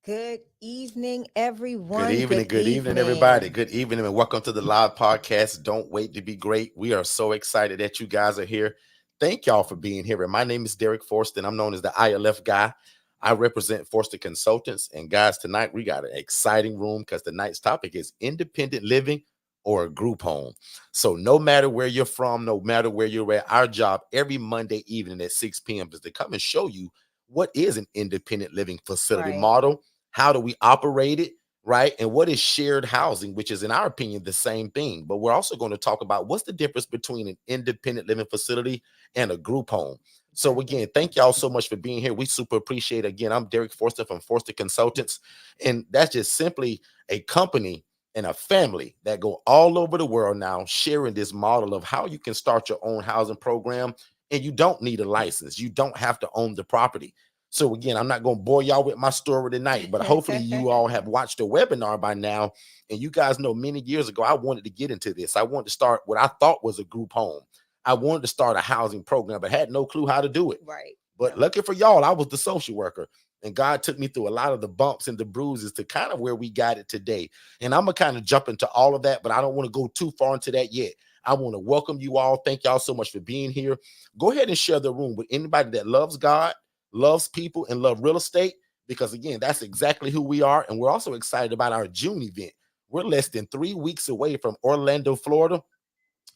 Good evening, Good everyone. evening, Good good evening, everybody. evening. Good evening, and welcome to the live podcast. Don't wait to be great. We are so excited that you guys are here. Thank y'all for being here. And my name is Derek Forston. I'm known as the ILF guy. I represent Forster Consultants. And guys, tonight we got an exciting room because tonight's topic is independent living or a group home. So no matter where you're from, no matter where you're at, our job every Monday evening at 6 p.m. is to come and show you what is an independent living facility Right. model. How do we operate it? Right? And what is shared housing, which is, in our opinion, the same thing. But we're also going to talk about what's the difference between an independent living facility and a group home. So, Exactly. again, thank y'all so much for being here. We super appreciate it. Again, I'm Derek Forster from Forster Consultants. And that's just simply a company and a family that go all over the world now sharing this model of how you can start your own housing program. And you don't need a license, you don't have to own the property. So again, I'm not going to bore y'all with my story tonight, but hopefully you all have watched the webinar by now. And you guys know many years ago, I wanted to get into this. I wanted to start what I thought was a group home. I wanted to start a housing program, but had no clue how to do it. Right. But lucky for y'all, I was the social worker. And God took me through a lot of the bumps and the bruises to kind of where we got it today. And I'm going to kind of jump into all of that, but I don't want to go too far into that yet. I want to welcome you all. Thank y'all so much for being here. Go ahead and share the room with anybody that loves God, loves people, and love real estate, because again, that's exactly who we are. And we're also excited about our June event. We're less than 3 weeks away from Orlando, Florida,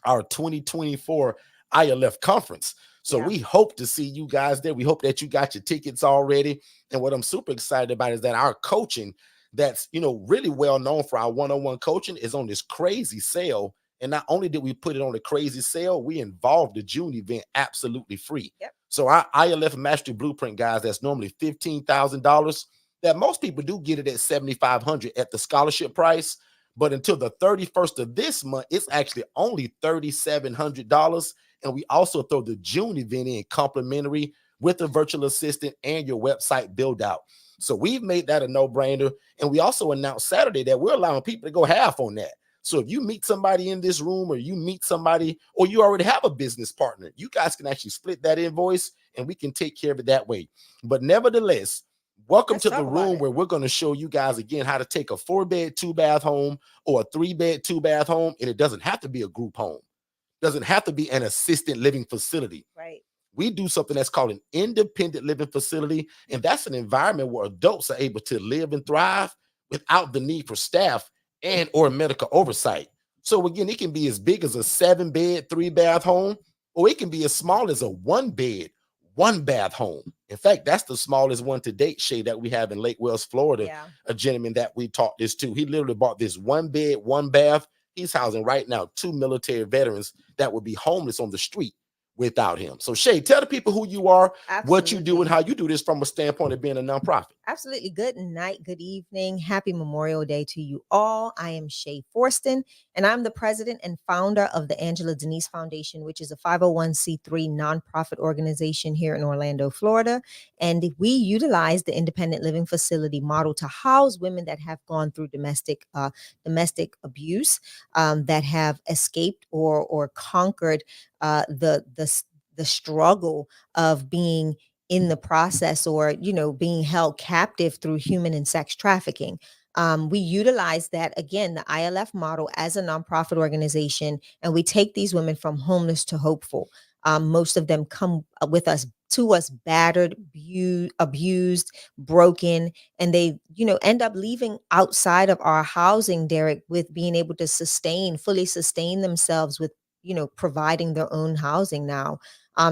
our 2024 ILF conference. So Yeah. we hope to see you guys there. We hope that you got your tickets already. And what I'm super excited about is that our coaching, that's really well known for our one-on-one coaching, is on this crazy sale. And not only did we put it on a crazy sale, we involved the June event absolutely free. Yep. So our ILF Mastery Blueprint, guys, that's normally $15,000. That most people do get it at $7,500 at the scholarship price. But until the 31st of this month, it's actually only $3,700. And we also throw the June event in complimentary with a virtual assistant and your website build out. So we've made that a no-brainer. And we also announced Saturday that we're allowing people to go half on that. So if you meet somebody in this room, or you meet somebody, or you already have a business partner, you guys can actually split that invoice and we can take care of it that way. But nevertheless, welcome Let's to the talk about room it. where we're going to show you guys again how to take a 4-bed, 2-bath home or a 3-bed, 2-bath home. And it doesn't have to be a group home, doesn't have to be an assisted living facility. Right. We do something that's called an independent living facility. And that's an environment where adults are able to live and thrive without the need for staff and or medical oversight. So again, it can be as big as a 7-bed, 3-bath home, or it can be as small as a 1-bed, 1-bath home. In fact, that's the smallest one to date, Shay, that we have in Lake Wells, Florida. Yeah. A gentleman that we taught this to, he literally bought this 1-bed, 1-bath. He's housing right now 2 military veterans that would be homeless on the street without him. So Shay, tell the people who you are, what you do, and Absolutely. how you do this from a standpoint of being a nonprofit. Absolutely. Good night, good evening. Happy Memorial Day to you all. I am Shay Forston, and I'm the president and founder of the Angela Denise Foundation, which is a 501c3 nonprofit organization here in Orlando, Florida. And we utilize the independent living facility model to house women that have gone through domestic abuse, that have escaped or conquered the struggle of being in the process, or being held captive through human and sex trafficking. We utilize that, again, the ILF model, as a nonprofit organization, and we take these women from homeless to hopeful. Most of them come with us to us battered, abused, broken, and they end up leaving outside of our housing, Derek, with being able to fully sustain themselves with providing their own housing now.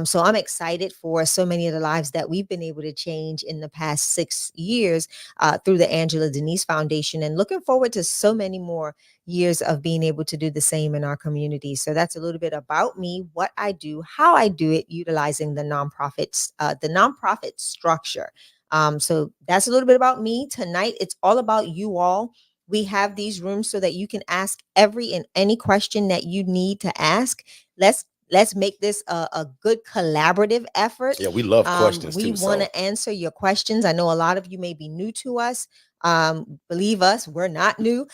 So I'm excited for so many of the lives that we've been able to change in the past 6 years through the Angela Denise Foundation, and looking forward to so many more years of being able to do the same in our community. So that's a little bit about me, what I do, how I do it, utilizing the nonprofit structure. So that's a little bit about me. Tonight, it's all about you all. We have these rooms so that you can ask every and any question that you need to ask. Let's let's make this a good collaborative effort. Yeah, we love questions We too. want So to answer your questions. I know a lot of you may be new to us. Believe us, we're not new.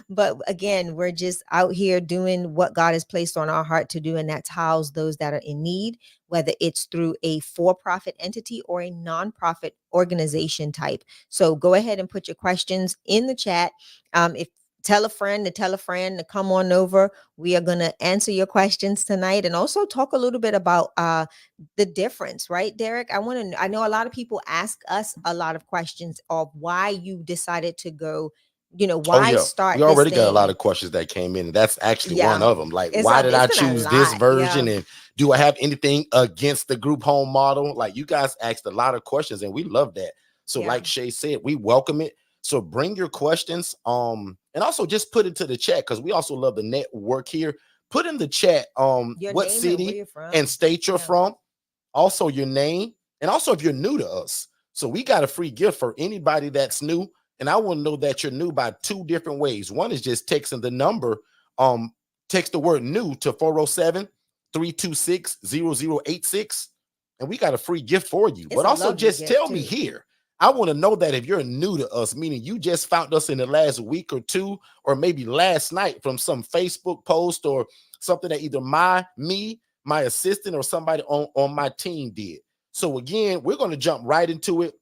But again, we're just out here doing what God has placed on our heart to do, and that's house those that are in need, whether it's through a for-profit entity or a nonprofit organization type. So go ahead and put your questions in the chat. If tell a friend to tell a friend to come on over. We are going to answer your questions tonight and also talk a little bit about the difference, right, Derek? I know a lot of people ask us a lot of questions of why you decided to go, oh why yeah, we start this already got a lot thing? of questions that came in. And that's actually one Yeah. of them. Like, why did It's I been a choose this lot. Yeah. version? And do I have anything against the group home model? Like, you guys asked a lot of questions, and we love that. So, Yeah. like Shay said, we welcome it. So bring your questions. And also just put it to the chat because we also love the network here. Put in the chat Your what name and where city you're from. and state you're Yeah. from, also your name, and also if you're new to us. So we got a free gift for anybody that's new. And I want to know that you're new by two different ways. One is just texting the number, text the word new to 407-326-0086. And we got a free gift for you. It's But a also lovely just gift, tell me too. here. I want to know that if you're new to us, meaning you just found us in the last week or two, or maybe last night from some Facebook post or something that either my assistant or somebody on my team did. So again, we're going to jump right into it.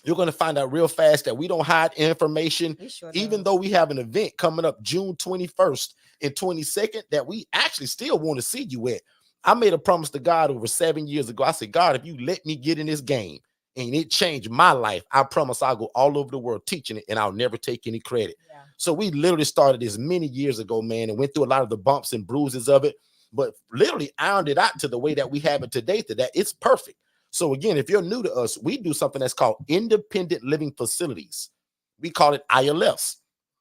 You're going to find out real fast that we don't hide information, Sure even don't. though we have an event coming up June 21st and 22nd that we actually still want to see you at. I made a promise to God over 7 years ago. I said, God, if you let me get in this game and it changed my life, I promise I'll go all over the world teaching it and I'll never take any credit. Yeah. So we literally started this many years ago, man, and went through a lot of the bumps and bruises of it, but literally ironed it out to the way that we have it today, to that it's perfect. So again, if you're new to us, we do something that's called independent living facilities. We call it ILFs.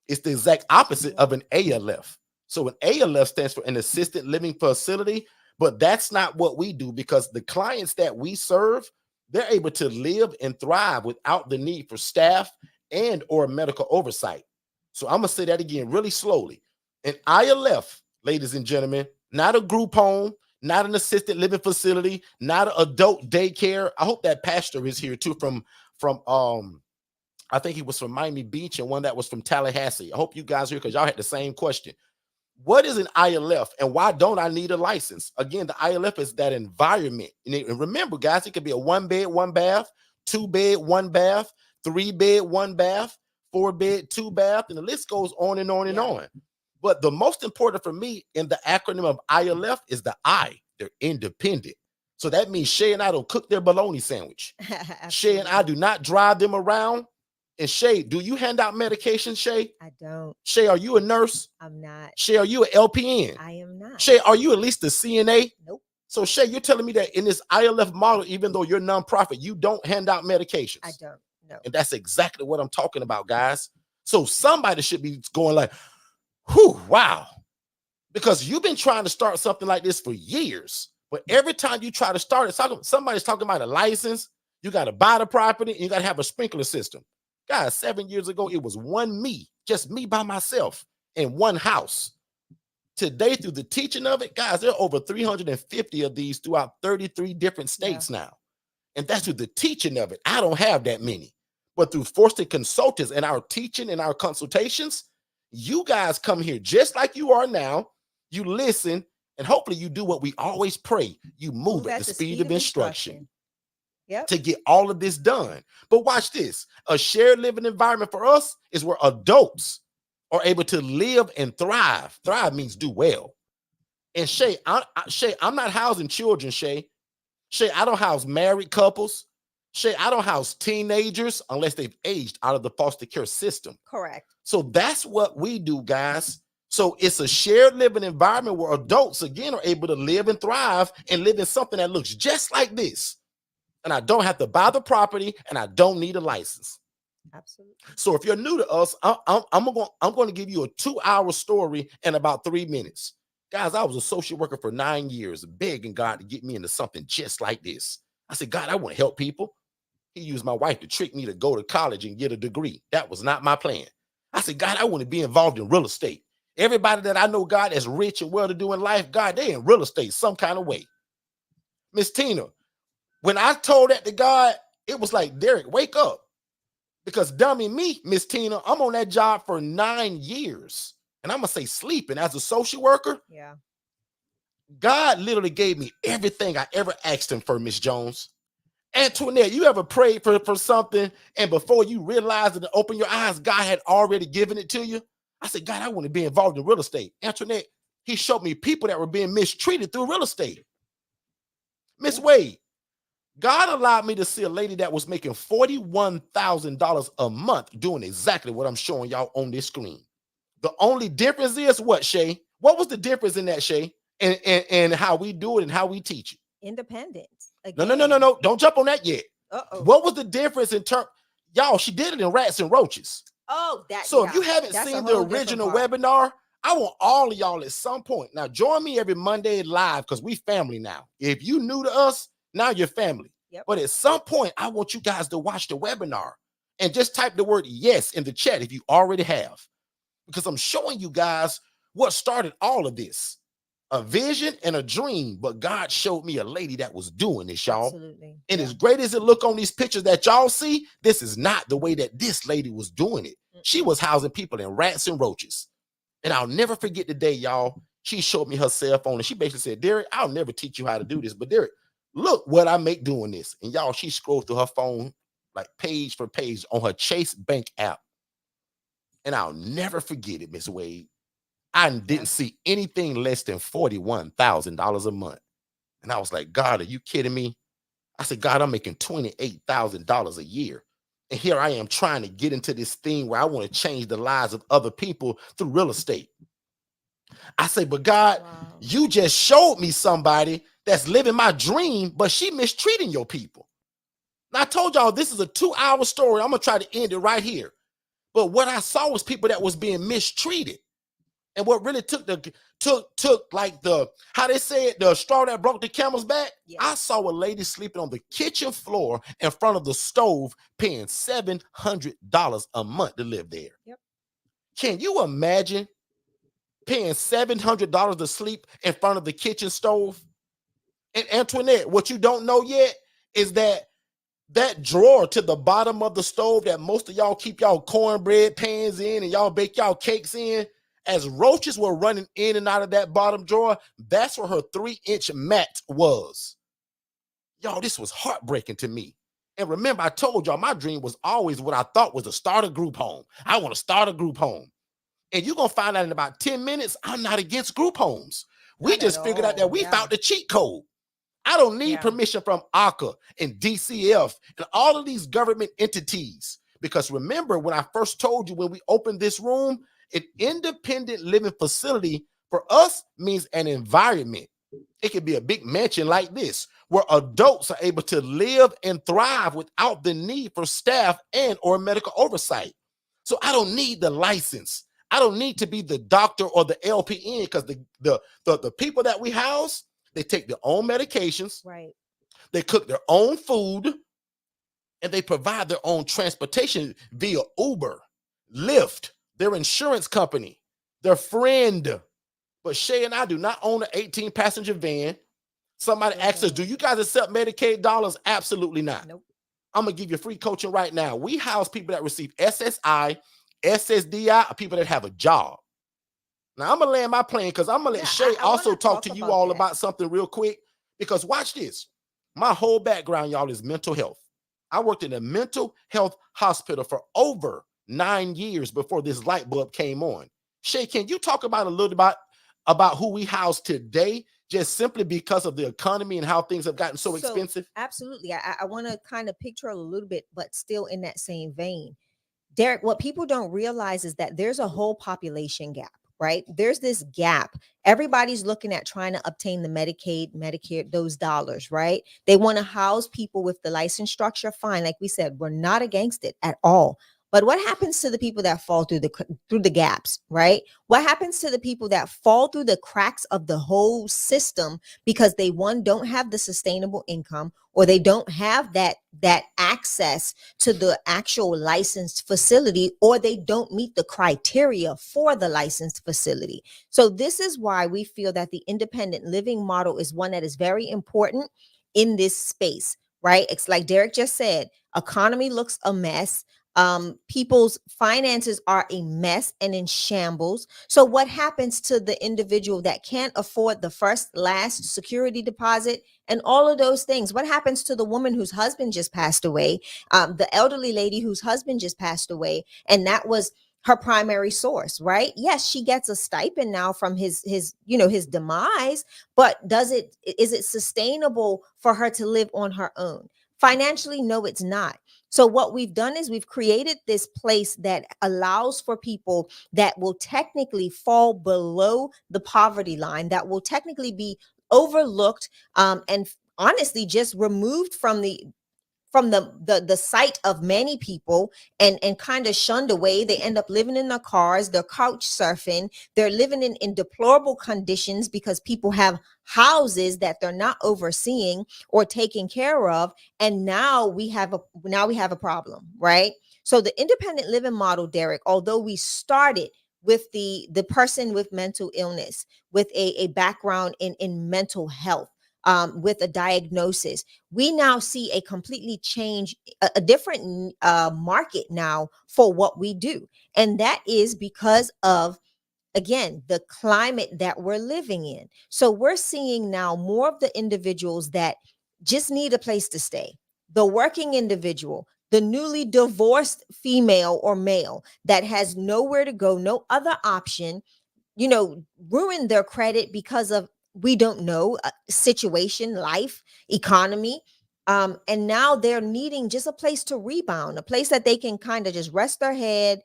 It's the exact opposite of an ALF. So an ALF stands for an assisted living facility, but that's not what we do, because the clients that we serve, they're able to live and thrive without the need for staff and or medical oversight. So I'm going to say that again really slowly. An ILF, ladies and gentlemen, not a group home, not an assisted living facility, not an adult daycare. I hope that pastor is here too from I think he was from Miami Beach and one that was from Tallahassee. I hope you guys are here because y'all had the same question. What is an ILF and why don't I need a license? Again, the ILF is that environment. And remember, guys, it could be a 1 bed, 1 bath, 2 bed, 1 bath, 3 bed, 1 bath, 4 bed, 2 bath, and the list goes on and on and on. But the most important for me in the acronym of ILF is the I. They're independent. So that means Shay and I don't cook their bologna sandwich. Shay and I do not drive them around. And Shay, do you hand out medication, Shay? I don't. Shay, are you a nurse? I'm not. Shay, are you an LPN? I am not. Shay, are you at least a CNA? Nope. So Shay, you're telling me that in this ILF model, even though you're nonprofit, you don't hand out medications? I don't. No. And that's exactly what I'm talking about, guys. So somebody should be going like, whew, wow. Because you've been trying to start something like this for years. But every time you try to start it, somebody's talking about a license. You got to buy the property and you got to have a sprinkler system. Guys, 7 years ago, it was just me by myself in one house. Today, through the teaching of it, guys, there are over 350 of these throughout 33 different states now. And that's through the teaching of it. I don't have that many. But through Forsted Consultants and our teaching and our consultations, you guys come here just like you are now. You listen, and hopefully you do what we always pray. You move at the speed of instruction. Yep. To get all of this done. But watch this. A shared living environment for us is where adults are able to live and thrive. Thrive means do well. And Shay, I'm not housing children, Shay. Shay, I don't house married couples. Shay, I don't house teenagers unless they've aged out of the foster care system. Correct. So that's what we do, guys. So it's a shared living environment where adults, again, are able to live and thrive and live in something that looks just like this. And I don't have to buy the property, and I don't need a license. Absolutely. So if you're new to us, I'm going to give you a 2-hour story in about 3 minutes. Guys, I was a social worker for 9 years, begging God to get me into something just like this. I said, God, I want to help people. He used my wife to trick me to go to college and get a degree. That was not my plan. I said, God, I want to be involved in real estate. Everybody that I know, God, that's rich and well-to-do in life, God, they in real estate some kind of way. Miss Tina, when I told that to God, it was like, Derek, wake up. Because dummy me, Miss Tina, I'm on that job for 9 years. And I'm going to say sleeping as a social worker. Yeah. God literally gave me everything I ever asked him for, Miss Jones. Antoinette, you ever prayed for something and before you realized it and open your eyes, God had already given it to you? I said, God, I want to be involved in real estate. Antoinette, he showed me people that were being mistreated through real estate. Miss Wade, God allowed me to see a lady that was making $41,000 a month doing exactly what I'm showing y'all on this screen. The only difference is what, Shay? What was the difference in that, Shay? And how we do it and how we teach it? Independence. No. Don't jump on that yet. Uh-oh. What was the difference in terms? Y'all, she did it in Rats and Roaches. Oh, that. So yeah. if you haven't That's seen the original webinar, I want all of y'all at some point. Now, join me every Monday live because we family now. If you new to us, now you're family. Yep. But at some point, I want you guys to watch the webinar and just type the word yes in the chat if you already have. Because I'm showing you guys what started all of this. A vision and a dream, but God showed me a lady that was doing this, y'all. Absolutely. And as great as it look on these pictures that y'all see, this is not the way that this lady was doing it. She was housing people in Rats and Roaches. And I'll never forget the day, y'all, she showed me her cell phone and she basically said, Derek, I'll never teach you how to do this, but Derek, look what I make doing this. And y'all, she scrolled through her phone like page for page on her Chase Bank app. And I'll never forget it, Miss Wade. I didn't see anything less than $41,000 a month. And I was like, God, are you kidding me? I said, God, I'm making $28,000 a year. And here I am trying to get into this thing where I want to change the lives of other people through real estate. I say, but God, you just showed me somebody that's living my dream, but she mistreating your people. Now, I told y'all this is a 2-hour story. I'm going to try to end it right here. But what I saw was people that was being mistreated. And what really took like the, how they say it, the straw that broke the camel's back. Yeah. I saw a lady sleeping on the kitchen floor in front of the stove, paying $700 a month to live there. Yep. Can you imagine paying $700 to sleep in front of the kitchen stove? And Antoinette, what you don't know yet is that drawer to the bottom of the stove that most of y'all keep y'all cornbread pans in and y'all bake y'all cakes in, as roaches were running in and out of that bottom drawer, that's where her 3-inch mat was. Y'all, this was heartbreaking to me. And remember, I told y'all my dream was always what I thought was to start a group home. I want to start a group home. And you're going to find out in about 10 minutes, I'm not against group homes. We just figured out that we found the cheat code. I don't need permission from ACA and DCF and all of these government entities. Because remember, when I first told you when we opened this room, an independent living facility for us means an environment. It could be a big mansion like this, where adults are able to live and thrive without the need for staff and or medical oversight. So I don't need the license. I don't need to be the doctor or the LPN, because the people that we house, they take their own medications, right? They cook their own food, and they provide their own transportation via Uber, Lyft, their insurance company, their friend. But Shay and I do not own an 18-passenger van. Somebody asked us, do you guys accept Medicaid dollars? Absolutely not. Nope. I'm going to give you free coaching right now. We house people that receive SSI, SSDI, people that have a job. Now, I'm going to land my plane because I'm going to let Shay also talk to you all about something real quick. Because watch this. My whole background, y'all, is mental health. I worked in a mental health hospital for over 9 years before this light bulb came on. Shay, can you talk about a little about who we house today, just simply because of the economy and how things have gotten so expensive? Absolutely. I want to kind of picture a little bit, but still in that same vein. Derek, what people don't realize is that there's a whole population gap, right? There's this gap. Everybody's looking at trying to obtain the Medicaid, Medicare, those dollars, right? They want to house people with the license structure. Fine. Like we said, we're not against it at all. But what happens to the people that fall through the gaps, right? What happens to the people that fall through the cracks of the whole system because they, one, don't have the sustainable income, or they don't have that access to the actual licensed facility, or they don't meet the criteria for the licensed facility. So this is why we feel that the independent living model is one that is very important in this space, right? It's like Derek just said, economy looks a mess. People's finances are a mess and in shambles. So what happens to the individual that can't afford the first, last security deposit and all of those things? What happens to the woman whose husband just passed away? The elderly lady whose husband just passed away, and that was her primary source, right? Yes, she gets a stipend now from his demise, but is it sustainable for her to live on her own? Financially, no, it's not. So what we've done is we've created this place that allows for people that will technically fall below the poverty line, that will technically be overlooked, and honestly just removed from the sight of many people, and kind of shunned away. They end up living in their cars, they're couch surfing, they're living in deplorable conditions because people have houses that they're not overseeing or taking care of. And now we have a problem, right? So the independent living model, Derek, although we started with the person with mental illness, with a background in mental health, with a diagnosis, we now see a completely change, a different market now for what we do. And that is because of, again, the climate that we're living in. So we're seeing now more of the individuals that just need a place to stay, the working individual, the newly divorced female or male that has nowhere to go, no other option, ruin their credit because of, we don't know, situation, life, economy. And now they're needing just a place to rebound, a place that they can kind of just rest their head,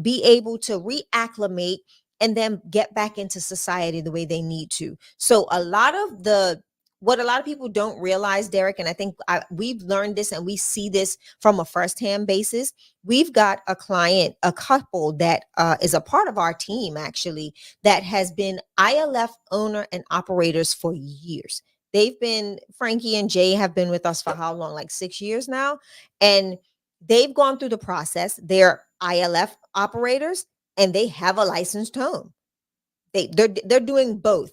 be able to reacclimate, and then get back into society the way they need to. So what a lot of people don't realize, Derek, and I think we've learned this and we see this from a firsthand basis. We've got a couple that is a part of our team, actually, that has been ILF owner and operators for years. Frankie and Jay have been with us for how long? Like 6 years now. And they've gone through the process. They're ILF operators and they have a licensed home. They're doing both.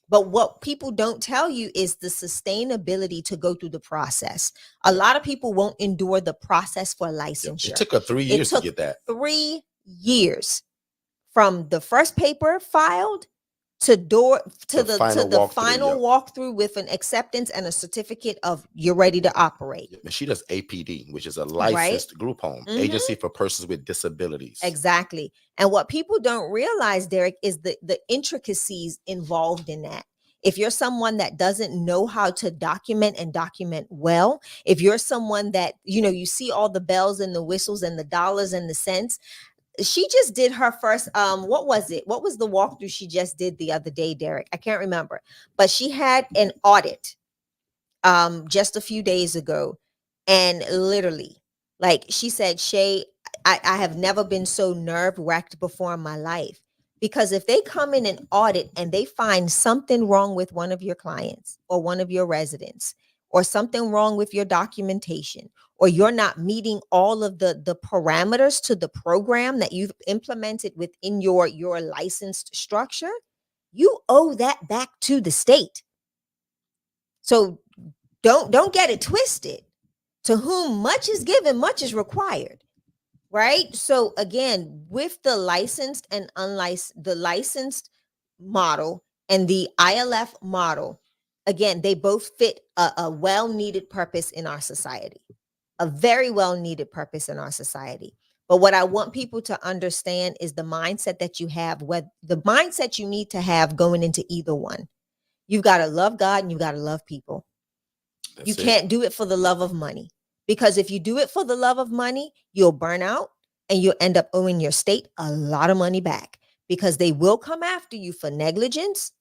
But what people don't tell you is the sustainability to go through the process. A lot of people won't endure the process for licensure. It took her 3 years to get that. 3 years from the first paper filed to the final walkthrough with an acceptance and a certificate of you're ready to operate. And she does APD, which is a licensed group home, agency for persons with disabilities. Exactly. And what people don't realize, Derek, is the intricacies involved in that. If you're someone that doesn't know how to document and document well, if you're someone that, you see all the bells and the whistles and the dollars and the cents. She just did her first, what was the walkthrough she just did the other day, Derek? I can't remember. But she had an audit just a few days ago. And literally, like she said, Shay, I have never been so nerve-wracked before in my life. Because if they come in and audit and they find something wrong with one of your clients or one of your residents, or something wrong with your documentation, or you're not meeting all of the parameters to the program that you've implemented within your licensed structure, you owe that back to the state. So don't get it twisted. To whom much is given, much is required. Right? So again, with the licensed and unlicensed, the licensed model and the ILF model, again, they both fit a well-needed purpose in our society, a very well-needed purpose in our society. But what I want people to understand is the mindset that you have, the mindset you need to have going into either one. You've got to love God and you've got to love people. You can't do it for the love of money, because if you do it for the love of money, you'll burn out and you'll end up owing your state a lot of money back, because they will come after you for negligence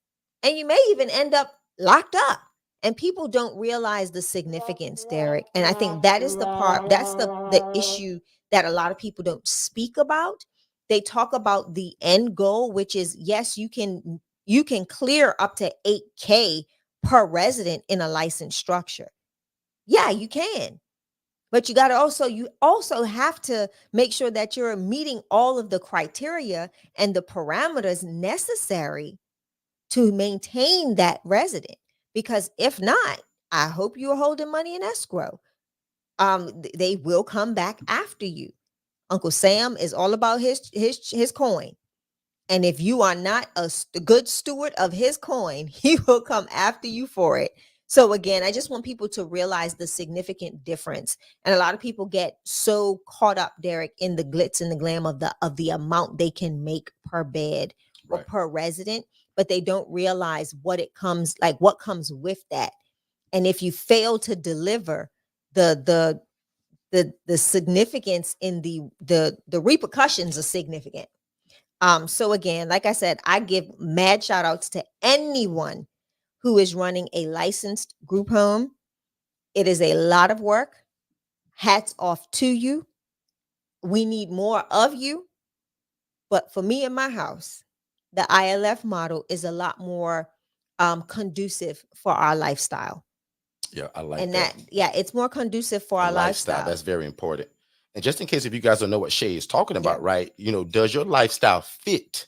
and you may even end up locked up. And people don't realize the significance, Derek. And I think that is the part, that's the issue that a lot of people don't speak about. They talk about the end goal, which is, yes, you can clear up to 8K per resident in a licensed structure. Yeah, you can. But you also have to make sure that you're meeting all of the criteria and the parameters necessary to maintain that resident. Because if not, I hope you're holding money in escrow. They will come back after you. Uncle Sam is all about his coin. And if you are not a good steward of his coin, he will come after you for it. So again, I just want people to realize the significant difference. And a lot of people get so caught up, Derek, in the glitz and the glam of the amount they can make per bed or per resident, but they don't realize what comes with that. And if you fail to deliver, the the significance in the repercussions are significant. So again, like I said, I give mad shout outs to anyone who is running a licensed group home. It is a lot of work. Hats off to you. We need more of you. But for me and my house, the ILF model is a lot more conducive for our lifestyle. Yeah, I like And that. yeah, it's more conducive for our lifestyle. That's very important. And just in case if you guys don't know what Shay is talking about, Yeah. right? You know, does your lifestyle fit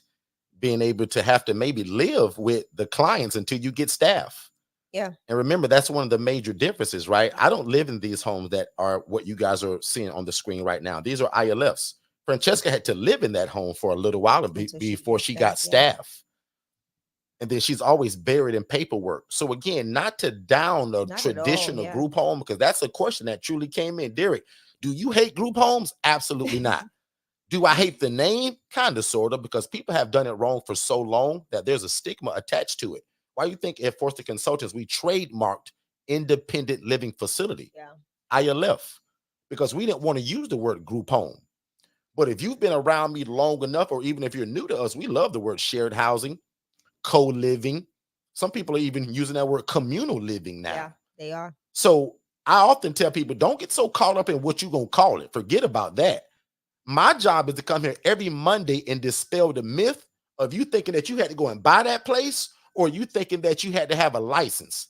being able to have to maybe live with the clients until you get staff? Yeah. And remember, that's one of the major differences, right? I don't live in these homes that are what you guys are seeing on the screen right now. These are ILFs. Francesca had to live in that home for a little while before she got staff. And then she's always buried in paperwork. So again, not to down a traditional group home, because that's a question that truly came in. Derek, do you hate group homes? Absolutely not. Do I hate the name? Kind of, sort of, because people have done it wrong for so long that there's a stigma attached to it. Why do you think at Forster Consultants, we trademarked independent living facility, ILF, because we didn't want to use the word group home. But if you've been around me long enough, or even if you're new to us, we love the word shared housing, co-living. Some people are even using that word communal living now. Yeah, they are. So I often tell people, don't get so caught up in what you're going to call it. Forget about that. My job is to come here every Monday and dispel the myth of you thinking that you had to go and buy that place, or you thinking that you had to have a license.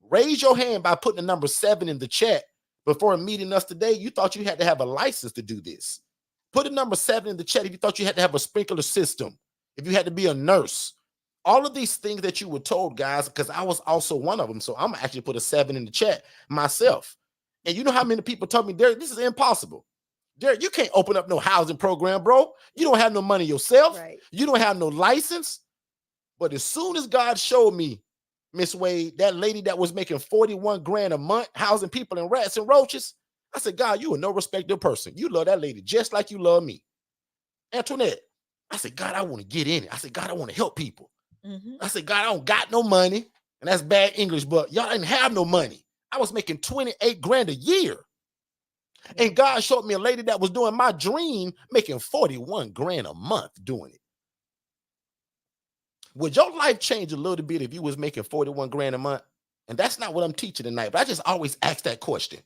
Raise your hand by putting the number 7 in the chat. Before meeting us today, you thought you had to have a license to do this. Put a number 7 in the chat if you thought you had to have a sprinkler system, if you had to be a nurse. All of these things that you were told, guys, because I was also one of them. So I'm actually put a 7 in the chat myself. And you know how many people told me, Derek, this is impossible. Derek, you can't open up no housing program, bro. You don't have no money yourself. You don't have no license. But as soon as God showed me, Miss Wade, that lady that was making 41 grand a month, housing people in rats and roaches, I said, God, you are no respectable person. You love that lady just like you love me. Antoinette, I said, God, I want to get in it. I said, God, I want to help people. I said, God, I don't got no money. And that's bad English, but y'all didn't have no money. I was making 28 grand a year. And God showed me a lady that was doing my dream, making 41 grand a month doing it. Would your life change a little bit if you was making 41 grand a month? And that's not what I'm teaching tonight, but I just always ask that question.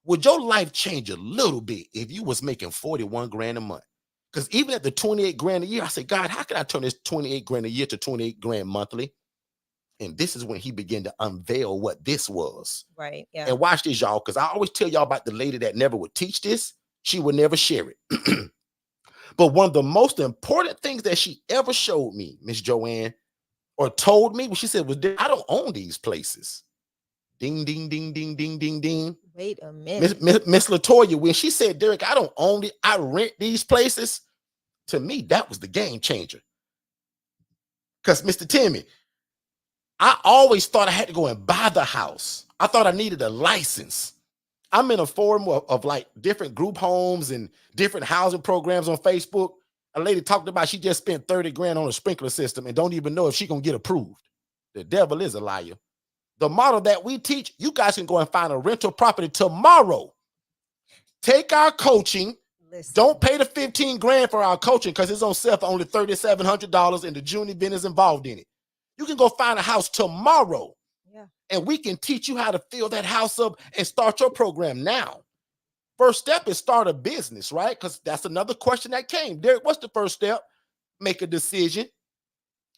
Would your life change a little bit if you was making 41 grand a month? Because even at the 28 grand a year, I said, God, how can I turn this 28 grand a year to 28 grand monthly? And this is when he began to unveil what this was. Right. Yeah. And watch this, y'all, because I always tell y'all about the lady that never would teach this. She would never share it. But one of the most important things that she ever showed me, Miss Joanne, or told me, what she said was, I don't own these places. Ding, ding, ding, ding, ding, ding, ding. Wait a minute. Miss LaToya, when she said, Derek, I don't own it, I rent these places. To me, that was the game changer. Because Mr. Timmy, I always thought I had to go and buy the house. I thought I needed a license. I'm in a forum of like different group homes and different housing programs on Facebook. A lady talked about she just spent 30 grand on a sprinkler system and don't even know if she gonna get approved. The devil is a liar. The model that we teach, you guys can go and find a rental property tomorrow. Take our coaching. Listen. Don't pay the 15 grand for our coaching because it's on sale for only $3,700 and the junior business involved in it. You can go find a house tomorrow. Yeah. And we can teach you how to fill that house up and start your program now. First step is start a business, right? Because that's another question that came. Derek, what's the first step? Make a decision.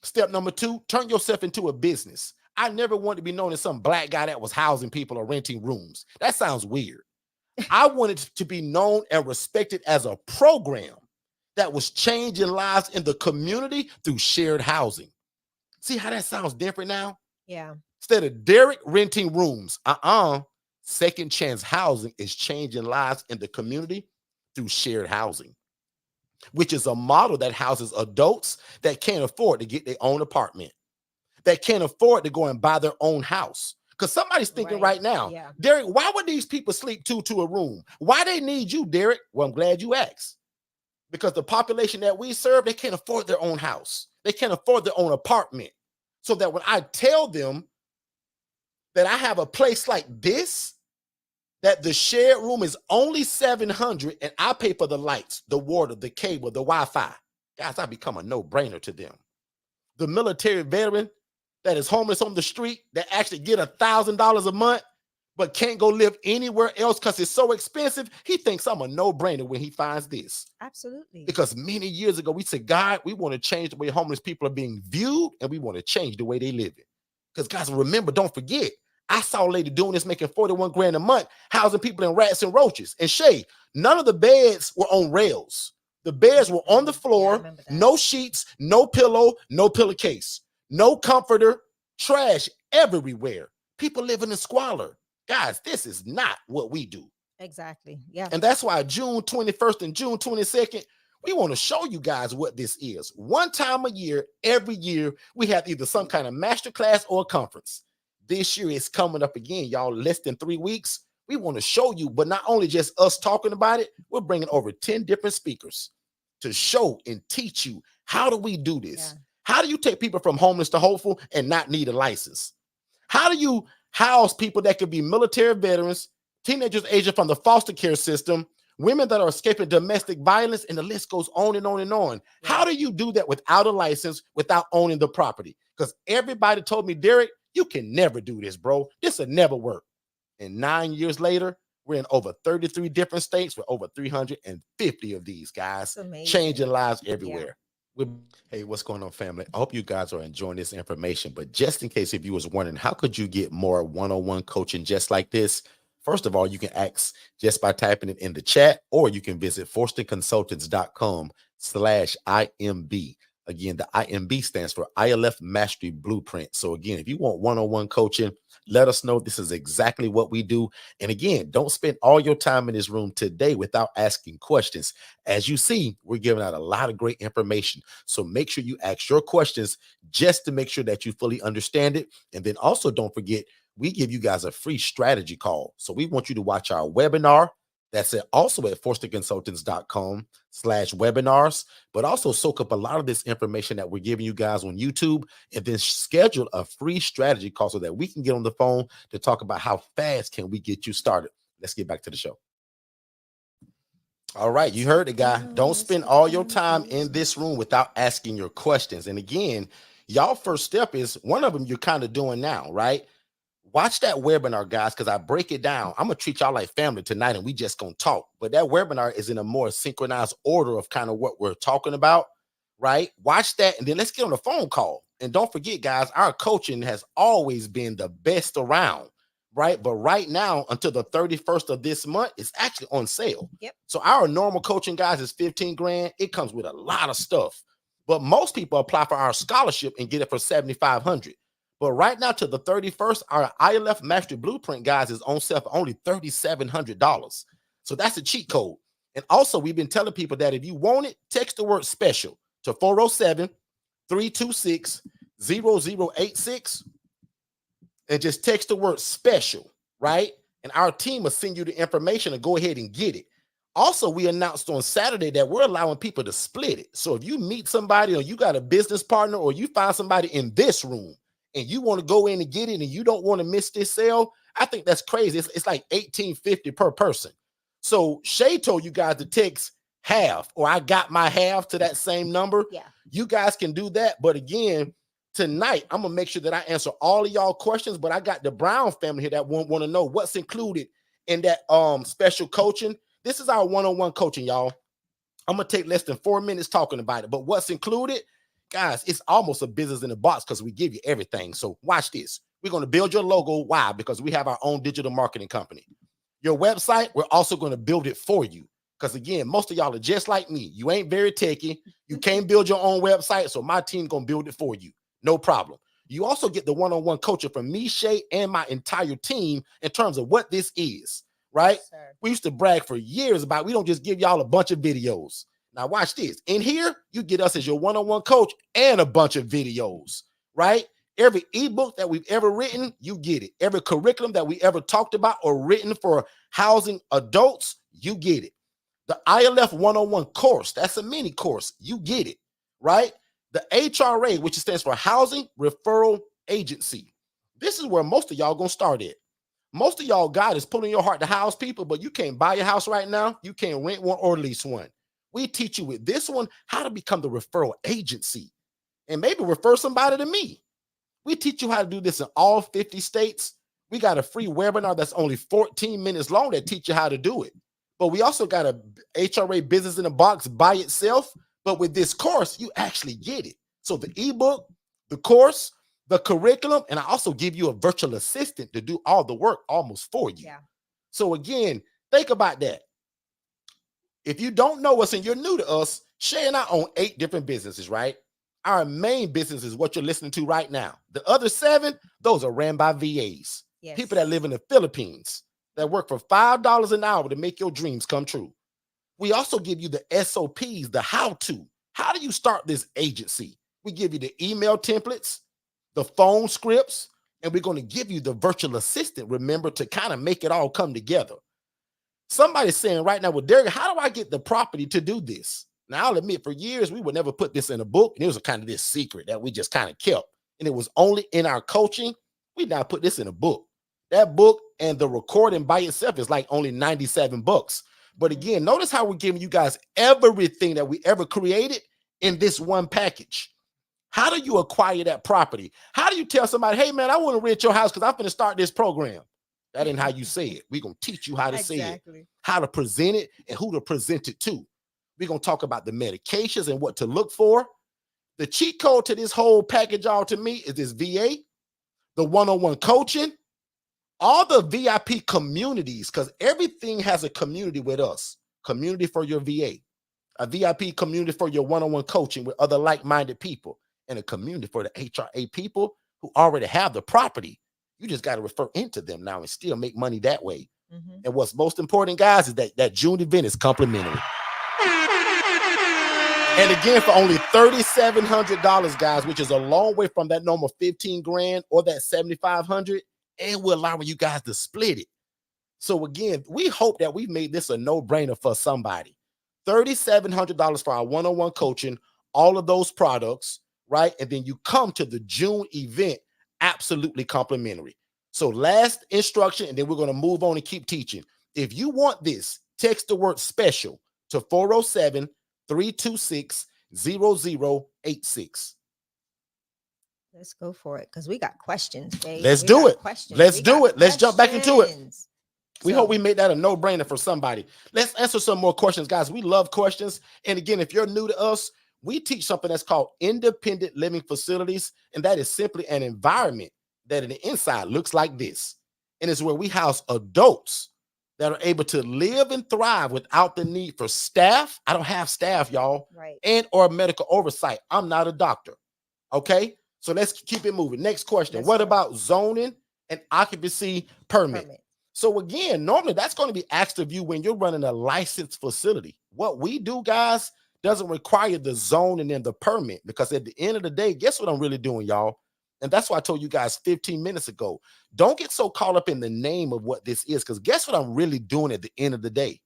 Step number 2, turn yourself into a business. I never wanted to be known as some black guy that was housing people or renting rooms. That sounds weird. I wanted to be known and respected as a program that was changing lives in the community through shared housing. See how that sounds different now? Yeah. Instead of Derek renting rooms, Second Chance Housing is changing lives in the community through shared housing, which is a model that houses adults that can't afford to get their own apartment, that can't afford to go and buy their own house. Because somebody's thinking right now, Yeah. Derek, why would these people sleep two to a room? Why they need you, Derek? Well, I'm glad you asked. Because the population that we serve, they can't afford their own house. They can't afford their own apartment. So that when I tell them that I have a place like this, that the shared room is only $700 and I pay for the lights, the water, the cable, the Wi-Fi. Guys, I become a no-brainer to them. The military veteran that is homeless on the street that actually get $1,000 a month but can't go live anywhere else because it's so expensive, he thinks I'm a no-brainer when he finds this. Absolutely. Because many years ago, we said, God, we want to change the way homeless people are being viewed, and we want to change the way they live it. Because guys, remember, don't forget, I saw a lady doing this, making 41 grand a month, housing people in rats and roaches. And Shay, none of the beds were on rails. The beds were on the floor, no sheets, no pillow, no pillowcase, no comforter, trash everywhere. People living in squalor. Guys, this is not what we do. Exactly. Yeah. And that's why June 21st and June 22nd, we want to show you guys what this is. One time a year, every year, we have either some kind of masterclass or conference. This year is coming up again, y'all, less than 3 weeks. We want to show you, but not only just us talking about it, we're bringing over 10 different speakers to show and teach you, how do we do this? Yeah. How do you take people from homeless to hopeful and not need a license? How do you house people that could be military veterans, teenagers aging from the foster care system, women that are escaping domestic violence, and the list goes on and on and on. Yeah. How do you do that without a license, without owning the property? Because everybody told me, Derek, you can never do this, bro. This will never work. And 9 years later, we're in over 33 different states with over 350 of these guys, changing lives everywhere. Yeah. Hey, what's going on, family? I hope you guys are enjoying this information, but just in case if you was wondering, how could you get more one-on-one coaching just like this? First of all, you can ask just by typing it in the chat, or you can visit forstonconsultants.com/IMB. Again, the IMB stands for ILF Mastery Blueprint. So again, if you want one-on-one coaching, let us know. This is exactly what we do. And again, don't spend all your time in this room today without asking questions. As you see, we're giving out a lot of great information. So make sure you ask your questions just to make sure that you fully understand it. And then also don't forget, we give you guys a free strategy call. So we want you to watch our webinar. That's also at forstonconsultants.com/webinars, but also soak up a lot of this information that we're giving you guys on YouTube, and then schedule a free strategy call so that we can get on the phone to talk about how fast can we get you started. Let's get back to the show. All right, you heard it, guy. Don't spend all your time in this room without asking your questions. And again, y'all first step is one of them you're kind of doing now, right? Watch that webinar, guys, because I break it down. I'm going to treat y'all like family tonight, and we just going to talk. But that webinar is in a more synchronized order of kind of what we're talking about, right? Watch that, and then let's get on a phone call. And don't forget, guys, our coaching has always been the best around, right? But right now, until the 31st of this month, it's actually on sale. Yep. So our normal coaching, guys, is 15 grand. It comes with a lot of stuff. But most people apply for our scholarship and get it for 7,500. But right now, to the 31st, our ILF Mastery Blueprint, guys, is on sale for only $3,700. So that's a cheat code. And also, we've been telling people that if you want it, text the word special to 407-326-0086 and just text the word special, right? And our team will send you the information and go ahead and get it. Also, we announced on Saturday that we're allowing people to split it. So if you meet somebody, or you got a business partner, or you find somebody in this room, and you want to go in and get it, and you don't want to miss this sale, I think that's crazy. It's like $1,850 per person. So Shay told you guys to text half, or I got my half, to that same number. Yeah. You guys can do that. But again, tonight, I'm going to make sure that I answer all of y'all questions, but I got the Brown family here that want to know what's included in that special coaching. This is our one-on-one coaching, y'all. I'm going to take less than 4 minutes talking about it. But what's included, guys, it's almost a business in a box because we give you everything. So watch this. We're going to build your logo. Why? Because we have our own digital marketing company. Your website, we're also going to build it for you. Because again, most of y'all are just like me. You ain't very techy. You can't build your own website. So my team going to build it for you. No problem. You also get the one-on-one coaching from me, Shay, and my entire team in terms of what this is, right? Yes, sir. We used to brag for years about we don't just give y'all a bunch of videos. Now watch this. In here, you get us as your one-on-one coach and a bunch of videos, right? Every ebook that we've ever written, you get it. Every curriculum that we ever talked about or written for housing adults, you get it. The ILF one-on-one course, that's a mini course. You get it, right? The HRA, which stands for Housing Referral Agency. This is where most of y'all gonna start at. Most of y'all, God is pulling your heart to house people, but you can't buy a house right now. You can't rent one or lease one. We teach you with this one how to become the referral agency and maybe refer somebody to me. We teach you how to do this in all 50 states. We got a free webinar that's only 14 minutes long that teach you how to do it. But we also got a HRA business in a box by itself. But with this course, you actually get it. So the ebook, the course, the curriculum, and I also give you a virtual assistant to do all the work almost for you. Yeah. So again, think about that. If you don't know us and you're new to us, Shay and I own 8 different businesses, right? Our main business is what you're listening to right now. The other 7, those are ran by VAs. Yes. People that live in the Philippines that work for $5 an hour to make your dreams come true. We also give you the SOPs, the how-to. How do you start this agency? We give you the email templates, the phone scripts, and we're going to give you the virtual assistant, remember, to kind of make it all come together. Somebody's saying right now, well, Derek, how do I get the property to do this? Now, I'll admit, for years, we would never put this in a book, and it was a kind of this secret that we just kind of kept, and it was only in our coaching. We now put this in a book. That book and the recording by itself is like only $97. But again, notice how we're giving you guys everything that we ever created in this one package. How do you acquire that property? How do you tell somebody, hey, man, I want to rent your house because I'm going to start this program? That ain't how you say it. We're going to teach you how to say it, how to present it, and who to present it to. We're going to talk about the medications and what to look for. The cheat code to this whole package, all to me, is this VA, the one-on-one coaching, all the VIP communities, because everything has a community with us. Community for your VA, a VIP community for your one-on-one coaching with other like-minded people, and a community for the HRA people who already have the property. You just got to refer into them now and still make money that way. Mm-hmm. And what's most important, guys, is that June event is complimentary. And again, for only $3,700, guys, which is a long way from that normal $15,000 or that $7,500, and we're allowing you guys to split it. So again, we hope that we've made this a no-brainer for somebody. $3,700 for our one-on-one coaching, all of those products, right? And then you come to the June event absolutely complimentary. So last instruction, and then we're going to move on and keep teaching. If you want this, text the word special to 407-326-0086. Let's go for it because we got questions, babe. Let's do it. Let's do it. Let's jump back into it. We hope we made that a no-brainer for somebody. Let's answer some more questions, guys. We love questions. And again, if you're new to us, we teach something that's called independent living facilities, and that is simply an environment that in the inside looks like this. And it's where we house adults that are able to live and thrive without the need for staff. I don't have staff, y'all, right? And or medical oversight. I'm not a doctor. Okay, so let's keep it moving. Next question. What about zoning and occupancy permit? So again, normally that's going to be asked of you when you're running a licensed facility. What we do, guys, doesn't require the zoning and the permit, because at the end of the day, guess what I'm really doing, y'all? And that's why I told you guys 15 minutes ago, don't get so caught up in the name of what this is, because guess what I'm really doing at the end of the day?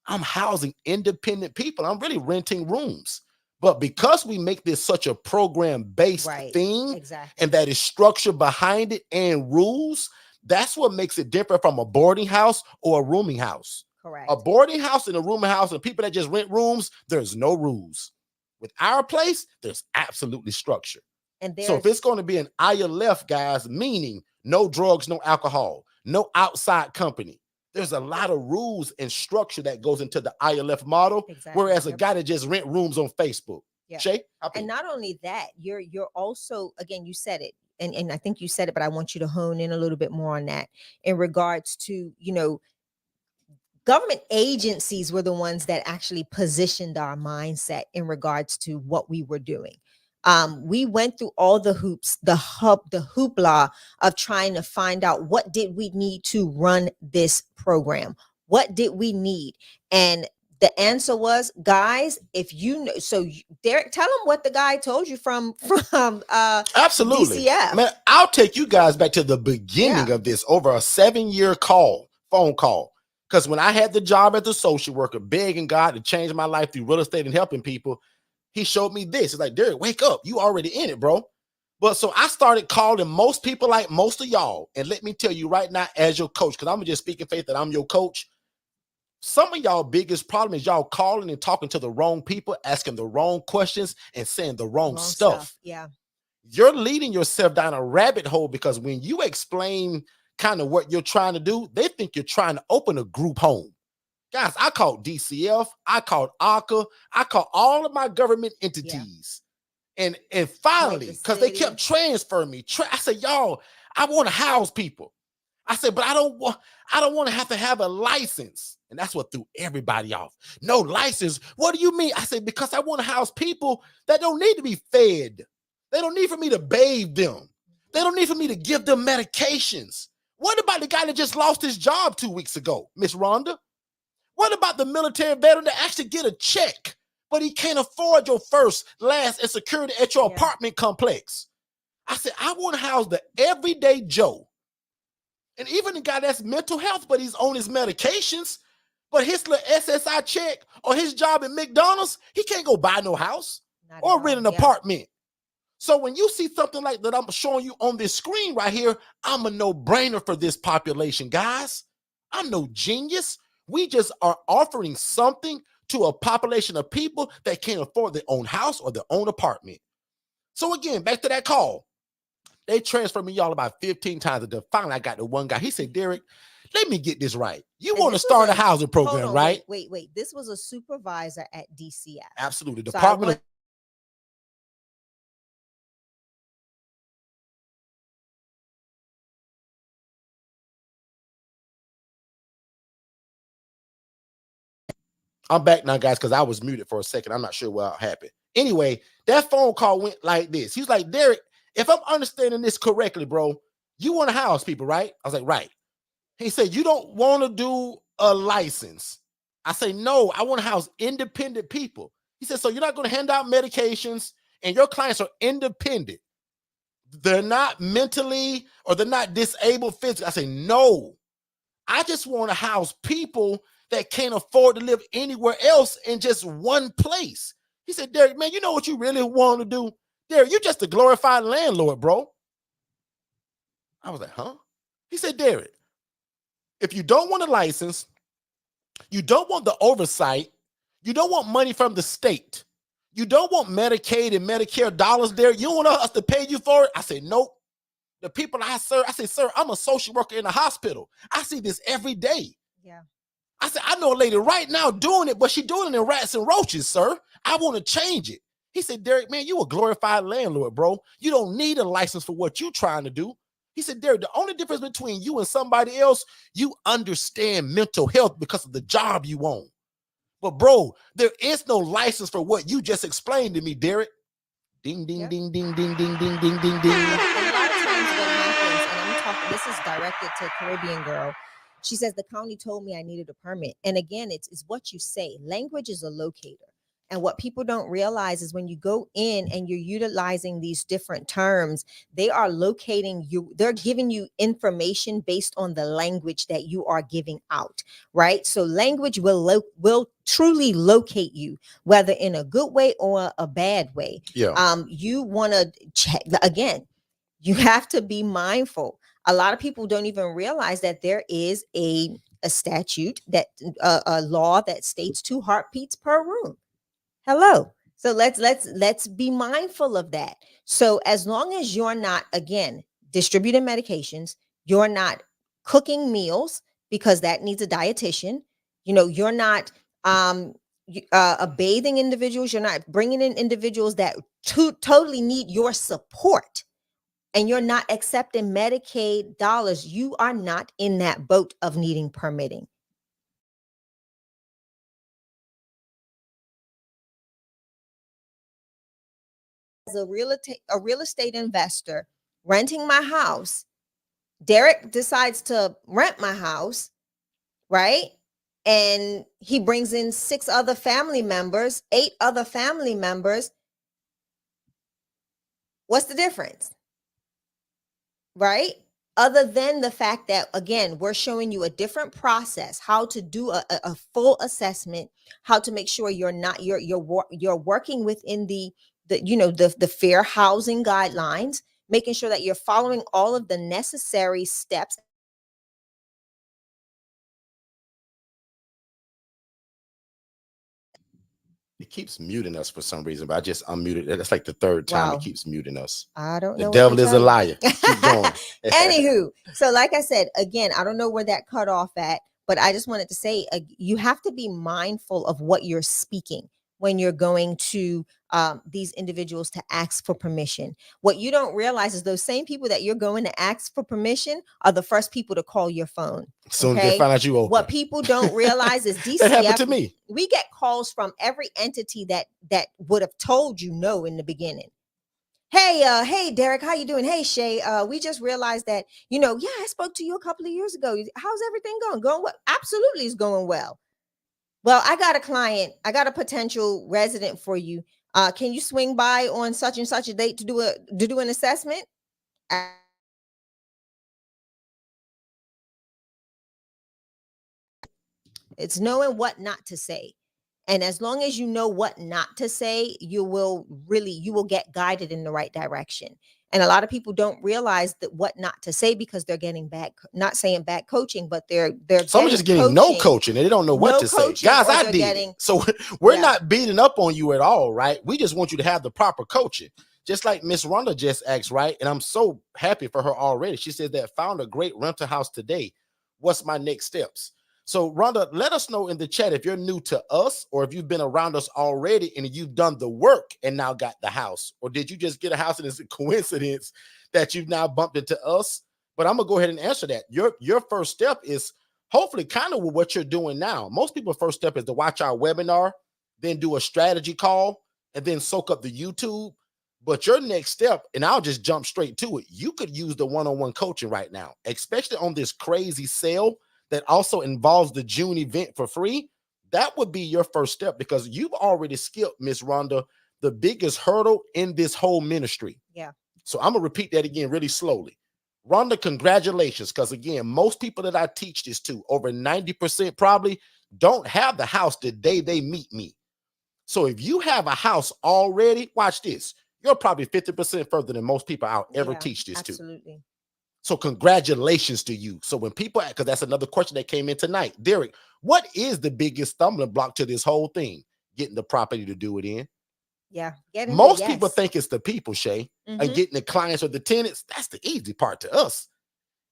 I'm housing independent people. I'm really renting rooms. But because we make this such a program-based thing, and that is structure behind it and rules, that's what makes it different from a boarding house or a rooming house. Correct. A boarding house and a rooming house and people that just rent rooms, there's no rules. With our place, there's absolutely structure. So if it's going to be an ILF, guys, meaning no drugs, no alcohol, no outside company, There's a lot of rules and structure that goes into the ILF model, Exactly. whereas a Yep. guy that just rent rooms on Facebook. Yeah. Shay, And not only that, you're also, again, you said it, and I think you said it, but I want you to hone in a little bit more on that in regards to, government agencies were the ones that actually positioned our mindset in regards to what we were doing. We went through all the hoops, the hoopla of trying to find out what did we need to run this program. What did we need? And the answer was, guys, if you know, Derek, tell them what the guy told you from absolutely, DCF. man. I'll take you guys back to the Yeah. beginning of this, over a 7-year phone call. Because when I had the job as a social worker, begging God to change my life through real estate and helping people, he showed me this. It's like, Derek, wake up. You already in it, bro. But so I started calling most people, like most of y'all. And let me tell you right now, as your coach, because I'm just speaking faith that I'm your coach. Some of y'all biggest problem is y'all calling and talking to the wrong people, asking the wrong questions, and saying the wrong stuff. Yeah. You're leading yourself down a rabbit hole, because when you explain kind of what you're trying to do, they think you're trying to open a group home. Guys, I called DCF, I called ACA, I called all of my government entities. Yeah. And finally, because they kept transferring me, I said, y'all, I want to house people. I said, but I don't want to have a license. And that's what threw everybody off. No license. What do you mean? I said, because I want to house people that don't need to be fed. They don't need for me to bathe them. They don't need for me to give them medications. What about the guy that just lost his job 2 weeks ago, Miss Rhonda? What about the military veteran that actually get a check, but he can't afford your first, last, and security at your apartment complex? I said, I want to house the everyday Joe. And even the guy that's mental health, but he's on his medications, but his little SSI check or his job at McDonald's, he can't go buy no house or rent an apartment. So when you see something like that I'm showing you on this screen right here, I'm a no-brainer for this population, guys. I'm no genius. We just are offering something to a population of people that can't afford their own house or their own apartment. So again, back to that call. They transferred me y'all about 15 times. And finally, I got the one guy. He said, Derek, let me get this right. You want to start a housing program, right? Wait. This was a supervisor at DCF. Absolutely. Department of I'm back now, guys, because I was muted for a second. I'm not sure what happened. Anyway, that phone call went like this. He's like, Derek, if I'm understanding this correctly, bro, you want to house people, right? I was like, right. He said, you don't want to do a license. I say, no, I want to house independent people. He said, so you're not going to hand out medications and your clients are independent. They're not mentally or they're not disabled physically. I say, no, I just want to house people that can't afford to live anywhere else in just one place. He said, Derek, man, you know what you really want to do? Derek, you're just a glorified landlord, bro. I was like, huh? He said, Derek, if you don't want a license, you don't want the oversight, you don't want money from the state, you don't want Medicaid and Medicare dollars there, you don't want us to pay you for it? I said, nope. The people I serve, I said, sir, I'm a social worker in a hospital. I see this every day. Yeah. I said, I know a lady right now doing it, but she doing it in rats and roaches, sir. I want to change it. He said, Derek, man, you a glorified landlord, bro. You don't need a license for what you're trying to do. He said, Derek, the only difference between you and somebody else, you understand mental health because of the job you own. But bro, there is no license for what you just explained to me, Derek. Ding, ding, ding, ding, ding, ding, ding, ding, ding, ding. And a lot of times what happens, and I'm talking, this is directed to a Caribbean girl. She says, the county told me I needed a permit. And again, it's what you say. Language is a locator. And what people don't realize is when you go in and you're utilizing these different terms, they are locating you. They're giving you information based on the language that you are giving out, right? So language will truly locate you, whether in a good way or a bad way. Yeah. You want to check again. You have to be mindful. A lot of people don't even realize that there is a statute that a law that states 2 heartbeats per room. Hello. So let's be mindful of that. So as long as you're not, again, distributing medications, you're not cooking meals, because that needs a dietitian. You're not bathing individuals. You're not bringing in individuals that totally need your support, and you're not accepting Medicaid dollars. You are not in that boat of needing permitting. As a real estate investor renting my house, Derek decides to rent my house, right? And he brings in 6 other family members, 8 other family members. What's the difference? Right? Other than the fact that, again, we're showing you a different process, how to do a full assessment, how to make sure you're working within the fair housing guidelines, making sure that you're following all of the necessary steps. It keeps muting us for some reason, but I just unmuted it. That's like the 3rd time it keeps muting us. I don't The know. devil is a liar. Keep going. Anywho, so like I said, again, I don't know where that cut off at, but I just wanted to say you have to be mindful of what you're speaking when you're going to these individuals to ask for permission. What you don't realize is those same people that you're going to ask for permission are the first people to call your phone. Soon as they find out you open. What people don't realize is DCF. That happened to me. We get calls from every entity that would have told you no in the beginning. Hey, Derek, how you doing? Hey, Shay, we just realized that, I spoke to you a couple of years ago. How's everything going? Going well? Absolutely, it's going well. Well, I got a client. I got a potential resident for you. Can you swing by on such and such a date to do an assessment? It's knowing what not to say. And as long as you know what not to say, you will get guided in the right direction. And a lot of people don't realize that what not to say, because they're getting not saying bad coaching, but they're someone just getting no coaching and they don't know what to say. Guys, I did. So we're not beating up on you at all, right? We just want you to have the proper coaching. Just like Miss Rhonda just asked, right? And I'm so happy for her already. She said that found a great rental house today. What's my next steps? So Rhonda, let us know in the chat if you're new to us or if you've been around us already and you've done the work and now got the house. Or did you just get a house and it's a coincidence that you've now bumped into us? But I'm going to go ahead and answer that. Your first step is hopefully kind of what you're doing now. Most people's first step is to watch our webinar, then do a strategy call, and then soak up the YouTube. But your next step, and I'll just jump straight to it, you could use the one-on-one coaching right now, especially on this crazy sale that also involves the June event for free. That would be your first step because you've already skipped, Miss Rhonda, the biggest hurdle in this whole ministry. Yeah. So I'm going to repeat that again really slowly. Rhonda, congratulations, because again, most people that I teach this to, over 90% probably, don't have the house the day they meet me. So if you have a house already, watch this. You're probably 50% further than most people I'll ever teach this to. Absolutely. So congratulations to you. So when people, because that's another question that came in tonight, Derek, what is the biggest stumbling block to this whole thing? Getting the property to do it in. Yeah. Most people think it's the people, Shay, and getting the clients or the tenants. That's the easy part to us.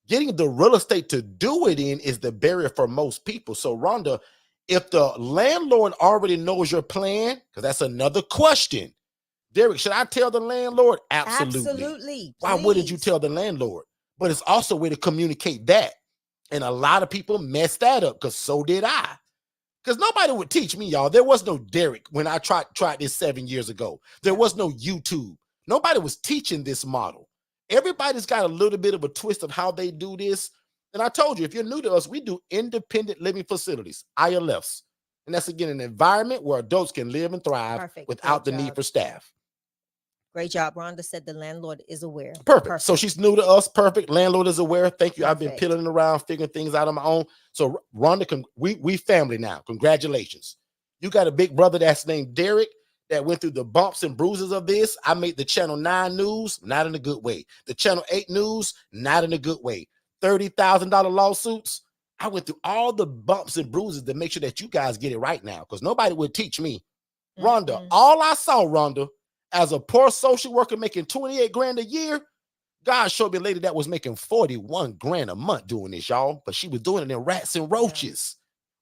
Getting the real estate to do it in is the barrier for most people. So Rhonda, if the landlord already knows your plan, because that's another question. Derek, should I tell the landlord? Absolutely. Why wouldn't you tell the landlord? But it's also a way to communicate that. And a lot of people mess that up because so did I. Because nobody would teach me, y'all. There was no Derek when I tried this 7 years ago. There was no YouTube. Nobody was teaching this model. Everybody's got a little bit of a twist of how they do this. And I told you, if you're new to us, we do independent living facilities, ILFs. And that's, again, an environment where adults can live and thrive without the need for staff. Great job. Rhonda said the landlord is aware. Perfect. So she's new to us. Perfect. Landlord is aware. Thank you. I've been piddling around, figuring things out on my own. So Rhonda, we family now. Congratulations. You got a big brother that's named Derek that went through the bumps and bruises of this. I made the Channel 9 news, not in a good way. The Channel 8 news, not in a good way. $30,000 lawsuits. I went through all the bumps and bruises to make sure that you guys get it right now because nobody would teach me. Rhonda, all I saw, Rhonda, as a poor social worker making 28 grand a year, God showed me a lady that was making 41 grand a month doing this, y'all. But she was doing it in rats and roaches.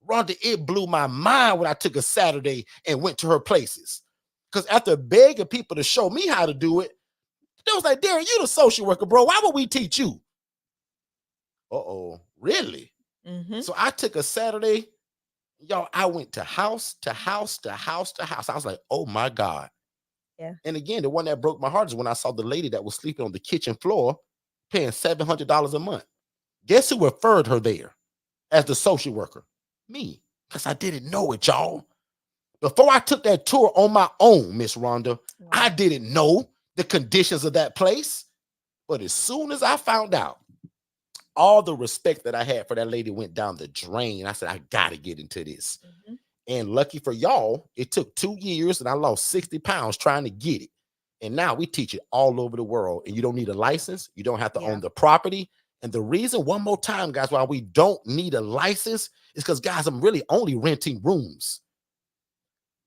Rhonda, it blew my mind when I took a Saturday and went to her places. Because after begging people to show me how to do it, they was like, Darren, you the social worker, bro. Why would we teach you? Uh-oh, really? Mm-hmm. So I took a Saturday, y'all, I went to house to house to house to house. I was like, oh my God. Yeah. And again, the one that broke my heart is when I saw the lady that was sleeping on the kitchen floor paying $700 a month. Guess who referred her there as the social worker? Me, because I didn't know it, y'all. Before I took that tour on my own, Miss Rhonda, I didn't know the conditions of that place. But as soon as I found out, all the respect that I had for that lady went down the drain. I said, I got to get into this. Mm-hmm. And lucky for y'all, it took 2 years and I lost 60 pounds trying to get it. And now we teach it all over the world. And you don't need a license. You don't have to own the property. And the reason, one more time, guys, why we don't need a license is because, guys, I'm really only renting rooms.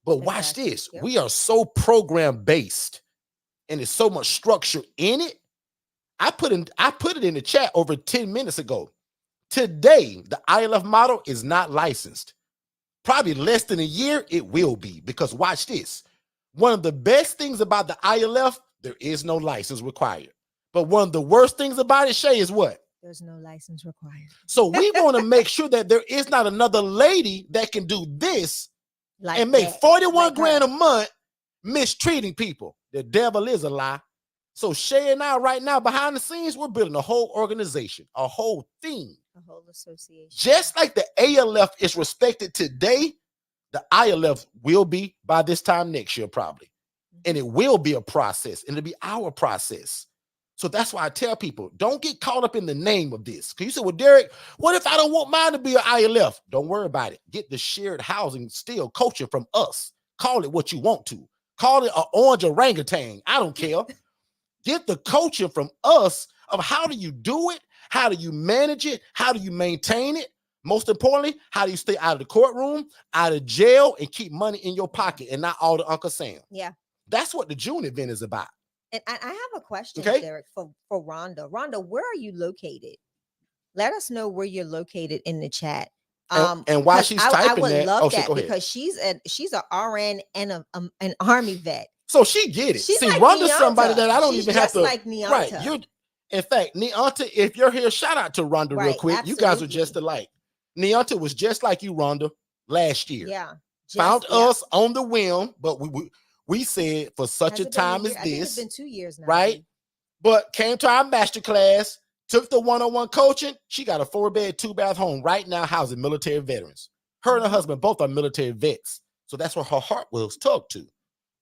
But watch this. We are so program based and there's so much structure in it. I put it in the chat over 10 minutes ago. Today, the ILF model is not licensed. Probably less than a year, it will be. Because watch this. One of the best things about the ILF, there is no license required. But one of the worst things about it, Shay, is what? There's no license required. So we want to make sure that there is not another lady that can do this and make 41 grand a month mistreating people. The devil is a lie. So Shay and I right now behind the scenes, we're building a whole organization, a whole thing. A whole association. Just like the ALF is respected today, the ILF will be by this time next year probably. Mm-hmm. And it will be a process and it'll be our process. So that's why I tell people, don't get caught up in the name of this. Because you say, well, Derek, what if I don't want mine to be an ILF? Don't worry about it. Get the shared housing still coaching from us. Call it what you want to. Call it an orange orangutan. I don't care. Get the coaching from us of how do you do it? How do you manage it? How do you maintain it? Most importantly, how do you stay out of the courtroom, out of jail, and keep money in your pocket and not all to Uncle Sam? Yeah. That's what the June event is about. And I have a question, Derek, for Rhonda. Rhonda, where are you located? Let us know where you're located in the chat. And while she's typing, I would that, love that because she's a RN and an Army vet. So she get it. She's See, like Rhonda's Neonta. somebody that I don't even have to. Like Neonta. Right. In fact, Neonta, if you're here, shout out to Rhonda real quick. Absolutely. You guys are just alike. Neonta was just like you, Rhonda, last year. Yeah. Found us on the whim, but we said for such a time as this. I think it's been 2 years now. Right. But came to our master class, took the one-on-one coaching. She got a 4-bed, 2-bath home right now housing military veterans. Her and her husband both are military vets. So that's where her heart was tugged to.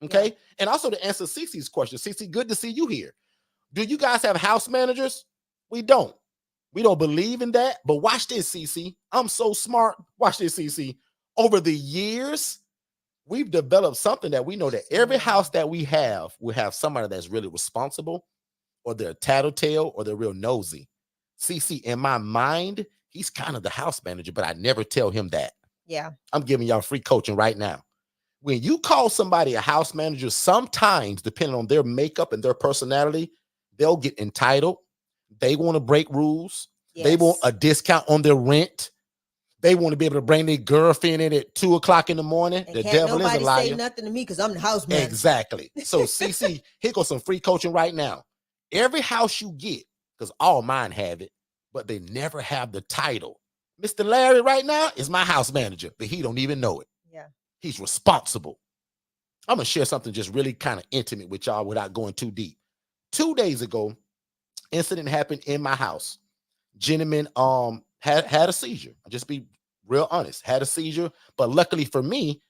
Okay. Yeah. And also to answer Cece's question, Cece, good to see you here. Do you guys have house managers? We don't. We don't believe in that. But watch this, Cece. I'm so smart. Watch this, Cece. Over the years, we've developed something that we know that every house that we have will have somebody that's really responsible, or they're a tattletale, or they're real nosy. Cece, in my mind, he's kind of the house manager, but I never tell him that. Yeah. I'm giving y'all free coaching right now. When you call somebody a house manager, sometimes, depending on their makeup and their personality, they'll get entitled. They want to break rules. Yes. They want a discount on their rent. They want to be able to bring their girlfriend in at 2 o'clock in the morning. And the devil is a liar. Nobody say nothing to me because I'm the house manager. Exactly. So, Cece, here goes some free coaching right now. Every house you get, because all mine have it, but they never have the title. Mr. Larry right now is my house manager, but he don't even know it. Yeah. He's responsible. I'm going to share something just really kind of intimate with y'all without going too deep. 2 days ago, incident happened in my house. Gentleman had a seizure. I'll just be real honest. Had a seizure. But luckily for me,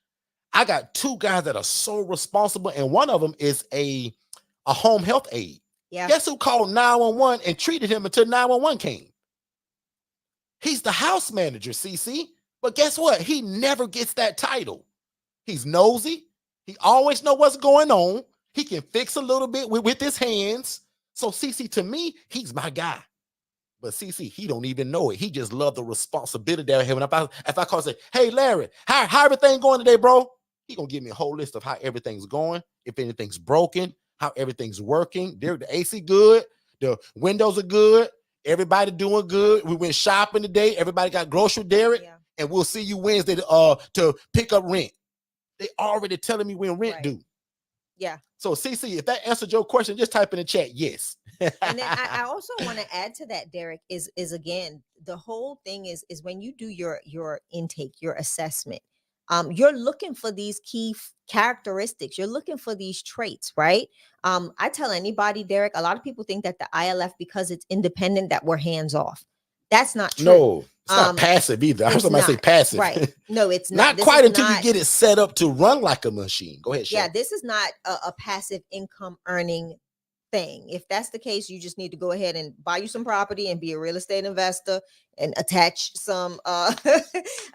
I got 2 guys that are so responsible. And one of them is a home health aide. Yeah. Guess who called 911 and treated him until 911 came? He's the house manager, CC. But guess what? He never gets that title. He's nosy. He always knows what's going on. He can fix a little bit with his hands. So CC, to me, he's my guy. But CC, he don't even know it. He just love the responsibility that I have. If I call and say, hey, Larry, how everything going today, bro? He gonna give me a whole list of how everything's going, if anything's broken, how everything's working. The AC good. The windows are good. Everybody doing good. We went shopping today. Everybody got grocery, Derek. Yeah. And we'll see you Wednesday to pick up rent. They already telling me when rent due. Yeah. So CC, if that answered your question, just type in the chat yes. And then I also want to add to that, Derek, is again, the whole thing is when you do your intake, your assessment, you're looking for these key characteristics. You're looking for these traits, right? I tell anybody, Derek, a lot of people think that the ILF, because it's independent, that we're hands off. That's not true. No, it's not passive either. I heard somebody say passive. Right. No, it's not. Not quite until you get it set up to run like a machine. Go ahead, Shay. Yeah, this is not a passive income earning thing. If that's the case, you just need to go ahead and buy you some property and be a real estate investor and attach some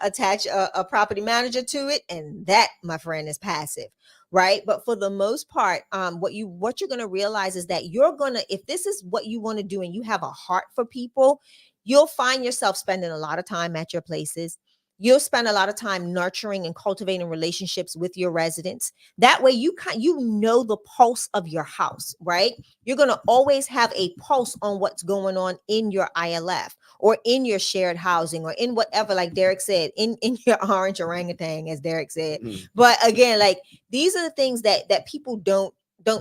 attach a property manager to it, and that, my friend, is passive, right? But for the most part, what you're going to realize is that if this is what you want to do and you have a heart for people, you'll find yourself spending a lot of time at your places. You'll spend a lot of time nurturing and cultivating relationships with your residents. That way you know the pulse of your house, right? You're going to always have a pulse on what's going on in your ILF or in your shared housing or in whatever, like Derek said, in your orange orangutan, as Derek said. Mm-hmm. But again, like, these are the things that people don't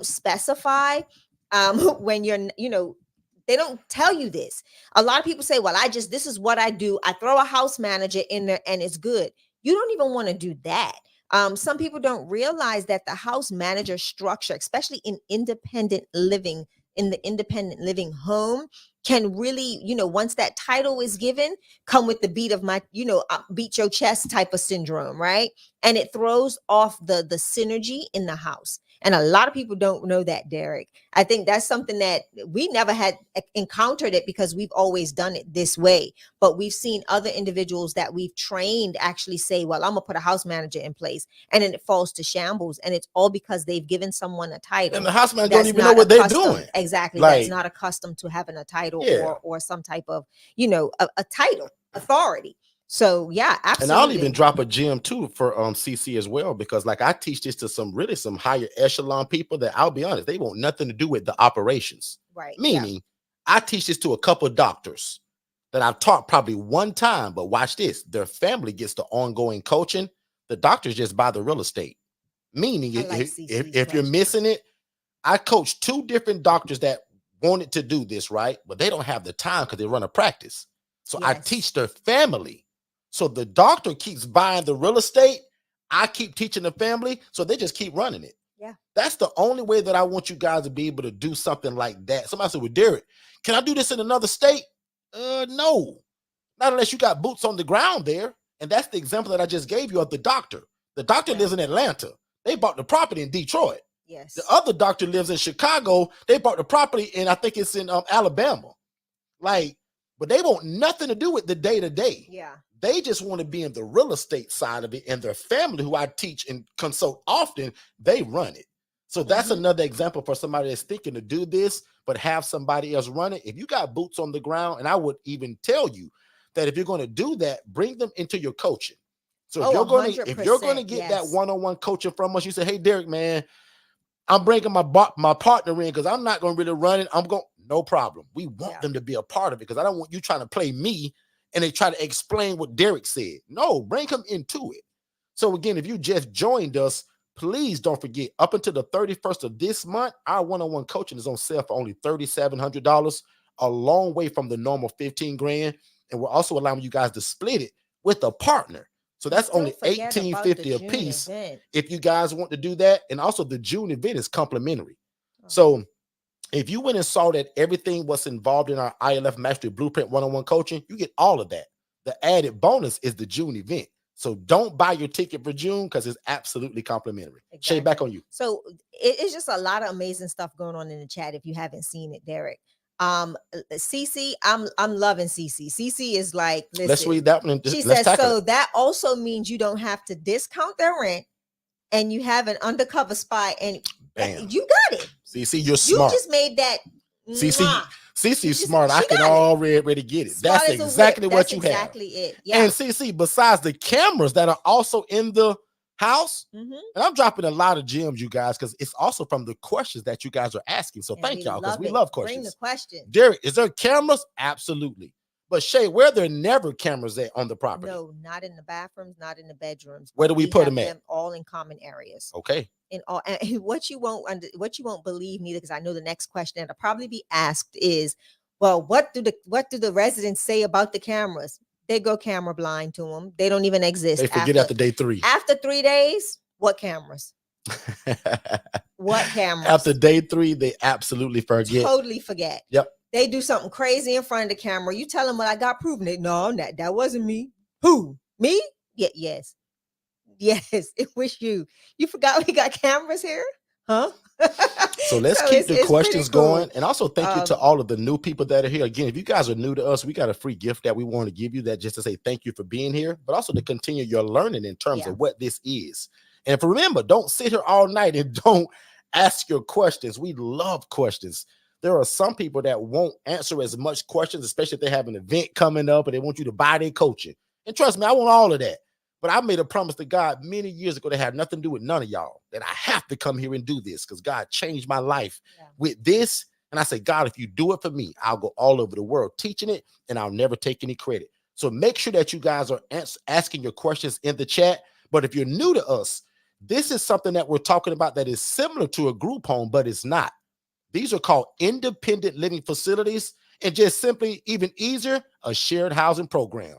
specify when they don't tell you this. A lot of people say, well, this is what I do. I throw a house manager in there and it's good. You don't even want to do that. Some people don't realize that the house manager structure, especially in the independent living home, can really, once that title is given, come with the beat of my, beat your chest type of syndrome, right? And it throws off the synergy in the house. And a lot of people don't know that, Derek. I think that's something that we never had encountered it because we've always done it this way. But we've seen other individuals that we've trained actually say, well, I'm going to put a house manager in place. And then it falls to shambles. And it's all because they've given someone a title. And the house manager don't even know what they're doing. Exactly. That's not accustomed to having a title or some type of, a title, authority. So yeah, absolutely. And I'll even drop a gem too for CC as well, because like I teach this to some higher echelon people that, I'll be honest, they want nothing to do with the operations. Right. Meaning, I teach this to a couple of doctors that I've taught probably one time, but watch this. Their family gets the ongoing coaching. The doctors just buy the real estate. Meaning, if you're missing it, I coach 2 different doctors that wanted to do this, right? But they don't have the time because they run a practice. So yes. I teach their family. So the doctor keeps buying the real estate. I keep teaching the family. So they just keep running it. Yeah. That's the only way that I want you guys to be able to do something like that. Somebody said, well, Derek, can I do this in another state? No, not unless you got boots on the ground there. And that's the example that I just gave you of the doctor. The doctor lives in Atlanta. They bought the property in Detroit. Yes. The other doctor lives in Chicago. They bought the property in, I think it's in Alabama. But they want nothing to do with the day-to-day. Yeah. They just want to be in the real estate side of it, and their family, who I teach and consult often, they run it. So that's another example for somebody that's thinking to do this, but have somebody else run it. If you got boots on the ground, and I would even tell you that if you're going to do that, bring them into your coaching. So if you're going to get that one-on-one coaching from us, you say, hey, Derek, man, I'm bringing my partner in because I'm not going to really run it. No problem. We want them to be a part of it because I don't want you trying to play me and they try to explain what Derek said. No, bring him into it. So again, if you just joined us, please don't forget, up until the 31st of this month, our one-on-one coaching is on sale for only $3,700, a long way from the normal $15,000. And we're also allowing you guys to split it with a partner. So that's only $1,850 a piece if you guys want to do that. And also the June event is complimentary. So if you went and saw that everything was involved in our ILF Mastery Blueprint one-on-one coaching, you get all of that. The added bonus is the June event. So don't buy your ticket for June because it's absolutely complimentary. Exactly. Shay, back on you. So it's just a lot of amazing stuff going on in the chat if you haven't seen it, Derek. CC, I'm loving CC. CC is like, listen, let's read that one. She says, so that also means you don't have to discount their rent and you have an undercover spot and you got it. CC, you're smart. You just made that. CC's smart. I can already get it. That's exactly what you have. Exactly it. Yeah. And CC, besides the cameras that are also in the house. Mm-hmm. And I'm dropping a lot of gems, you guys, because it's also from the questions that you guys are asking. So And thank we y'all, because love we it. love Bring the questions. questions. Derek, is there cameras? Absolutely. But Shay, where there never cameras at on the property? No, not in the bathrooms, not in the bedrooms. Where But do we put them at? all in common areas. Okay. In all, and what you won't believe neither, because I know the next question that'll probably be asked is, well, what do the residents say about the cameras? They go camera blind to them. They don't even exist. They forget after day 3. After 3 days, what cameras? What cameras? After day 3, they absolutely forget. Totally forget. Yep. They do something crazy in front of the camera. You tell them, well, I got proven it. No, that wasn't me. Who? Me? Yeah, yes. Yes, it was you. You forgot we got cameras here? Huh? So let's keep the questions going. And also thank you to all of the new people that are here. Again, if you guys are new to us, we got a free gift that we want to give you, that just to say thank you for being here, but also to continue your learning in terms of what this is. And if remember, don't sit here all night and don't ask your questions. We love questions. There are some people that won't answer as much questions, especially if they have an event coming up and they want you to buy their coaching. And trust me, I want all of that. But I made a promise to God many years ago that had nothing to do with none of y'all, that I have to come here and do this because God changed my life with this. And I say, God, if you do it for me, I'll go all over the world teaching it and I'll never take any credit. So make sure that you guys are asking your questions in the chat. But if you're new to us, this is something that we're talking about that is similar to a group home, but it's not. These are called independent living facilities, and just simply, even easier, a shared housing program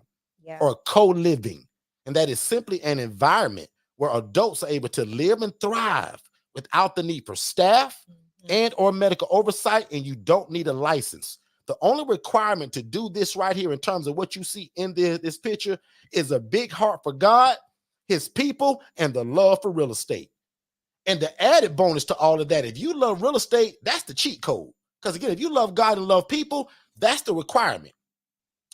or co-living. And that is simply an environment where adults are able to live and thrive without the need for staff and or medical oversight, and you don't need a license. The only requirement to do this right here in terms of what you see in this picture is a big heart for God, his people, and the love for real estate. And the added bonus to all of that, if you love real estate, that's the cheat code. Because again, if you love God and love people, that's the requirement.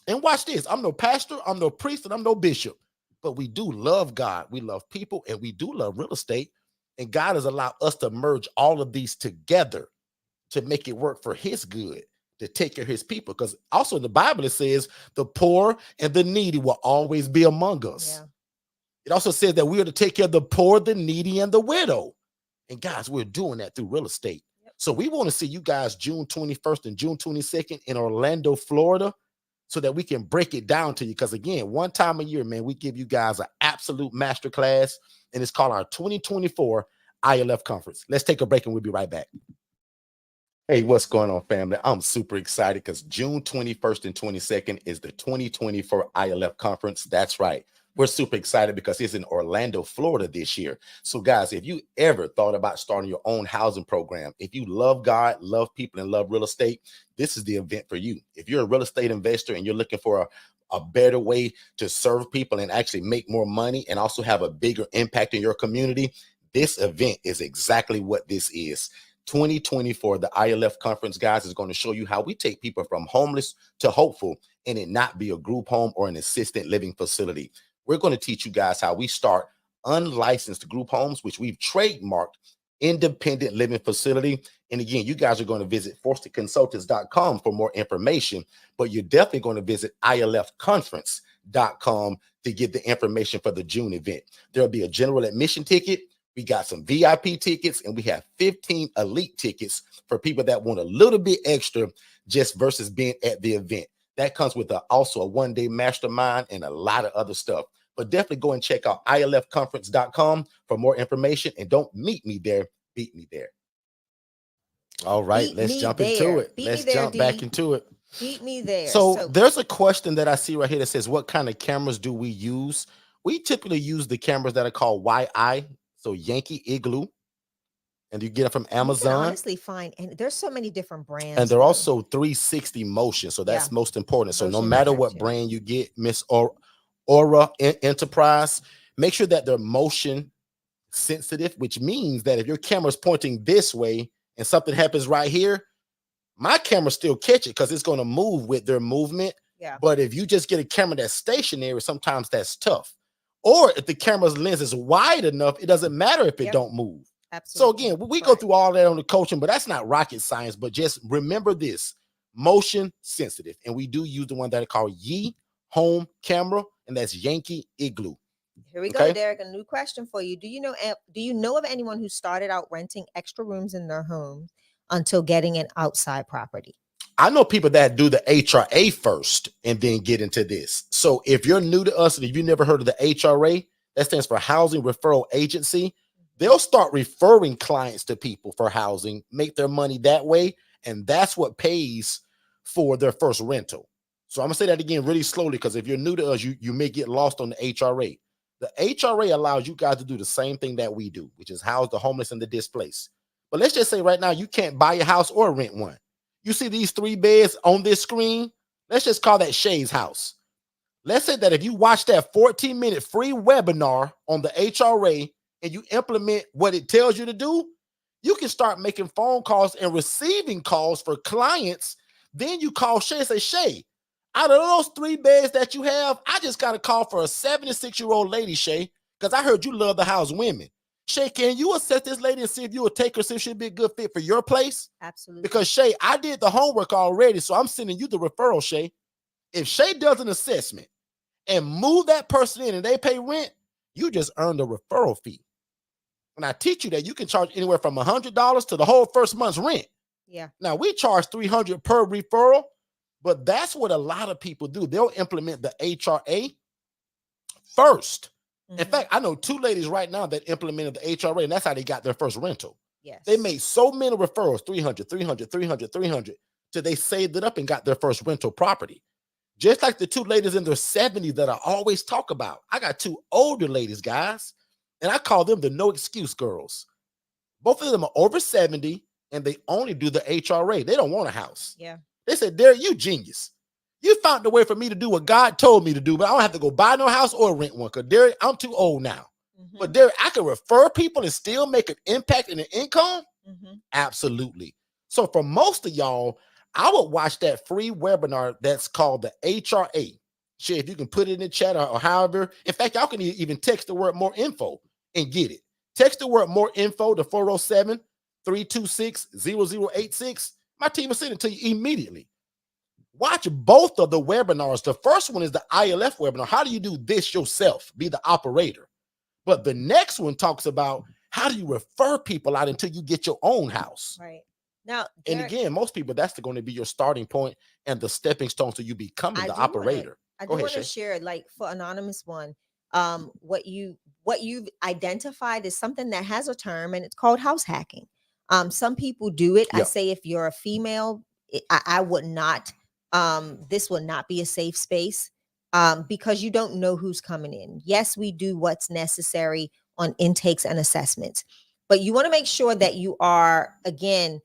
And watch this. I'm no pastor, I'm no priest, and I'm no bishop. But we do love God, we love people, and we do love real estate. And God has allowed us to merge all of these together to make it work for his good, to take care of his people. Because also in the Bible, it says the poor and the needy will always be among us. It also says that we are to take care of the poor, the needy, and the widow. And guys, we're doing that through real estate. So we want to see you guys June 21st and June 22nd in Orlando, Florida, so that we can break it down to you. Because again, one time a year, man, we give you guys an absolute masterclass, and it's called our 2024 ILF conference. Let's take a break and we'll be right back. Hey, what's going on, family? I'm super excited because June 21st and 22nd is the 2024 ILF conference. That's right. We're super excited because it's in Orlando, Florida this year. So guys, if you ever thought about starting your own housing program, if you love God, love people, and love real estate, this is the event for you. If you're a real estate investor and you're looking for a better way to serve people and actually make more money and also have a bigger impact in your community, this event is exactly what this is. 2024, the ILF conference, guys, is going to show you how we take people from homeless to hopeful and it not be a group home or an assisted living facility. We're going to teach you guys how we start unlicensed group homes, which we've trademarked independent living facility. And again, you guys are going to visit forsterconsultants.com for more information, but you're definitely going to visit ilfconference.com to get the information for the June event. There'll be a general admission ticket. We got some VIP tickets, and we have 15 elite tickets for people that want a little bit extra just versus being at the event. That comes with also a one-day mastermind and a lot of other stuff. But definitely go and check out ilfconference.com for more information. And don't meet me there, beat me there. All right, let's jump into it. Let's jump back into it. Beat me there. So there's a question that I see right here that says, what kind of cameras do we use? We typically use the cameras that are called YI, so Yankee Igloo. And you get it from Amazon. You can honestly find, and there's so many different brands. And they're also 360 motion. So that's most important. So no matter what brand you get, Miss Aura Enterprise, make sure that they're motion sensitive, which means that if your camera is pointing this way and something happens right here, my camera still catch it because it's going to move with their movement. But if you just get a camera that's stationary, sometimes that's tough. Or if the camera's lens is wide enough, it doesn't matter if it don't move. Absolutely. So again, we go through all that on the coaching, but that's not rocket science. But just remember this: motion sensitive, and we do use the one that are called Yi Home Camera, and that's Yankee Igloo. Here we go, Okay. Derek. A new question for you. Do you know of anyone who started out renting extra rooms in their homes until getting an outside property? I know people that do the HRA first and then get into this. So if you're new to us and if you've never heard of the HRA, that stands for Housing Referral Agency. They'll start referring clients to people for housing, make their money that way, and that's what pays for their first rental. So I'm gonna say that again really slowly because if you're new to us, you may get lost on the HRA. The HRA allows you guys to do the same thing that we do, which is house the homeless and the displaced. But let's just say right now you can't buy a house or rent one. You see these 3 beds on this screen? Let's just call that Shay's house. Let's say that if you watch that 14-minute free webinar on the HRA and you implement what it tells you to do, you can start making phone calls and receiving calls for clients. Then you call Shay and say, Shay, out of those 3 beds that you have, I just got a call for a 76-year-old lady, Shay, because I heard you love the house women. Shay, can you assess this lady and see if you would take her, see if she'd be a good fit for your place? Absolutely. Because Shay, I did the homework already, so I'm sending you the referral, Shay. If Shay does an assessment and move that person in and they pay rent, you just earned a referral fee. When I teach you that, you can charge anywhere from $100 to the whole first month's rent. Yeah. Now we charge $300 per referral, but that's what a lot of people do. They'll implement the HRA first. In fact, I know 2 ladies right now that implemented the HRA, and that's how they got their first rental. Yes. They made so many referrals, 300, 300, 300, 300, till they saved it up and got their first rental property. Just like the 2 ladies in their 70s that I always talk about. I got 2 older ladies, guys, and I call them the no excuse girls. Both of them are over 70, and they only do the HRA. They don't want a house. Yeah. They said, Derek, you genius. You found a way for me to do what God told me to do, but I don't have to go buy no house or rent one because, Derek, I'm too old now. But, Derek, I can refer people and still make an impact in the income? Absolutely. So for most of y'all, I would watch that free webinar that's called the HRA. Shit, if you can put it in the chat or however. In fact, y'all can even text the word more info and get it. Text the word more info to 407-326-0086. My team will send it to you immediately. Watch both of the webinars. The first one is the ILF webinar. How do you do this yourself? Be the operator. But the next one talks about how do you refer people out until you get your own house. Right. Now, and again, most people, that's going to be your starting point and the stepping stone to you becoming the operator. I do want to share, like for Anonymous One, what you've identified is something that has a term, and it's called house hacking. Some people do it. I say if you're a female, I would not. This will not be a safe space because you don't know who's coming in. Yes, we do what's necessary on intakes and assessments, but you want to make sure that you are, again,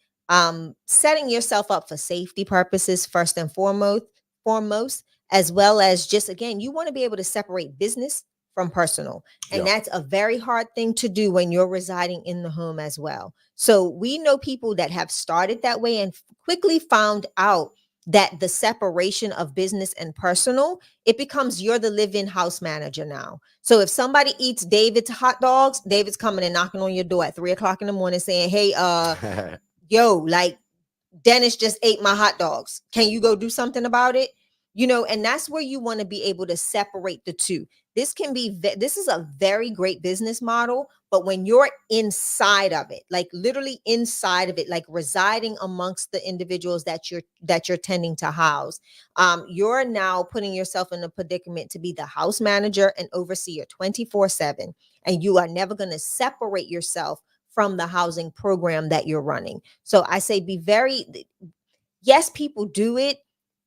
setting yourself up for safety purposes first and foremost, as well as just, again, you want to be able to separate business from personal. And that's a very hard thing to do when you're residing in the home as well. So we know people that have started that way and quickly found out that the separation of business and personal, it becomes you're the live-in house manager now. So if somebody eats David's hot dogs, David's coming and knocking on your door at 3:00 in the morning saying, hey, yo, like Dennis just ate my hot dogs. Can you go do something about it? You know, and that's where you want to be able to separate the two. This is a very great business model, but when you're inside of it, like literally inside of it, like residing amongst the individuals that you're tending to house, you're now putting yourself in a predicament to be the house manager and overseer 24/7, and you are never going to separate yourself from the housing program that you're running. So I say yes, people do it.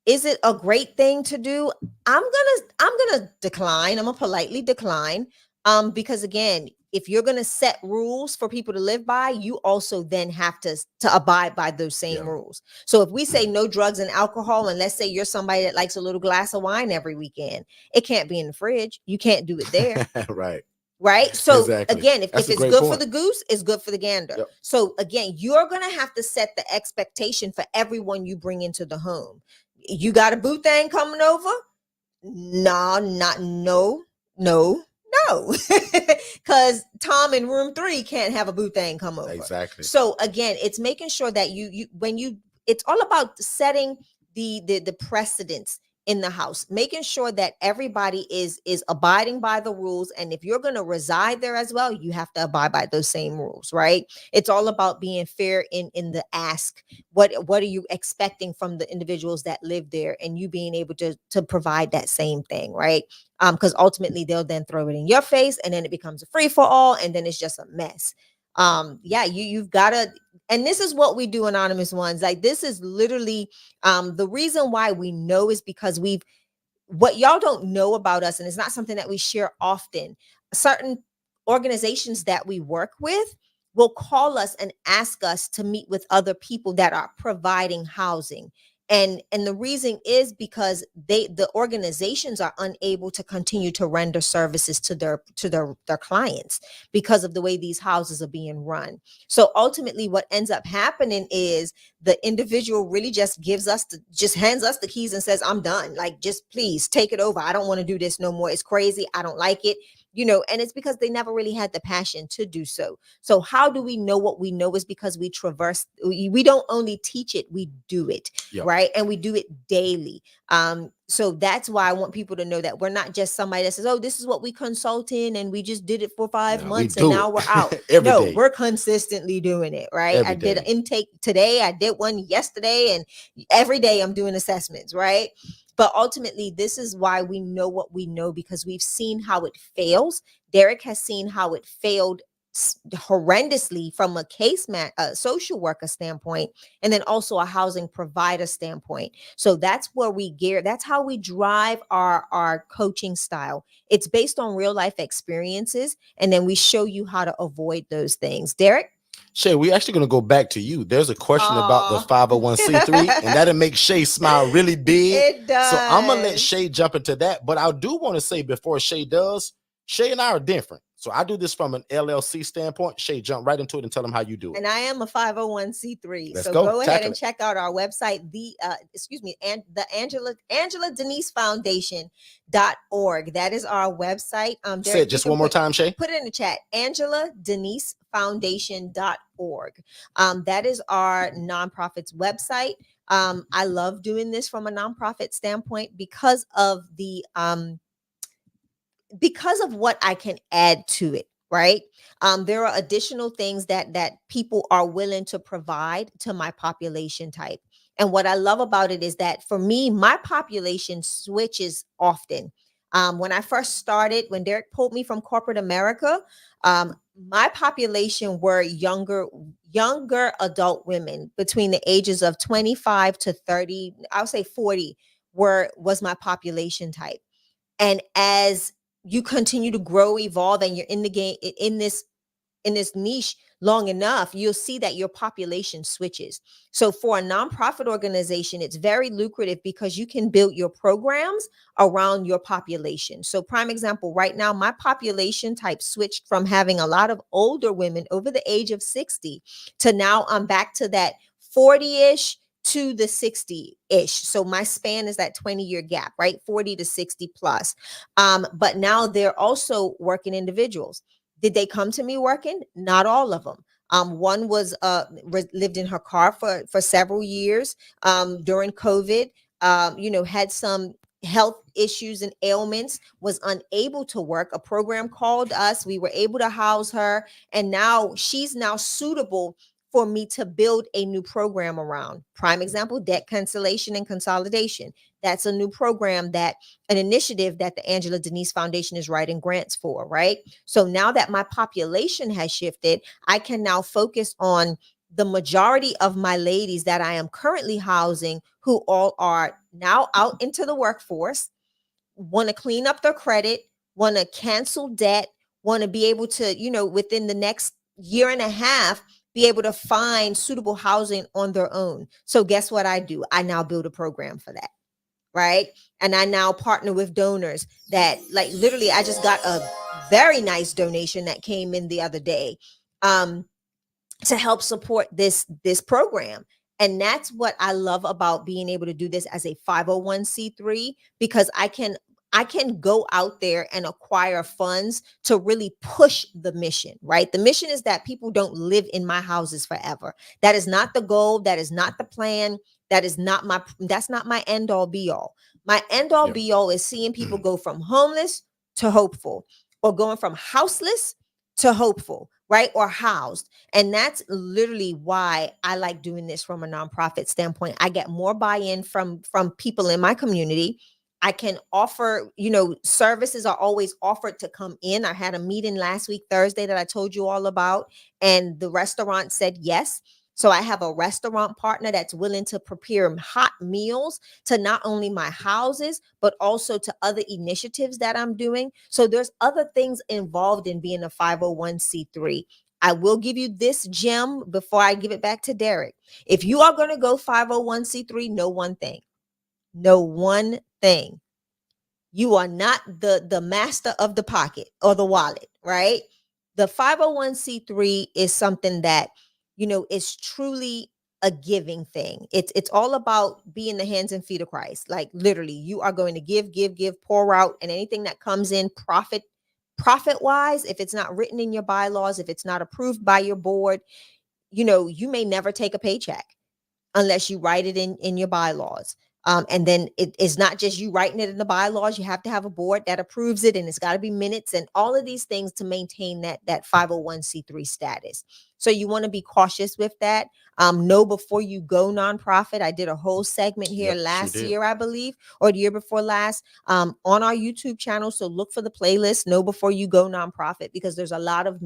Is it a great thing to do? I'm gonna decline. I'm gonna politely decline. Because again, if you're gonna set rules for people to live by, you also then have to abide by those same rules. So if we say no drugs and alcohol, and let's say you're somebody that likes a little glass of wine every weekend, it can't be in the fridge. You can't do it there. Right. So again, if it's good for the goose, it's good for the gander. So again, you're going to have to set the expectation for everyone you bring into the home. You got a boo thing coming over? No. Because Tom in room 3 can't have a boo thing come over. Exactly. So again, it's making sure that it's all about setting the precedence in the house, making sure that everybody is abiding by the rules. And if you're going to reside there as well, you have to abide by those same rules, right? It's all about being fair in the ask. What are you expecting from the individuals that live there, and you being able to provide that same thing, right? Because ultimately they'll then throw it in your face, and then it becomes a free for all, and then it's just a mess. Yeah, you've got to, and this is what we do, anonymous ones. Like, this is literally the reason why we know is because we've, what y'all don't know about us, and it's not something that we share often. Certain organizations that we work with will call us and ask us to meet with other people that are providing housing. And the reason is because the organizations are unable to continue to render services to their clients because of the way these houses are being run. So ultimately what ends up happening is the individual really just just hands us the keys and says, I'm done. Like, just please take it over. I don't want to do this no more. It's crazy. I don't like it. And it's because they never really had the passion to do so. So how do we know what we know is because we don't only teach it, we do it. Yep. Right. And we do it daily. So that's why I want people to know that we're not just somebody that says, oh, this is what we consult in and we just did it for 5 months and now we're out. No, day. We're consistently doing it. Right. Every I did day. An intake today. I did one yesterday, and every day I'm doing assessments. Right. But ultimately, this is why we know what we know, because we've seen how it fails. Derek has seen how it failed horrendously from a social worker standpoint, and then also a housing provider standpoint. So that's where that's how we drive our coaching style. It's based on real life experiences, and then we show you how to avoid those things. Derek? Shay, we're actually going to go back to you. There's a question about the 501c3, and that'll make Shay smile really big. It does. So I'm going to let Shay jump into that. But I do want to say before Shay does, Shay and I are different. So I do this from an LLC standpoint. Shay, jump right into it and tell them how you do it. And I am a 501c3. Let's so go ahead and check out our website, the Angela Denise Foundation.org. That is our website. Say it just one more time, Shay. Put it in the chat. Angela Denise Foundation.org. That is our nonprofit's website. I love doing this from a nonprofit standpoint because of what I can add to it, right? There are additional things that people are willing to provide to my population type. And what I love about it is that for me, my population switches often. When I first started, when Derek pulled me from corporate America, my population were younger adult women between the ages of 25 to 30, I'll say 40 was my population type. And as you continue to grow, evolve, and you're in the game, in this niche long enough, you'll see that your population switches. So for a nonprofit organization, it's very lucrative because you can build your programs around your population. So prime example, right now, my population type switched from having a lot of older women over the age of 60 to now I'm back to that 40-ish to the 60-ish. So my span is that 20-year gap, right? 40 to 60 plus. But now they're also working individuals. Did they come to me working? Not all of them. One was lived in her car for several years during COVID, had some health issues and ailments, was unable to work. A program called us. We were able to house her. And now she's suitable for me to build a new program around. Prime example, debt cancellation and consolidation. That's a new program, an initiative that the Angela Denise Foundation is writing grants for, right? So now that my population has shifted, I can now focus on the majority of my ladies that I am currently housing, who all are now out into the workforce, want to clean up their credit, want to cancel debt, want to be able to, within the next year and a half, be able to find suitable housing on their own. So guess what I do? I now build a program for that, right? And I now partner with donors that, like, literally, I just got a very nice donation that came in the other day to help support this program. And that's what I love about being able to do this as a 501c3, because I can go out there and acquire funds to really push the mission, right? The mission is that people don't live in my houses forever. That is not the goal. That is not the plan. That's not my end all be all. My end all Yeah. be all is seeing people go from homeless to hopeful, or going from houseless to hopeful, right? Or housed. And that's literally why I like doing this from a nonprofit standpoint. I get more buy-in from people in my community. I can offer, services are always offered to come in. I had a meeting last week, Thursday, that I told you all about, and the restaurant said yes. So I have a restaurant partner that's willing to prepare hot meals to not only my houses, but also to other initiatives that I'm doing. So there's other things involved in being a 501c3. I will give you this gem before I give it back to Derek. If you are going to go 501c3, know one thing. Know one thing. You are not the master of the pocket or the wallet, right? The 501c3 is something that, is truly a giving thing. It's all about being the hands and feet of Christ. Like literally, you are going to give, pour out, and anything that comes in profit wise, if it's not written in your bylaws, if it's not approved by your board, you may never take a paycheck unless you write it in your bylaws. And then it is not just you writing it in the bylaws. You have to have a board that approves it, and it's got to be minutes and all of these things to maintain that 501c3 status. So you want to be cautious with that. Know before you go nonprofit. I did a whole segment here last year, I believe, or the year before last, on our YouTube channel. So look for the playlist, Know Before You Go Nonprofit, because there's a lot of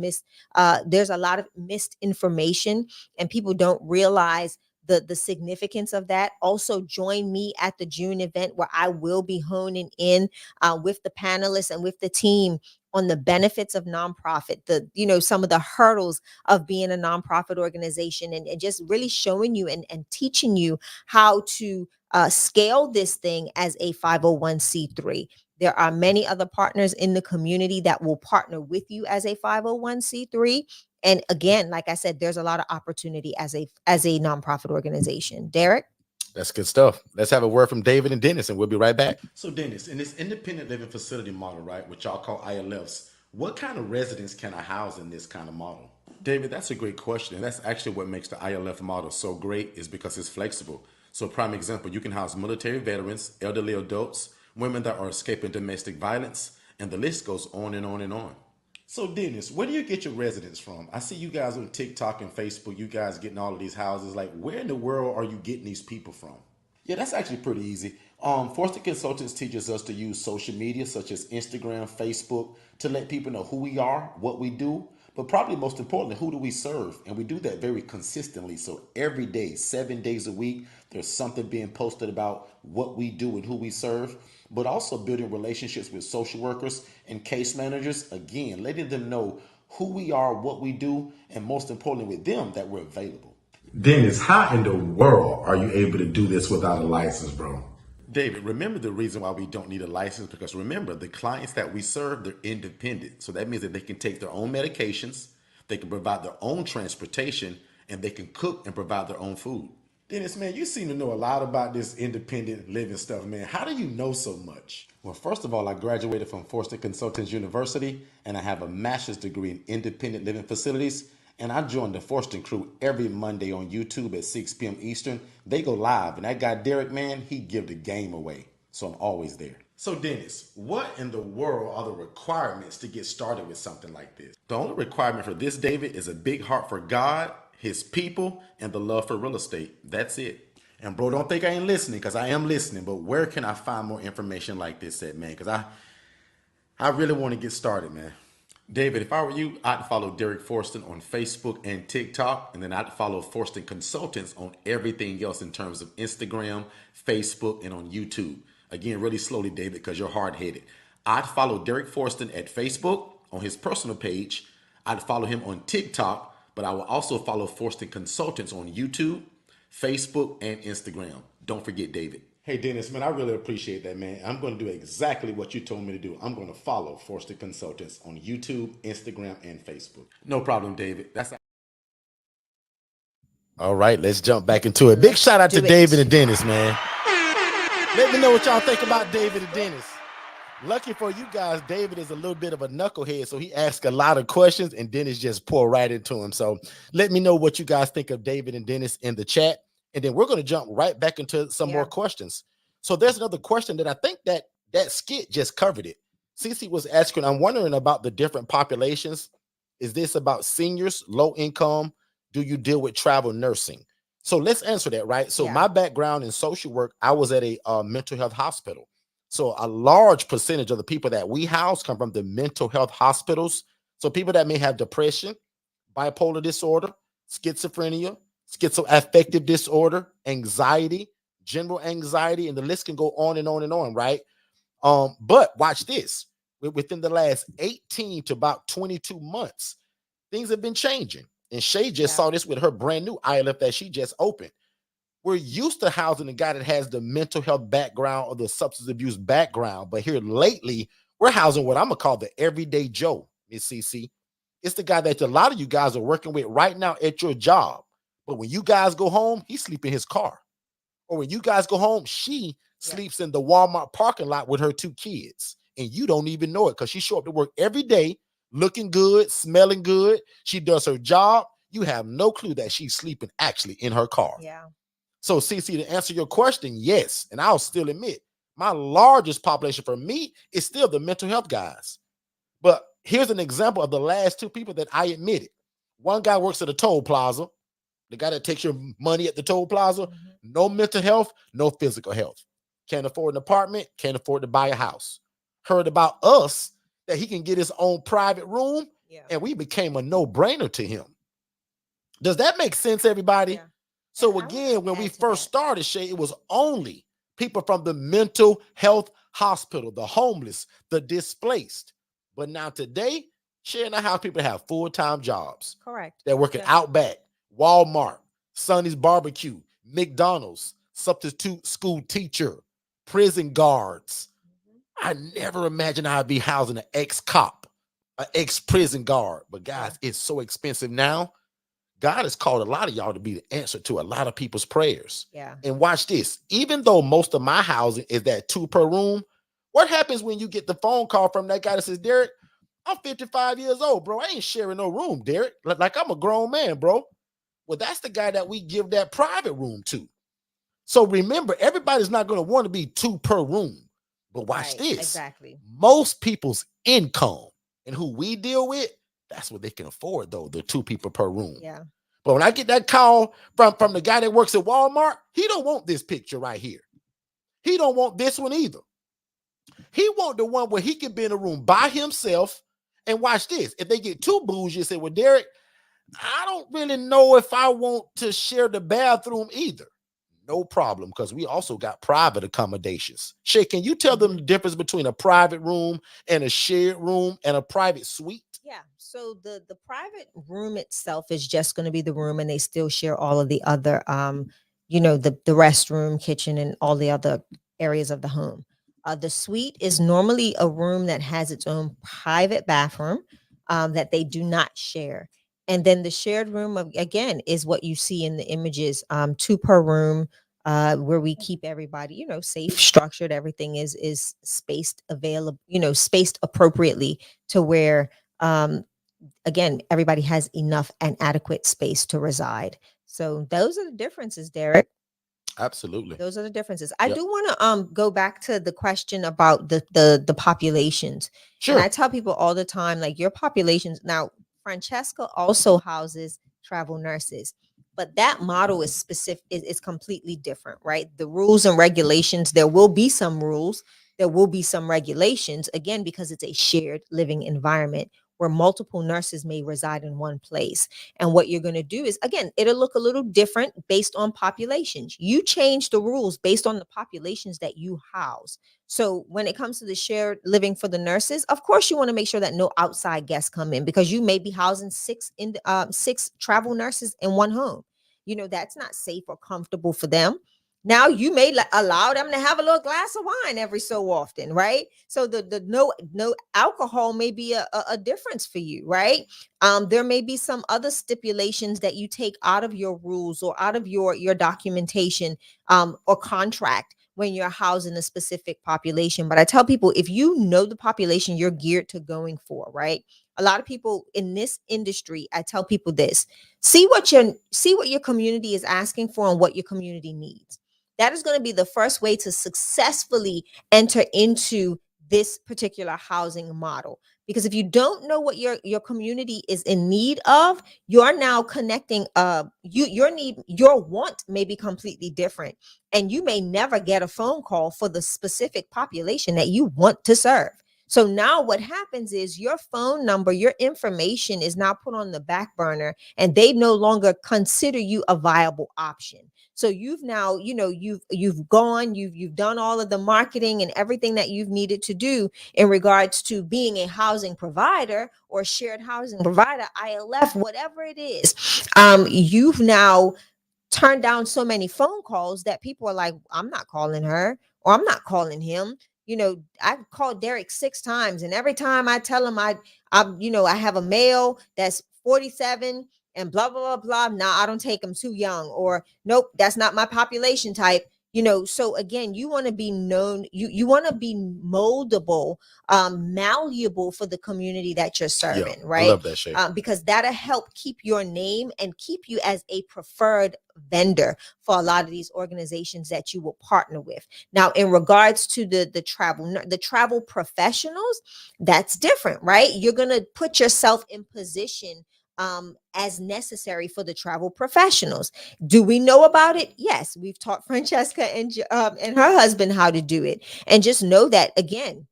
missed information, and people don't realize the significance of that. Also join me at the June event, where I will be honing in with the panelists and with the team on the benefits of nonprofit, some of the hurdles of being a nonprofit organization, and just really showing you and teaching you how to scale this thing as a 501c3. There are many other partners in the community that will partner with you as a 501c3. And again, like I said, there's a lot of opportunity as a nonprofit organization. Derek? That's good stuff. Let's have a word from David and Dennis, and we'll be right back. So, Dennis, in this independent living facility model, right, which y'all call ILFs, what kind of residents can I house in this kind of model? David, that's a great question. And that's actually what makes the ILF model so great, is because it's flexible. So, prime example, you can house military veterans, elderly adults, women that are escaping domestic violence, and the list goes on and on and on. So, Dennis, where do you get your residents from? I see you guys on TikTok and Facebook, you guys getting all of these houses. Like, where in the world are you getting these people from? Yeah, that's actually pretty easy. Forster Consultants teaches us to use social media such as Instagram, Facebook, to let people know who we are, what we do, but probably most importantly, who do we serve? And we do that very consistently. So every day, 7 days a week, there's something being posted about what we do and who we serve, but also building relationships with social workers and case managers. Again, letting them know who we are, what we do, and most importantly with them, that we're available. Dennis, how in the world are you able to do this without a license, bro? David, remember the reason why we don't need a license, because remember, the clients that we serve, they're independent. So that means that they can take their own medications, they can provide their own transportation, and they can cook and provide their own food. Dennis, man, you seem to know a lot about this independent living stuff, man. How do you know so much? Well, first of all, I graduated from Forster Consultants University, and I have a master's degree in independent living facilities. And I join the Forster crew every Monday on YouTube at 6 p.m. Eastern. They go live, and that guy Derek, man, he give the game away. So I'm always there. So Dennis, what in the world are the requirements to get started with something like this? The only requirement for this, David, is a big heart for God, his people, and the love for real estate. That's it. And bro, don't think I ain't listening, because I am listening. But where can I find more information like this at, man? Because I really want to get started, man. David, if I were you, I'd follow Derek Forston on Facebook and TikTok, and then I'd follow Forston Consultants on everything else in terms of Instagram, Facebook, and on YouTube. Again, really slowly, David, because you're hard-headed. I'd follow Derek Forston at Facebook on his personal page. I'd follow him on TikTok, but I will also follow Forston Consultants on YouTube, Facebook, and Instagram. Don't forget, David. Hey, Dennis, man, I really appreciate that, man. I'm going to do exactly what you told me to do. I'm going to follow Forster Consultants on YouTube, Instagram, and Facebook. No problem, David. That's All right, let's jump back into it. Big shout out to David and Dennis, man. Let me know what y'all think about David and Dennis. Lucky for you guys, David is a little bit of a knucklehead, so he asks a lot of questions, and Dennis just pour right into him. So let me know what you guys think of David and Dennis in the chat, and then we're going to jump right back into some more questions. So there's another question that I think that skit just covered it. Cece was asking, I'm wondering about the different populations. Is this about seniors, low income? Do you deal with travel nursing? So let's answer that, right? So Yeah. my background in social work, I was at a mental health hospital. So a large percentage of the people that we house come from the mental health hospitals. So people that may have depression, bipolar disorder, schizophrenia, schizoaffective disorder, anxiety, general anxiety, and the list can go on and on and on, right? But watch this. Within the last 18 to about 22 months, things have been changing. And Shay just Yeah. saw this with her brand new ILF that she just opened. We're used to housing the guy that has the mental health background or the substance abuse background, but here lately, we're housing what I'm gonna call the everyday Joe, Miss CC. It's the guy that a lot of you guys are working with right now at your job. But when you guys go home, he sleep in his car. Or when you guys go home, she Yeah. sleeps in the Walmart parking lot with her 2 kids. And you don't even know it because she show up to work every day looking good, smelling good. She does her job. You have no clue that she's sleeping actually in her car. Yeah. So, CC, to answer your question, yes. And I'll still admit, my largest population for me is still the mental health guys. But here's an example of the last two people that I admitted. One guy works at a toll plaza, the guy that takes your money at the toll plaza, no mental health, no physical health. Can't afford an apartment, can't afford to buy a house. Heard about us that he can get his own private room, Yeah. and we became a no-brainer to him. Does that make sense, everybody? Yeah. So And I wanna again, when we add to first that. started, Shay, it was only people from the mental health hospital, the homeless, the displaced. But now today, Shay and I have people that have full-time jobs. Correct. They're working Yeah. Outback, Walmart, Sonny's Barbecue, McDonald's, substitute school teacher, prison guards. I never imagined I'd be housing an ex-cop, an ex-prison guard. But guys, it's so expensive now. God has called a lot of y'all to be the answer to a lot of people's prayers. Yeah. And watch this. Even though most of my housing is that 2 per room, what happens when you get the phone call from that guy that says, Derek, I'm 55 years old, bro. I ain't sharing no room, Derek. Like I'm a grown man, bro. Well, that's the guy that we give that private room to. So remember, everybody's not going to want to be 2 per room. But watch Right. this. Exactly. Most people's income and who we deal with, that's what they can afford, though, the 2 people per room. Yeah. But when I get that call from the guy that works at Walmart, he don't want this picture right here. He don't want this one either. He want the one where he can be in a room by himself. And watch this. If they get too bougie, say, well, Derek, I don't really know if I want to share the bathroom either. No problem, because we also got private accommodations. Shay, can you tell them the difference between a private room and a shared room and a private suite? Yeah. So the private room itself is just going to be the room, and they still share all of the other the restroom, kitchen, and all the other areas of the home. The suite is normally a room that has its own private bathroom that they do not share. And then the shared room again is what you see in the images, 2 per room, where we keep everybody, safe, structured. Everything is spaced available, spaced appropriately to where um, again, everybody has enough and adequate space to reside. So those are the differences, Derek. Absolutely. Those are the differences. I Yep. do want to go back to the question about the populations. And I Sure. tell people all the time, like your populations. Now, Francesca also houses travel nurses, but that model is specific, is completely different, right? The rules and regulations, there will be some rules, there will be some regulations, again, because it's a shared living environment where multiple nurses may reside in one place. And what you're going to do is, again, it'll look a little different based on populations. You change the rules based on the populations that you house. So when it comes to the shared living for the nurses, of course, you want to make sure that no outside guests come in, because you may be housing six travel nurses in one home. That's not safe or comfortable for them. Now you may allow them to have a little glass of wine every so often, right? So the no alcohol may be a difference for you, right? There may be some other stipulations that you take out of your rules or out of your documentation or contract when you're housing a specific population. But I tell people, if you know the population you're geared to going for, right? A lot of people in this industry, I tell people this: see what your community is asking for and what your community needs. that is going to be the first way to successfully enter into this particular housing model. Because if you don't know what your community is in need of, you're now connecting your want may be completely different, and you may never get a phone call for the specific population that you want to serve. So now what happens is your phone number, your information is now put on the back burner, and they no longer consider you a viable option. So you've now, you've gone, you've done all of the marketing and everything that you've needed to do in regards to being a housing provider or shared housing provider, ILF, whatever it is. You've now turned down so many phone calls that people are like, I'm not calling her, or I'm not calling him. I called Derek 6 times, and every time I tell him I have a male that's 47 and blah blah blah blah. Nah, I don't take him, too young, or nope, that's not my population type. So again, you want to be known, you want to be moldable, malleable for the community that you're serving, I right? love that, Shay. Because that'll help keep your name and keep you as a preferred vendor for a lot of these organizations that you will partner with. Now, in regards to the travel professionals, that's different, right? You're gonna put yourself in position as necessary for the travel professionals. Do we know about it? Yes, we've taught Francesca and her husband how to do it. And just know that, again,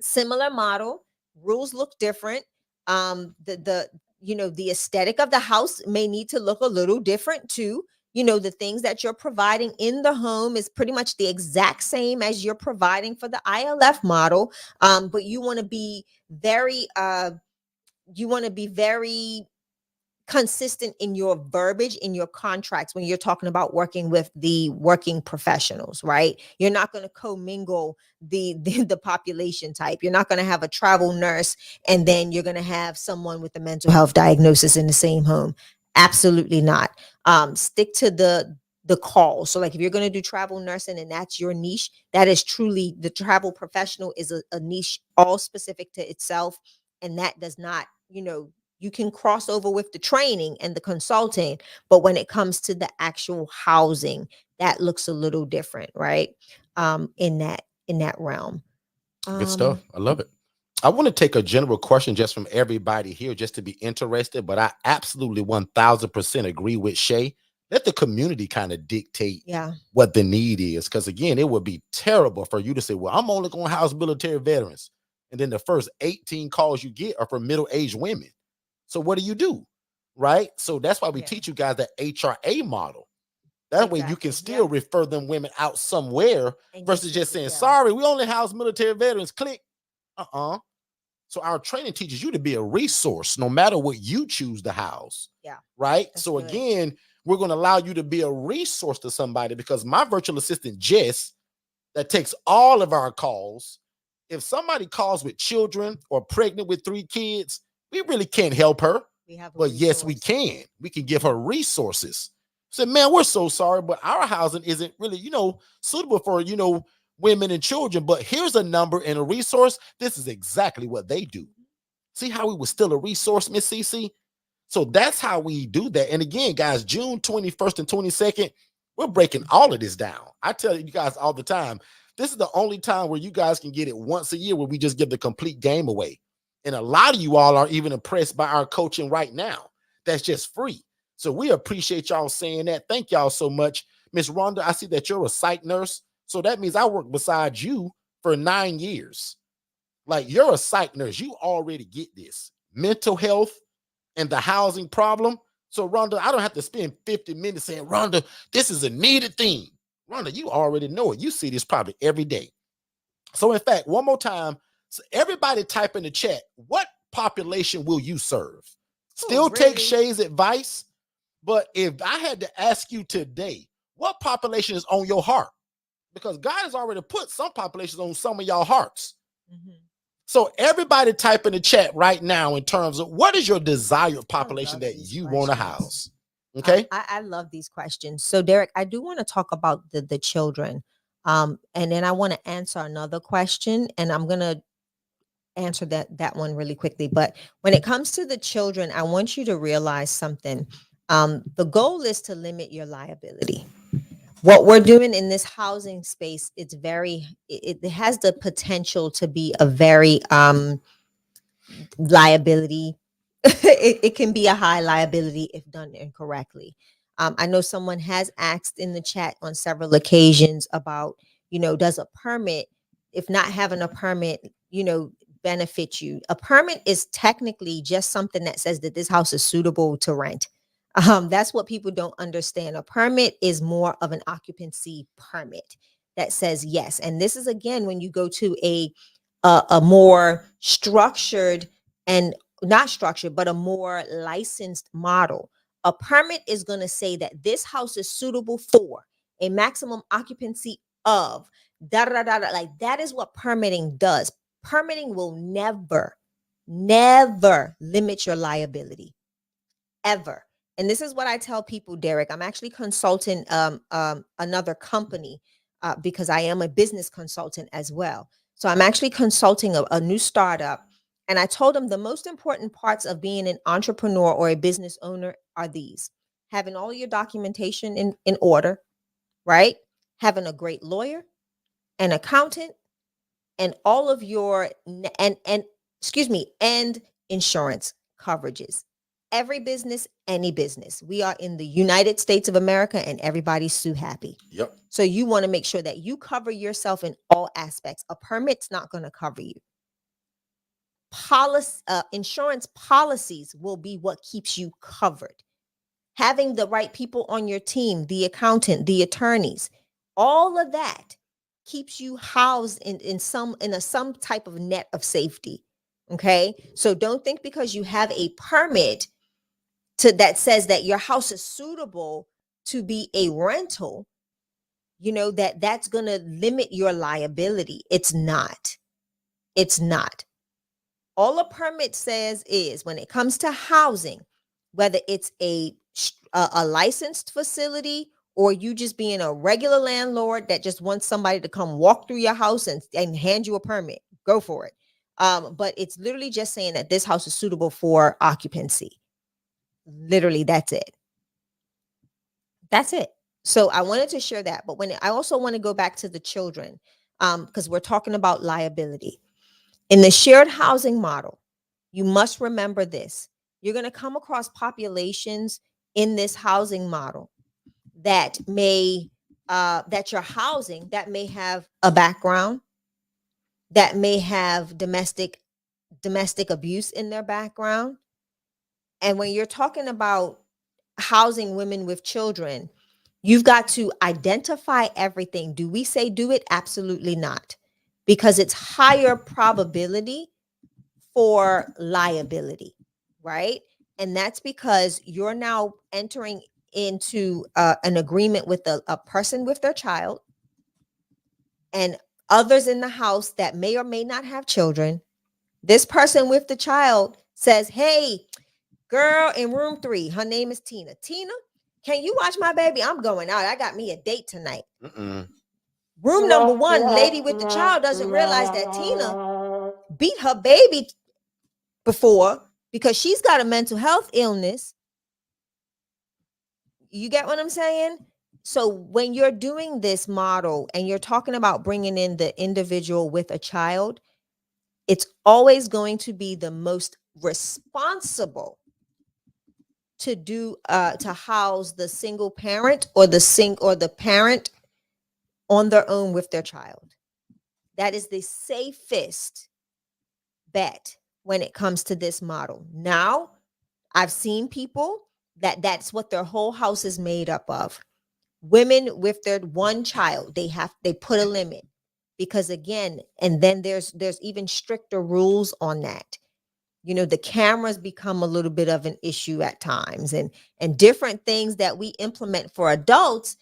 similar model, rules look different. The aesthetic of the house may need to look a little different too. The things that you're providing in the home is pretty much the exact same as you're providing for the ILF model. But you want to be very consistent in your verbiage, in your contracts, when you're talking about working with the working professionals, right? You're not going to commingle the population type. You're not going to have a travel nurse and then you're going to have someone with a mental health diagnosis in the same home. Absolutely not. Stick to the call. So like if you're going to do travel nursing and that's your niche, that is truly, the travel professional is a niche all specific to itself. And that does not, you can cross over with the training and the consulting, but when it comes to the actual housing, that looks a little different, right? In that realm. Good stuff. I love it. I want to take a general question just from everybody here, just to be interested, but I absolutely 1000% agree with Shay. Let the community kind of dictate what the need is. Because again, it would be terrible for you to say, well, I'm only going to house military veterans. And then the first 18 calls you get are from middle-aged women. So what do? Right? So that's why we teach you guys that HRA model. That way you can still refer them women out somewhere versus just saying, sorry, we only house military veterans. Click. So our training teaches you to be a resource no matter what you choose to house. Yeah. Right? So again, we're going to allow you to be a resource to somebody, because my virtual assistant, Jess, that takes all of our calls, if somebody calls with children or pregnant with 3 kids, we really can't help her. But yes, we can. We can give her resources. Say, man, we're so sorry, but our housing isn't really, suitable for, women and children. But here's a number and a resource. This is exactly what they do. See how we were still a resource, Miss CC? So that's how we do that. And again, guys, June 21st and 22nd, we're breaking all of this down. I tell you guys all the time, this is the only time where you guys can get it once a year, where we just give the complete game away. And a lot of you all are even impressed by our coaching right now. That's just free. So we appreciate y'all saying that. Thank y'all so much. Miss Rhonda, I see that you're a psych nurse. So that means I worked beside you for 9 years. Like, you're a psych nurse. You already get this. Mental health and the housing problem. So Rhonda, I don't have to spend 50 minutes saying, Rhonda, this is a needed thing. Rhonda, you already know it. You see this probably every day. So in fact, one more time, so everybody type in the chat, what population will you serve? Still take Shay's advice, but if I had to ask you today, what population is on your heart? Because God has already put some populations on some of y'all hearts. So everybody type in the chat right now in terms of what is your desired population that you want to house? Okay. I love these questions. So Derek, I do want to talk about the children. And then I want to answer another question, and I'm going to answer that one really quickly. But when it comes to the children, I want you to realize something. The goal is to limit your liability. what we're doing in this housing space, it has the potential to be a very liability. It can be a high liability if done incorrectly. I know someone has asked in the chat on several occasions about, does a permit, if not having a permit, benefit you? A permit is technically just something that says that this house is suitable to rent. That's what people don't understand. A permit is more of an occupancy permit that says yes. And this is again when you go to a more structured and not structured, but a more licensed model. A permit is going to say that this house is suitable for a maximum occupancy of da da da da. Like that is what permitting does. Permitting will never limit your liability ever. And this is what I tell people, Derek. I'm actually consulting another company because I am a business consultant as well. So I'm actually consulting a new startup. And I told them the most important parts of being an entrepreneur or a business owner are these: having all your documentation in order, right? Having a great lawyer, an accountant, and all of your and excuse me, and insurance coverages. Every business, any business. We are in the United States of America and everybody's sue happy. Yep. So you want to make sure that you cover yourself in all aspects. A permit's not going to cover you. Insurance policies will be what keeps you covered. Having the right people on your team, the accountant, the attorneys, all of that keeps you housed in some type of net of safety. Okay. So don't think because you have a permit that says that your house is suitable to be a rental, that's going to limit your liability. It's not. All a permit says is when it comes to housing, whether it's a licensed facility or you just being a regular landlord that just wants somebody to come walk through your house and hand you a permit, go for it. But it's literally just saying that this house is suitable for occupancy. Literally, that's it. That's it. So I wanted to share that. But I also want to go back to the children, because we're talking about liability. In the shared housing model, you must remember this. You're going to come across populations in this housing model that that you're housing that may have a background, that may have domestic abuse in their background. And when you're talking about housing women with children, you've got to identify everything. Do we say do it? Absolutely not, because it's higher probability for liability, right? And that's because you're now entering into an agreement with a person with their child and others in the house that may or may not have children. This person with the child says, hey, girl in room 3, her name is Tina. Tina, can you watch my baby? I'm going out. I got me a date tonight. Room number 1, lady with the child doesn't realize that Tina beat her baby before because she's got a mental health illness. You get what I'm saying? So when you're doing this model and you're talking about bringing in the individual with a child, it's always going to be the most responsible to house the single parent or the parent on their own with their child. That is the safest bet when it comes to this model. Now, I've seen people that's what their whole house is made up of. Women with their one child, they put a limit because again, and then there's even stricter rules on that. The cameras become a little bit of an issue at times, and different things that we implement for adults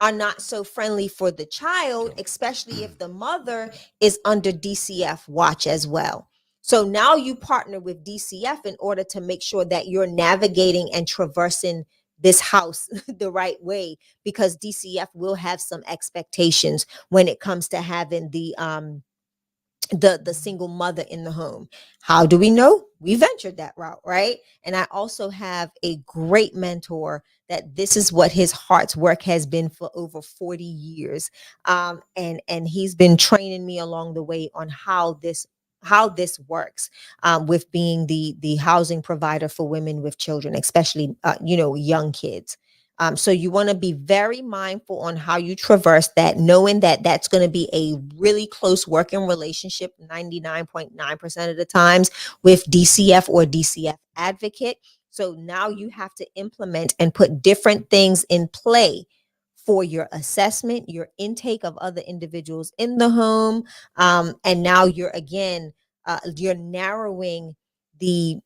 are not so friendly for the child, especially if the mother is under DCF watch as well. So now you partner with DCF in order to make sure that you're navigating and traversing this house the right way, because DCF will have some expectations when it comes to having the the single mother in the home. How do we know? We ventured that route, right? And I also have a great mentor that this is what his heart's work has been for over 40 years. And he's been training me along the way on how this works, with being the housing provider for women with children, especially young kids. So you want to be very mindful on how you traverse that, knowing that that's going to be a really close working relationship 99.9% of the times with DCF or DCF advocate. So now you have to implement and put different things in play for your assessment, your intake of other individuals in the home, and now you're narrowing the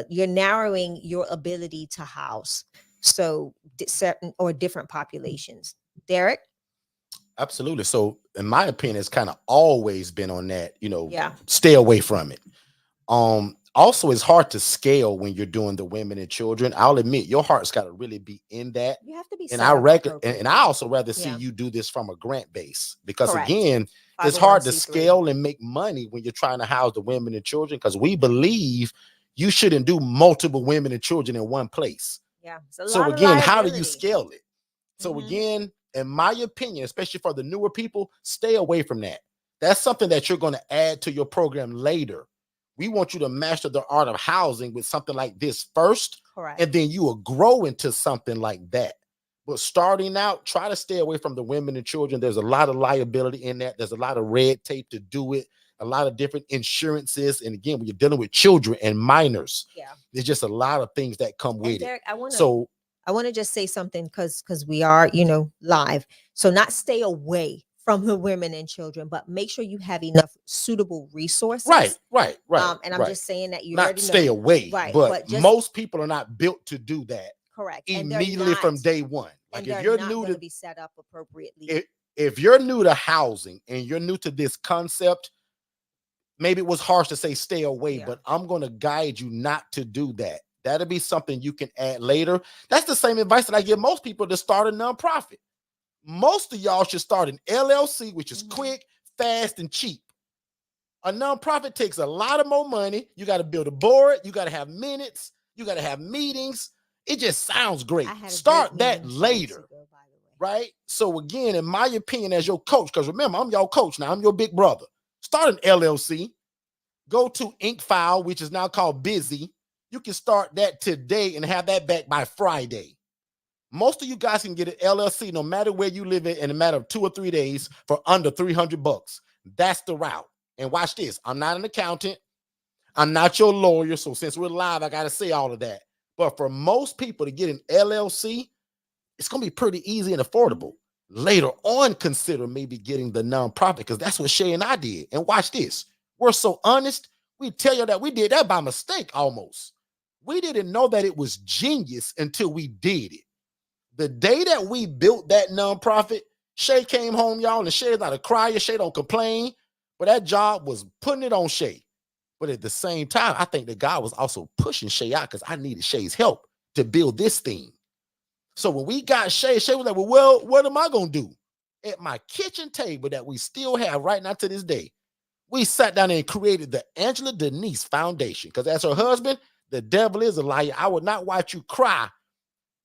you're narrowing your ability to house so certain or different populations. Derek? Absolutely. So, in my opinion, it's kind of always been on that, Yeah. stay away from it. Also, it's hard to scale when you're doing the women and children. I'll admit your heart's got to really be in that. You have to be And set I up reckon, and appropriately. I also rather see Yeah. you do this from a grant base, because Correct. again, it's hard to 501c3. scale and make money when you're trying to house the women and children, because we believe you shouldn't do multiple women and children in one place. Yeah. It's a lot So of again, how do you liability. scale it? So Mhm. again, in my opinion, especially for the newer people, stay away from that. That's something that you're going to add to your program later. We want you to master the art of housing with something like this first, Correct. and then you will grow into something like that. But starting out, try to stay away from the women and children. There's a lot of liability in that. There's a lot of red tape to do it, a lot of different insurances. And again, when you're dealing with children and minors, Yeah. there's just a lot of things that come And with Derek, it. I want to So just say something because we are, live. So not stay away from the women and children, but make sure you have enough suitable resources. right. And I'm Right. just saying that you Not already stay know. away, Right. but But just most people are not built to do that correct. And they're immediately not, from day one. Like and if they're you're not new going to to be set up appropriately. if you're new to housing and you're new to this concept, maybe it was harsh to say stay away, Yeah. but I'm going to guide you not to do that. That'll be something you can add later. That's the same advice that I give most people to start a nonprofit. Most of y'all should start an LLC, which is quick, fast, and cheap. A nonprofit takes a lot of more money. You got to build a board. You got to have minutes. You got to have meetings. It just sounds great. I had a Start great that meeting 2 weeks later, ago, by the way. right? So again, in my opinion, as your coach, because remember, I'm your coach now. I'm your big brother. Start an LLC. Go to Ink File, which is now called Busy. You can start that today and have that back by Friday. Most of you guys can get an LLC no matter where you live in a matter of 2 or 3 days for under $300. That's the route. And watch this. I'm not an accountant. I'm not your lawyer. So since we're live, I got to say all of that. But for most people to get an LLC, it's going to be pretty easy and affordable. Later on, consider maybe getting the nonprofit, because that's what Shay and I did. And watch this. We're so honest. We tell you that we did that by mistake almost. We didn't know that it was genius until we did it. The day that we built that nonprofit, Shay came home, y'all, and Shay's not a crier. Shay don't complain. But that job was putting it on Shay. But at the same time, I think that God was also pushing Shay out, because I needed Shay's help to build this thing. So when we got Shay, Shay was like, well, what am I going to do? At my kitchen table that we still have right now to this day, we sat down and created the Angela Denise Foundation, because as her husband, the devil is a liar. I would not watch you cry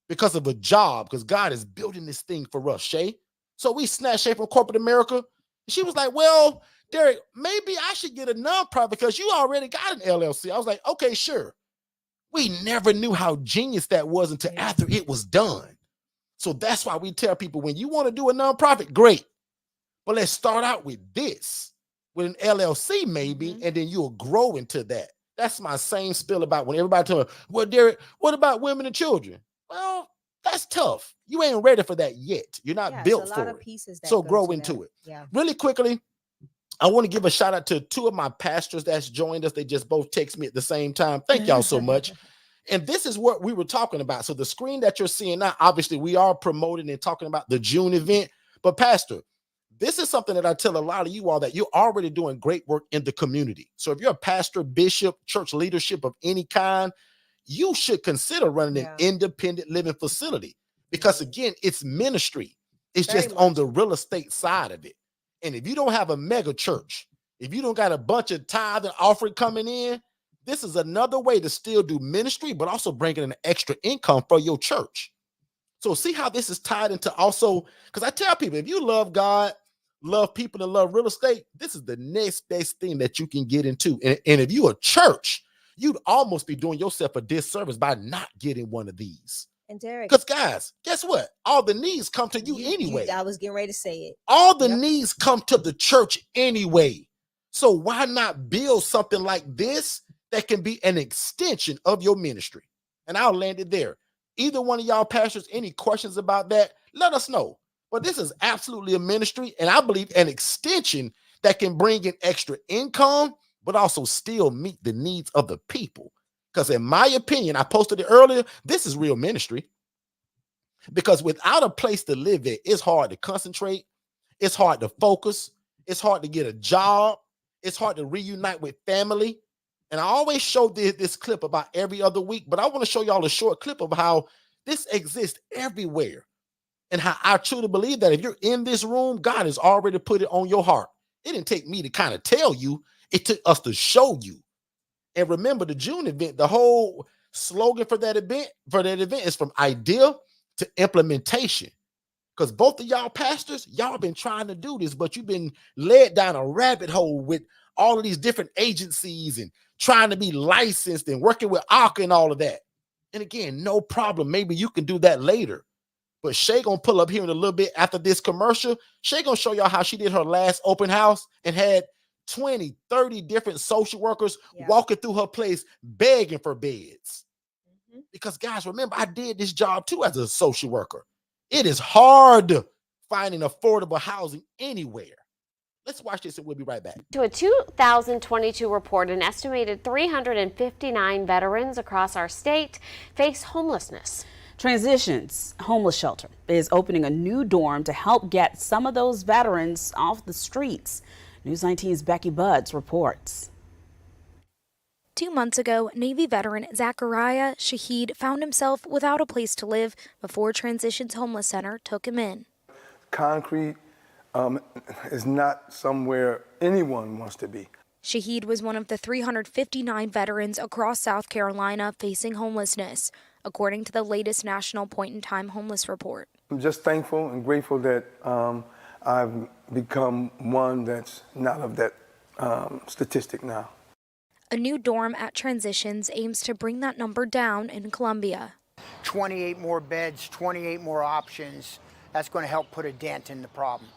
because of a job, because God is building this thing for us, Shay. So we snatched Shay from corporate America. She was like, well, Derek, maybe I should get a nonprofit because you already got an LLC. I was like, okay, sure. We never knew how genius that was until after it was done. So that's why we tell people, when you want to do a nonprofit, great. But let's start out with this, with an LLC maybe, and then you'll grow into that. That's my same spill about when everybody tells me, well, Derek, what about women and children? Well, that's tough. You ain't ready for that yet. You're not built for it. Pieces that so go grow to into that. it. Yeah. Really quickly, I want to give a shout out to 2 of my pastors that's joined us. They just both text me at the same time. Thank y'all so much. And this is what we were talking about. So the screen that you're seeing now, obviously we are promoting and talking about the June event. But Pastor, this is something that I tell a lot of you all, that you're already doing great work in the community. So if you're a pastor, bishop, church leadership of any kind, you should consider running an independent living facility, because again, it's ministry. It's Very just on much. the real estate side of it. And if you don't have a mega church, If you don't got a bunch of tithe and offering coming in, this is another way to still do ministry, but also bringing an extra income for your church. So see how this is tied into also, because I tell people, if you love God, love people, and love real estate, this is the next best thing that you can get into. And if you're a church, you'd almost be doing yourself a disservice by not getting one of these. And Derek, because guys, guess what? All the needs come to you anyway. I was getting ready to say it. All the needs come to the church anyway. So why not build something like this that can be an extension of your ministry? And I'll land it there. Either one of y'all pastors, any questions about that, let us know. But this is absolutely a ministry, and I believe an extension that can bring in extra income, but also still meet the needs of the people. Because in my opinion, I posted it earlier, this is real ministry. Because without a place to live at, it's hard to concentrate. It's hard to focus. It's hard to get a job. It's hard to reunite with family. And I always show this clip about every other week, but I want to show y'all a short clip of how this exists everywhere and how I truly believe that if you're in this room, God has already put it on your heart. It didn't take me to kind of tell you. It took us to show you. And remember the June event, the whole slogan for that event is from idea to implementation. Because both of y'all pastors, y'all been trying to do this, but you've been led down a rabbit hole with all of these different agencies and trying to be licensed and working with ACA and all of that. And again, no problem. Maybe you can do that later. But Shay gonna pull up here in a little bit after this commercial. Shay gonna show y'all how she did her last open house and had 20, 30 different social workers walking through her place begging for beds. Because guys, remember, I did this job too as a social worker. It is hard finding affordable housing anywhere. Let's watch this and we'll be right back. To a 2022 report, an estimated 359 veterans across our state face homelessness. Transitions Homeless Shelter is opening a new dorm to help get some of those veterans off the streets. News 19's Becky Buds reports. 2 months ago, Navy veteran Zachariah Shaheed found himself without a place to live before Transitions Homeless Center took him in. Concrete is not somewhere anyone wants to be. Shaheed was one of the 359 veterans across South Carolina facing homelessness, according to the latest National Point-in-Time Homeless Report. I'm just thankful and grateful that I've become one that's not of that statistic now. A new dorm at Transitions aims to bring that number down in Columbia. 28 more beds, 28 more options. That's going to help put a dent in the problem.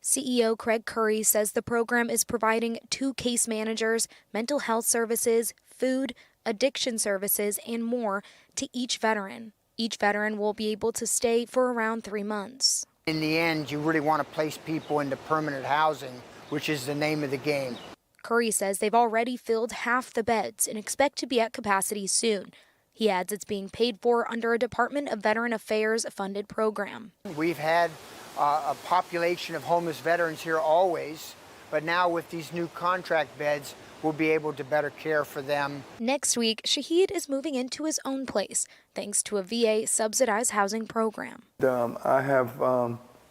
CEO Craig Curry says the program is providing 2 case managers, mental health services, food, addiction services, and more to each veteran. Each veteran will be able to stay for around 3 months. In the end, you really want to place people into permanent housing, which is the name of the game. Curry says they've already filled half the beds and expect to be at capacity soon. He adds it's being paid for under a Department of Veteran Affairs funded program. We've had a population of homeless veterans here always, but now with these new contract beds, we'll be able to better care for them. Next week, Shaheed is moving into his own place, thanks to a VA subsidized housing program. I have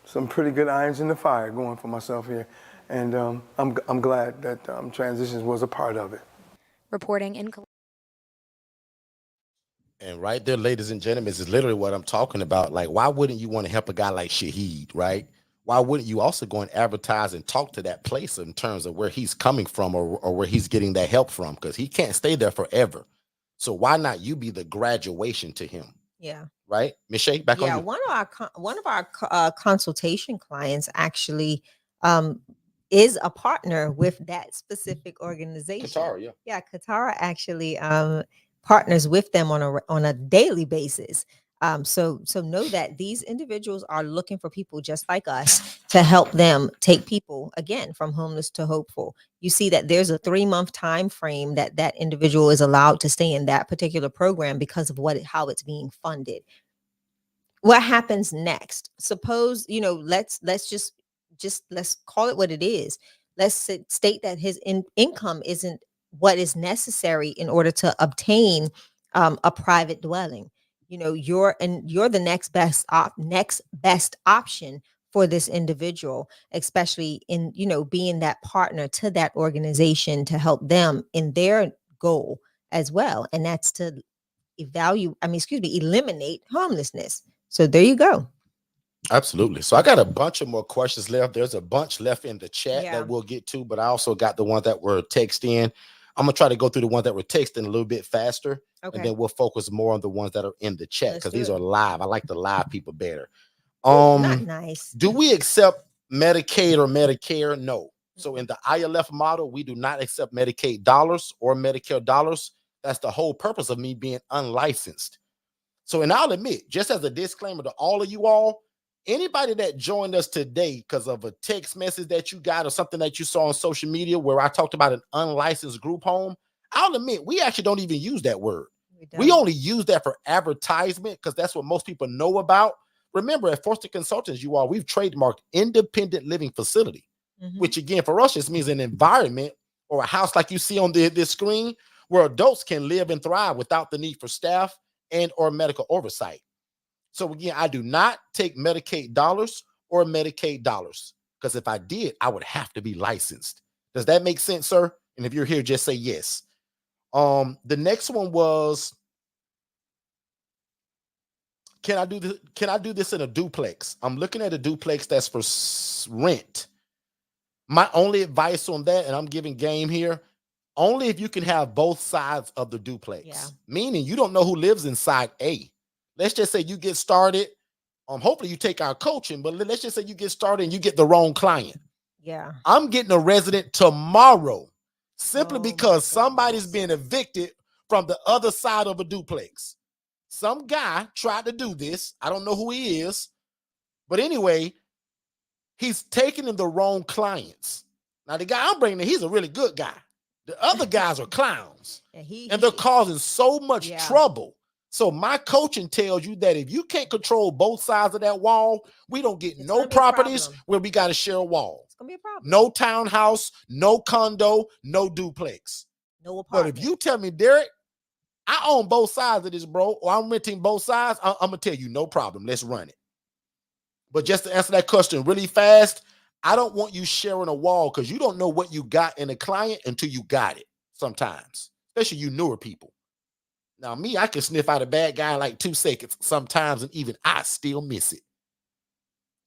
some pretty good irons in the fire going for myself here, and I'm glad that Transitions was a part of it. Reporting in And right there, ladies and gentlemen, is literally what I'm talking about. Like, why wouldn't you want to help a guy like Shaheed, right? Why wouldn't you also go and advertise and talk to that place in terms of where he's coming from or where he's getting that help from? Because he can't stay there forever. So why not you be the graduation to him? Yeah. Right? Ms. Shay, back on you. One of our consultation clients actually is a partner with that specific organization. Katara, Yeah, Katara actually partners with them on a daily basis. So know that these individuals are looking for people just like us to help them take people again from homeless to hopeful. You see that there's a 3-month time frame that individual is allowed to stay in that particular program because of how it's being funded. What happens next? Suppose, let's call it what it is. Let's state that his income isn't what is necessary in order to obtain a private dwelling. You're the next best option for this individual, especially in, being that partner to that organization to help them in their goal as well. And that's to eliminate homelessness. So there you go. Absolutely. So I got a bunch of more questions left. There's a bunch left in the chat Yeah. that we'll get to, but I also got the ones that were text in. I'm gonna try to go through the ones that were texting a little bit faster, and Okay. then we'll focus more on the ones that are in the chat Let's because do these it. are live. I like the live people better. Not nice. Do we accept Medicaid or Medicare? No. So in the ILF model, we do not accept Medicaid dollars or Medicare dollars. That's the whole purpose of me being unlicensed. So, and I'll admit, just as a disclaimer to all of you all, anybody that joined us today because of a text message that you got or something that you saw on social media where I talked about an unlicensed group home, I'll admit, we actually don't even use that word. We only use that for advertisement because that's what most people know about. Remember, at Forster Consultants, you all, we've trademarked independent living facility, which again, for us, just means an environment or a house like you see on this screen where adults can live and thrive without the need for staff and or medical oversight. So again, I do not take Medicaid dollars or Medicaid dollars because if I did, I would have to be licensed. Does that make sense, sir? And if you're here, just say yes. The next one was, can I do this in a duplex? I'm looking at a duplex that's for rent. My only advice on that, and I'm giving game here, only if you can have both sides of the duplex. Yeah. Meaning you don't know who lives inside A. Let's just say you get started. Hopefully you take our coaching, but let's just say you get started and you get the wrong client. Yeah. I'm getting a resident tomorrow simply Oh, because somebody's being evicted from the other side of a duplex. Some guy tried to do this. I don't know who he is. But anyway, he's taking in the wrong clients. Now, the guy I'm bringing in, he's a really good guy. The other guys are clowns. And they're causing so much trouble. So my coaching tells you that if you can't control both sides of that wall, we don't get no properties where we got to share a wall. It's gonna be a problem. No townhouse, no condo, no duplex. No apartment. But if you tell me, Derek, I own both sides of this, bro, or I'm renting both sides, I'm gonna tell you, no problem. Let's run it. But just to answer that question really fast, I don't want you sharing a wall because you don't know what you got in a client until you got it sometimes, especially you newer people. Now, me, I can sniff out a bad guy in like 2 seconds sometimes, and even I still miss it.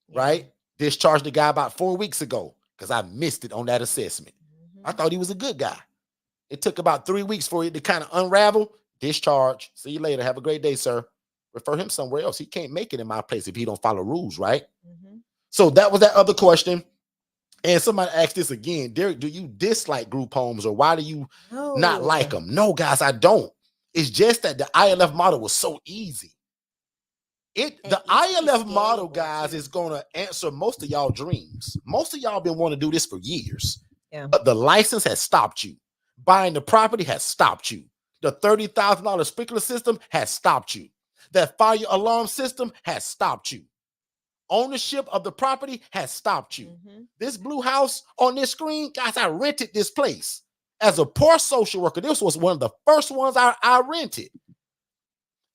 Yeah. Right? Discharged the guy about 4 weeks ago because I missed it on that assessment. I thought he was a good guy. It took about 3 weeks for it to kind of unravel. Discharge. See you later. Have a great day, sir. Refer him somewhere else. He can't make it in my place if he don't follow rules, right? So that was that other question. And somebody asked this again, Derek, do you dislike group homes or why do you not like them? No, guys, I don't. It's just that the ILF model was so easy. The ILF model, guys, is going to answer most of y'all dreams. Most of y'all been wanting to do this for years. Yeah. But the license has stopped you. Buying the property has stopped you. The $30,000 sprinkler system has stopped you. That fire alarm system has stopped you. Ownership of the property has stopped you. This blue house on this screen, guys, I rented this place. As a poor social worker, this was one of the first ones I rented.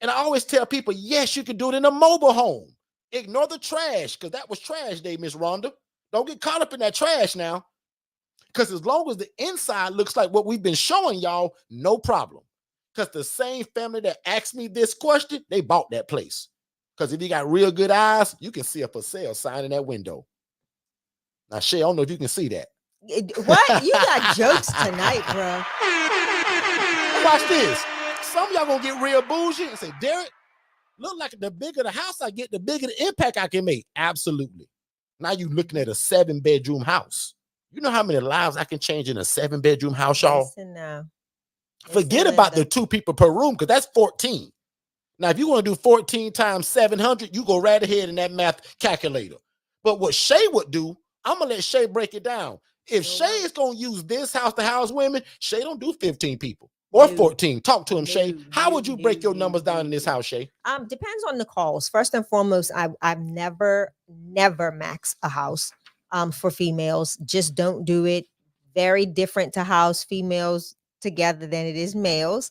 And I always tell people, yes, you can do it in a mobile home. Ignore the trash, because that was trash day, Miss Rhonda. Don't get caught up in that trash now. Because as long as the inside looks like what we've been showing y'all, no problem. Because the same family that asked me this question, they bought that place. Because if you got real good eyes, you can see a for sale sign in that window. Now, Shay, I don't know if you can see that. What? You got jokes tonight, bro. Watch this. Some of y'all gonna get real bougie and say, Derek, look like the bigger the house I get, the bigger the impact I can make. Absolutely. Now you're looking at a 7-bedroom house. You know how many lives I can change in a 7-bedroom house, y'all? Listen now. Forget about the 2 people per room, because that's 14. Now, if you want to do 14 times 700, you go right ahead in that math calculator. But what Shay would do, I'm going to let Shay break it down. If Shay is going to use this house to house women, Shay don't do 15 people or 14. Talk to him, Shay. How would you break your numbers down in this house, Shay? Depends on the calls. First and foremost, I've never maxed a house for females. Just don't do it. Very different to house females together than it is males.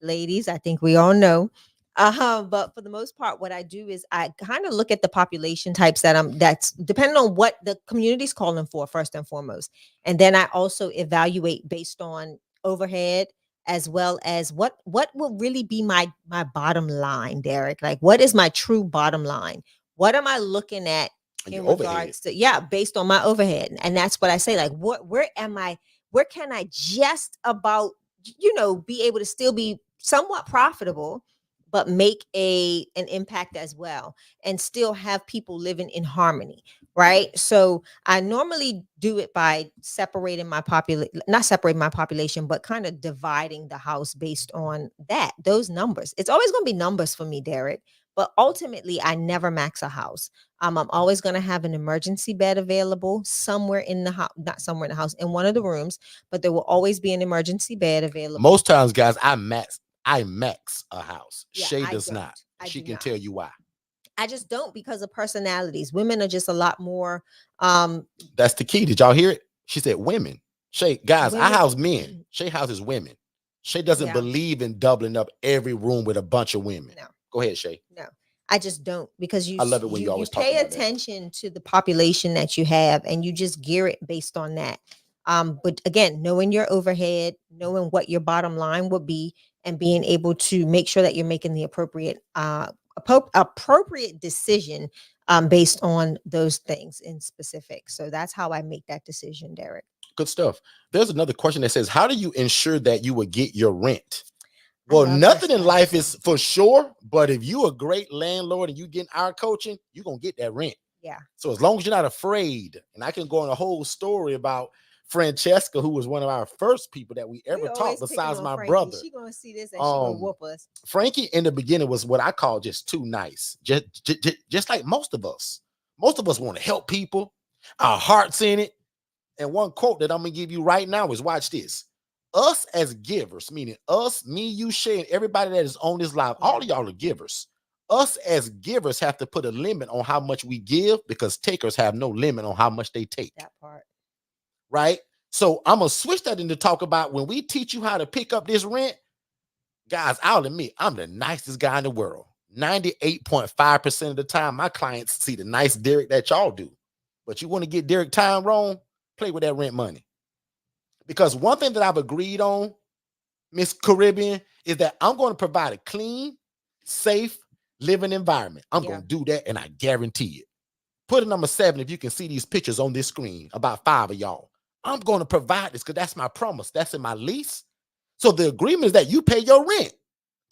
Ladies, I think we all know. But for the most part, what I do is I kind of look at the population types that's depending on what the community's calling for first and foremost. And then I also evaluate based on overhead as well as what will really be my bottom line, Derek. Like what is my true bottom line? What am I looking at And in your overhead. regards to based on my overhead? And that's what I say, like where can I just about be able to still be somewhat profitable but make an impact as well and still have people living in harmony, right? So I normally do it by separating my population, not separating my population, but kind of dividing the house based on those numbers. It's always going to be numbers for me, Derek, but ultimately I never max a house. I'm always going to have an emergency bed available somewhere in the house, not somewhere in the house, in one of the rooms, but there will always be an emergency bed available. Most times, guys, I max a house. Yeah, Shay I does don't. not. I She do can not. tell you why. I just don't because of personalities. Women are just a lot more That's the key. Did y'all hear it? She said women. Shay, guys, I women. house men. Shay houses women. Shay doesn't Yeah. believe in doubling up every room with a bunch of women. No. Go ahead, Shay. No. I just don't because I love it when you always talk pay about that. attention to the population that you have and you just gear it based on that. But again, knowing your overhead, knowing what your bottom line would be, and being able to make sure that you're making the appropriate decision based on those things in specific. So that's how I make that decision, Derek. Good stuff. There's another question that says, how do you ensure that you will get your rent? I Well, love nothing this in life question. is for sure, but if you a great landlord and you getting our coaching, you're going to get that rent. Yeah. So as long as you're not afraid, and I can go on a whole story about Francesca, who was one of our first people that we ever taught besides my brother. She gonna see this and she gonna whoop us. Frankie in the beginning was what I call just too nice. Just like most of us. Most of us want to help people. Our heart's in it. And one quote that I'm gonna give you right now is, watch this. Us as givers, meaning us, me, you, Shay, and everybody that is on this live, all of y'all are givers. Us as givers have to put a limit on how much we give because takers have no limit on how much they take. That part. Right? So I'm gonna switch that into talk about when we teach you how to pick up this rent, guys. I'll admit I'm the nicest guy in the world. 98.5% of the time, my clients see the nice Derek that y'all do. But you want to get Derek time wrong, play with that rent money. Because one thing that I've agreed on, Miss Caribbean, is that I'm going to provide a clean, safe living environment. I'm going to do that, and I guarantee it. Put a number 7 if you can see these pictures on this screen, about 5 of y'all. I'm going to provide this because that's my promise. That's in my lease. So the agreement is that you pay your rent.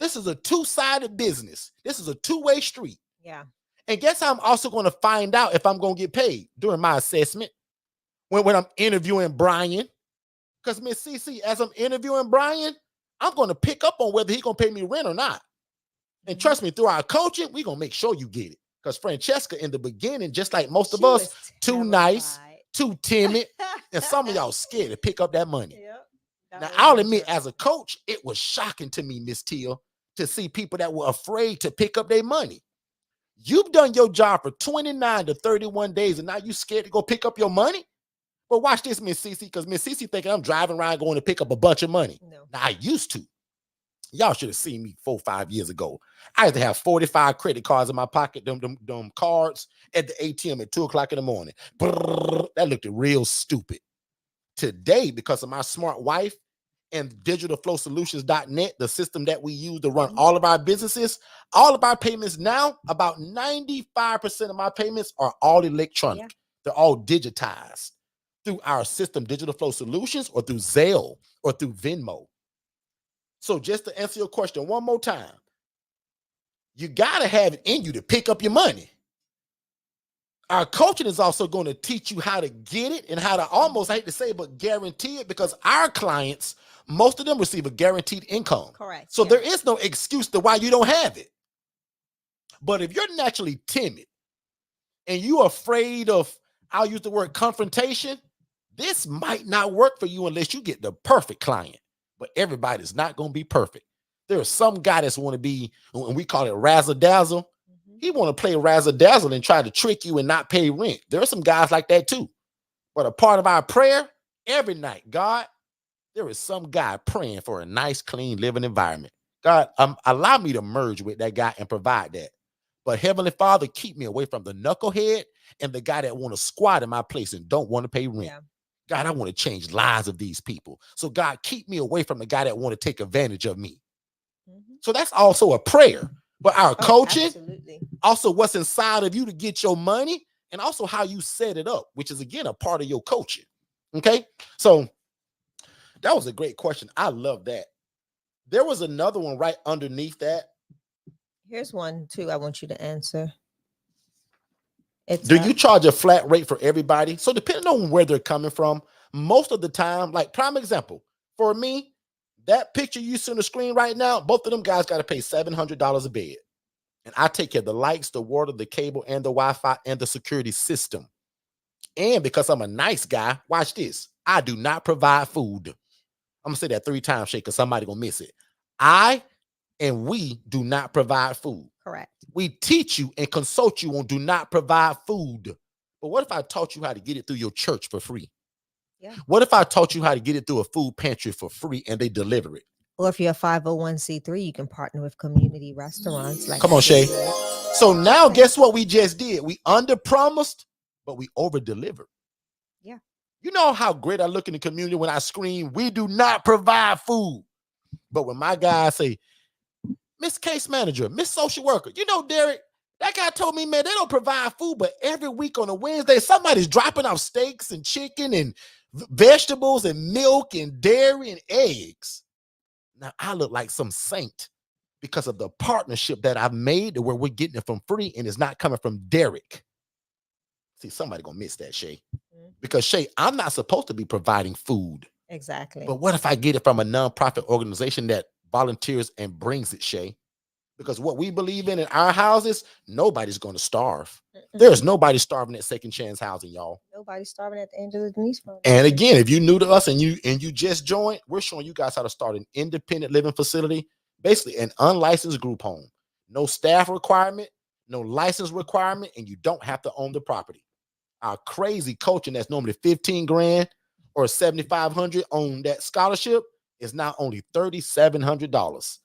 This is a two-sided business. This is a two-way street. Yeah. And guess how I'm also going to find out if I'm going to get paid during my assessment when I'm interviewing Brian. Because Miss CC, as I'm interviewing Brian, I'm going to pick up on whether he's going to pay me rent or not. And trust me, through our coaching, we're going to make sure you get it. Because Francesca, in the beginning, just like most of us, too nice, too timid, and some of y'all scared to pick up that money. Now, I'll admit, as a coach, it was shocking to me, Miss Teal, to see people that were afraid to pick up their money. You've done your job for 29 to 31 days, and now you scared to go pick up your money? But watch this, Miss Cece, because Miss Cece thinking I'm driving around going to pick up a bunch of money. No. Now, I used to. Y'all should have seen me 4 or 5 years ago. I used to have 45 credit cards in my pocket, them cards at the ATM at 2 o'clock in the morning. Brrr, that looked real stupid. Today, because of my smart wife and digitalflowsolutions.net, the system that we use to run all of our businesses, all of our payments now, about 95% of my payments are all electronic. Yeah. They're all digitized through our system, Digital Flow Solutions, or through Zelle or through Venmo. So just to answer your question one more time, you got to have it in you to pick up your money. Our coaching is also going to teach you how to get it and how to almost, I hate to say it, but guarantee it, because our clients, most of them receive a guaranteed income. Correct. So there is no excuse to why you don't have it. But if you're naturally timid and you're afraid of, I'll use the word confrontation, this might not work for you unless you get the perfect client. But everybody's not going to be perfect. There is some guy that's want to be, and we call it razzle-dazzle. He want to play razzle-dazzle and try to trick you and not pay rent. There are some guys like that too. But a part of our prayer every night, God, there is some guy praying for a nice, clean living environment. God, allow me to merge with that guy and provide that. But Heavenly Father, keep me away from the knucklehead and the guy that want to squat in my place and don't want to pay rent. Yeah. God, I want to change lives of these people. So God, keep me away from the guy that want to take advantage of me. So that's also a prayer. But our coaching, Absolutely. also what's inside of you to get your money, and also how you set it up, which is again a part of your coaching. Okay. So that was a great question. I love that. There was another one right underneath that. Here's one too I want you to answer. Do you charge a flat rate for everybody? So depending on where they're coming from, most of the time, like prime example, for me, that picture you see on the screen right now, both of them guys got to pay $700 a bed. And I take care of the lights, the water, the cable, and the Wi-Fi, and the security system. And because I'm a nice guy, watch this. I do not provide food. I'm going to say that 3 times, Shay, because somebody going to miss it. I and we do not provide food. Correct. We teach you and consult you on do not provide food. But what if I taught you how to get it through your church for free? Yeah. What if I taught you how to get it through a food pantry for free and they deliver it? Or if you're a 501c3, you can partner with community restaurants. Like Come on, Shay. So now guess what we just did? We under promised, but we over delivered. Yeah. You know how great I look in the community when I scream, we do not provide food. But when my guys say, Miss Case Manager, Miss Social Worker, you know, Derek, that guy told me, man, they don't provide food, but every week on a Wednesday, somebody's dropping off steaks and chicken and vegetables and milk and dairy and eggs. Now, I look like some saint because of the partnership that I've made where we're getting it from free and it's not coming from Derek. See, somebody gonna miss that, Shay. Because, Shay, I'm not supposed to be providing food. Exactly. But what if I get it from a nonprofit organization that volunteers and brings it, Shay? Because what we believe in our houses, nobody's going to starve. There's nobody starving at Second Chance Housing, y'all. Nobody's starving at the Angela Denise Foundation. And again, if you're new to us and you just joined, we're showing you guys how to start an independent living facility, basically an unlicensed group home. No staff requirement, no license requirement, and you don't have to own the property. Our crazy coaching that's normally 15 grand or 7,500 on that scholarship is now only $3,700.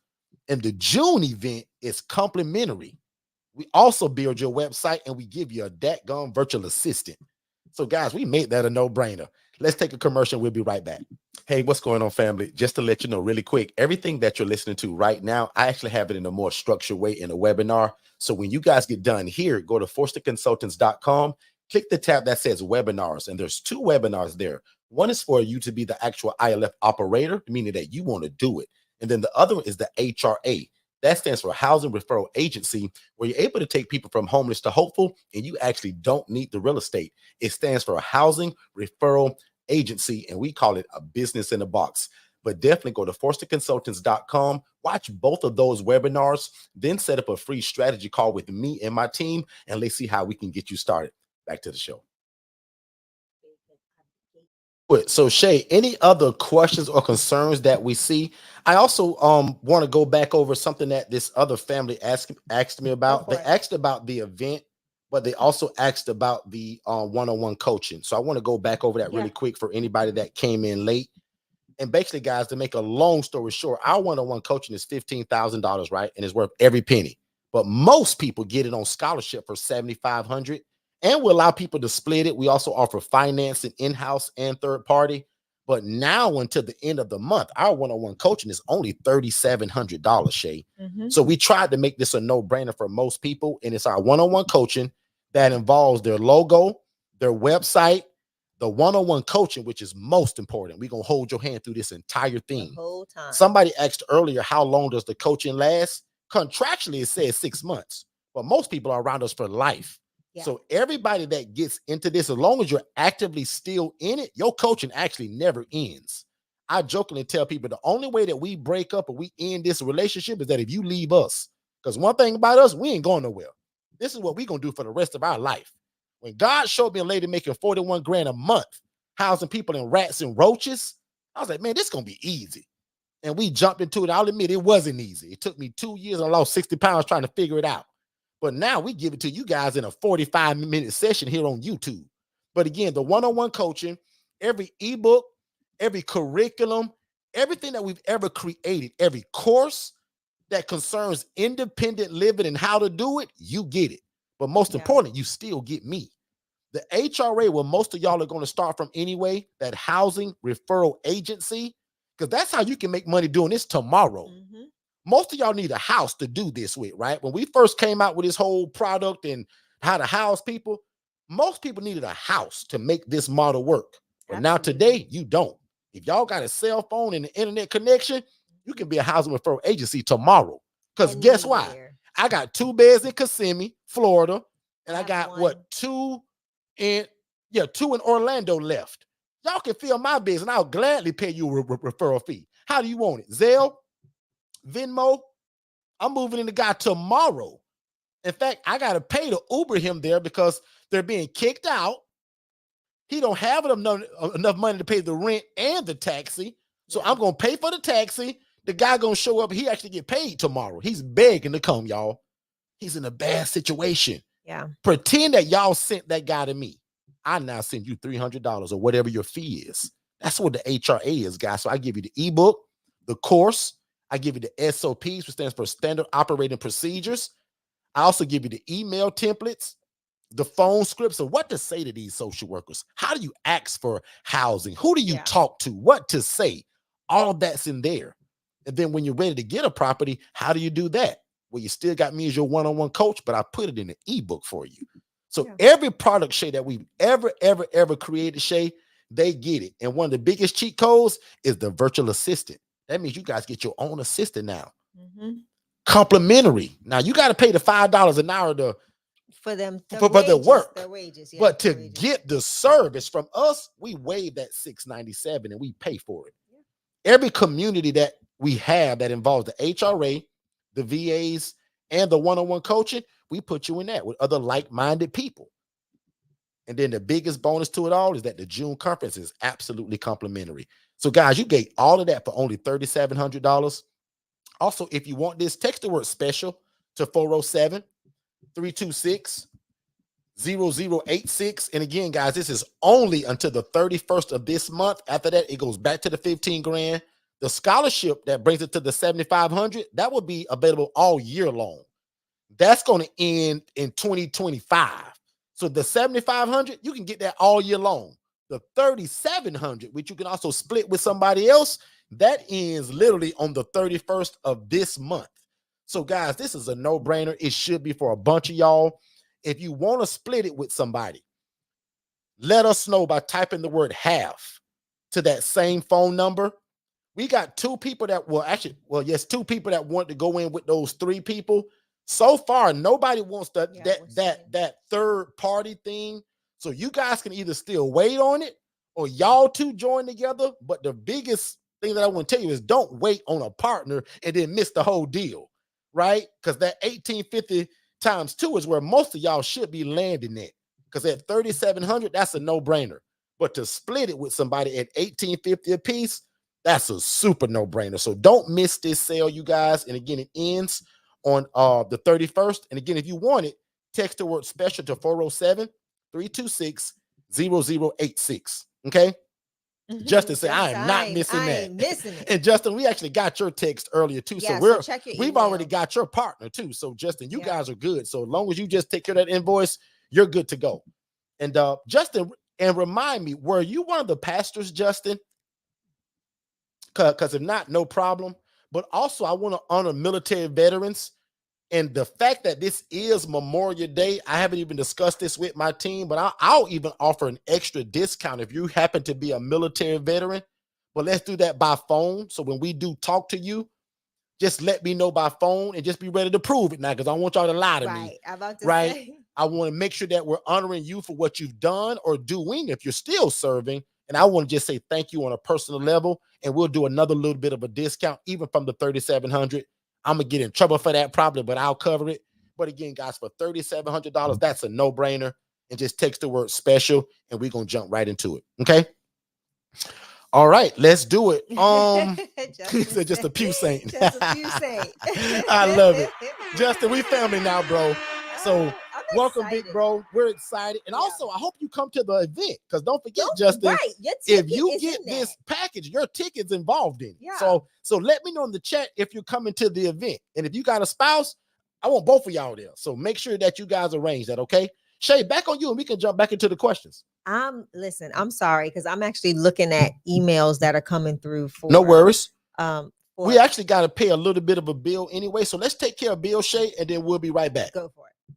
And the June event is complimentary. We also build your website and we give you a dadgum virtual assistant. So guys, we made that a no-brainer. Let's take a commercial. We'll be right back. Hey, what's going on, family? Just to let you know really quick, everything that you're listening to right now, I actually have it in a more structured way in a webinar. So when you guys get done here, go to forsterconsultants.com, click the tab that says webinars, and there's 2 webinars there. One is for you to be the actual ILF operator, meaning that you want to do it. And then the other one is the HRA. That stands for Housing Referral Agency, where you're able to take people from homeless to hopeful, and you actually don't need the real estate. It stands for a Housing Referral Agency, and we call it a business in a box. But definitely go to forsterconsultants.com, watch both of those webinars, then set up a free strategy call with me and my team, and let's see how we can get you started. Back to the show. So Shay, any other questions or concerns that we see? I also want to go back over something that this other family asked me about. They asked about the event, but they also asked about the one-on-one coaching. So I want to go back over that really quick for anybody that came in late. And basically, guys, to make a long story short, our one-on-one coaching is $15,000, right? And it's worth every penny. But most people get it on scholarship for $7,500. And we allow people to split it. We also offer financing in-house and third party. But now until the end of the month, our one-on-one coaching is only $3,700, Shay. So we tried to make this a no-brainer for most people. And it's our one-on-one coaching that involves their logo, their website, the one-on-one coaching, which is most important. We're going to hold your hand through this entire thing. The whole time. Somebody asked earlier, how long does the coaching last? Contractually, it says 6 months. But most people are around us for life. Yeah. So everybody that gets into this, as long as you're actively still in it, your coaching actually never ends. I jokingly tell people the only way that we break up or we end this relationship is that if you leave us. Because one thing about us, we ain't going nowhere. This is what we're going to do for the rest of our life. When God showed me a lady making 41 grand a month, housing people in rats and roaches, I was like, man, this is going to be easy. And we jumped into it. I'll admit it wasn't easy. It took me 2 years and I lost 60 pounds trying to figure it out. But now we give it to you guys in a 45-minute session here on YouTube. But again, the one-on-one coaching, every ebook, every curriculum, everything that we've ever created, every course, that concerns independent living and how to do it, you get it. But most important, you still get me. The HRA, where most of y'all are going to start from anyway, that housing referral agency, because that's how you can make money doing this tomorrow. Most of y'all need a house to do this with, right? When we first came out with this whole product and how to house people, most people needed a house to make this model work. But now today, you don't. If y'all got a cell phone and an internet connection, you can be a housing referral agency tomorrow. Because guess what? I got 2 beds in Kissimmee, Florida, and I got two in Orlando left. Y'all can fill my business, and I'll gladly pay you a referral fee. How do you want it? Zelle? Venmo? I'm moving in the guy tomorrow. In fact, I got to pay to Uber him there because they're being kicked out. He don't have enough money to pay the rent and the taxi. So I'm going to pay for the taxi. The guy going to show up. He actually get paid tomorrow. He's begging to come, y'all. He's in a bad situation. Yeah. Pretend that y'all sent that guy to me. I now send you $300 or whatever your fee is. That's what the HRA is, guys. So I give you the ebook, the course. I give you the SOPs, which stands for Standard Operating Procedures. I also give you the email templates, the phone scripts of what to say to these social workers. How do you ask for housing? Who do you talk to? What to say? All that's in there. And then when you're ready to get a property, how do you do that? Well, you still got me as your one-on-one coach, but I put it in an ebook for you. So every product, Shay, that we've ever created, Shay, they get it. And one of the biggest cheat codes is the virtual assistant. That means you guys get your own assistant now. Complimentary. Now you got to pay the $5 an hour for them for the work. Their wages, but to get the service from us, we waive that $6.97 and we pay for it. Every community that we have that involves the HRA, the VAs, and the one-on-one coaching, we put you in that with other like-minded people. And then the biggest bonus to it all is that the June conference is absolutely complimentary. So guys, you get all of that for only $3,700. Also, if you want this, text the word special to 407-326-0086. And again, guys, this is only until the 31st of this month. After that, it goes back to the 15 grand. The scholarship that brings it to the 7,500, that will be available all year long. That's going to end in 2025. So the 7,500, you can get that all year long. The 3,700, which you can also split with somebody else, that ends literally on the 31st of this month. So guys, this is a no-brainer. It should be for a bunch of y'all. If you want to split it with somebody, let us know by typing the word half to that same phone number. We got 2 people that two people that want to go in with those 3 people. So far, nobody wants that third party thing. So you guys can either still wait on it or y'all 2 join together. But the biggest thing that I want to tell you is don't wait on a partner and then miss the whole deal, right? Because that 1,850 times 2 is where most of y'all should be landing at. Because at 3,700, that's a no-brainer. But to split it with somebody at 1,850 a piece, that's a super no-brainer. So don't miss this sale, you guys. And again, it ends on the 31st. And again, if you want it, text the word special to 407-326-0086. Okay? Justin said, I am not missing that. Missing it. And Justin, we actually got your text earlier too. Yeah, so check your we've email. already got your partner too. So Justin, you guys are good. So as long as you just take care of that invoice, you're good to go. And Justin, and remind me, were you one of the pastors, Justin? Because if not, no problem. But also, I want to honor military veterans. And the fact that this is Memorial Day, I haven't even discussed this with my team, but I'll even offer an extra discount if you happen to be a military veteran. But let's do that by phone. So when we do talk to you, just let me know by phone and just be ready to prove it now, because I don't want y'all to lie to me. I'm about to right? say. I want to make sure that we're honoring you for what you've done or doing if you're still serving. And I want to just say thank you on a personal level. And we'll do another little bit of a discount, even from the 3,700. I'm going to get in trouble for that probably, but I'll cover it. But again, guys, for $3,700, that's a no-brainer. And just text the word special, and we're going to jump right into it. Okay? All right, let's do it. Just a pew saint. Just a pew saint. I love it. Justin, we family now, bro. So Welcome, big bro. We're excited. And also, I hope you come to the event, because don't forget, Justin, right, your if ticket you is get in this package, your ticket's involved in it. Yeah. So let me know in the chat if you're coming to the event. And if you got a spouse, I want both of y'all there. So make sure that you guys arrange that, okay? Shay, back on you, and we can jump back into the questions. Listen, I'm sorry, because I'm actually looking at emails that are coming through for No worries. We We actually got to pay a little bit of a bill anyway. So let's take care of Bill, Shay, and then we'll be right back. Go for it.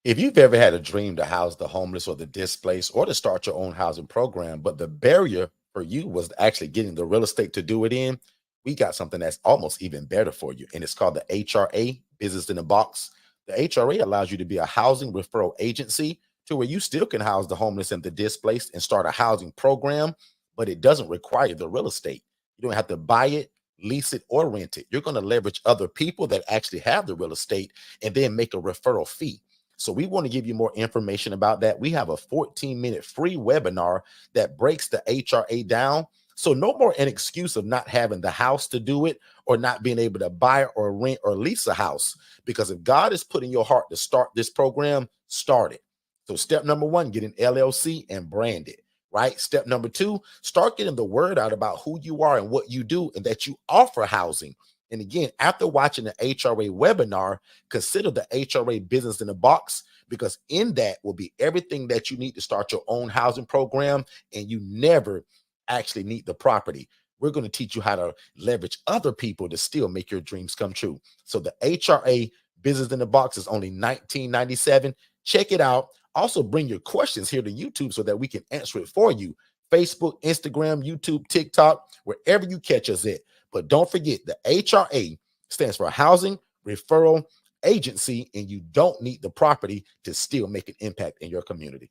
If you've ever had a dream to house the homeless or the displaced or to start your own housing program, but the barrier for you was actually getting the real estate to do it in, we got something that's almost even better for you. And it's called the HRA, Business in a Box. The HRA allows you to be a housing referral agency to where you still can house the homeless and the displaced and start a housing program, but it doesn't require the real estate. You don't have to buy it, lease it, or rent it. You're going to leverage other people that actually have the real estate and then make a referral fee. So we want to give you more information about that. We have a 14-minute free webinar that breaks the HRA down. So no more an excuse of not having the house to do it or not being able to buy or rent or lease a house. Because if God is putting your heart to start this program, start it. So step number 1, get an LLC and brand it, right? Step number 2, start getting the word out about who you are and what you do and that you offer housing. And again, after watching the HRA webinar, consider the HRA Business in a Box, because in that will be everything that you need to start your own housing program, and you never actually need the property. We're going to teach you how to leverage other people to still make your dreams come true. So the HRA Business in a Box is only $19.97. Check it out. Also bring your questions here to YouTube so that we can answer it for you. Facebook, Instagram, YouTube, TikTok, wherever you catch us at. But don't forget, the HRA stands for Housing Referral Agency, and you don't need the property to still make an impact in your community.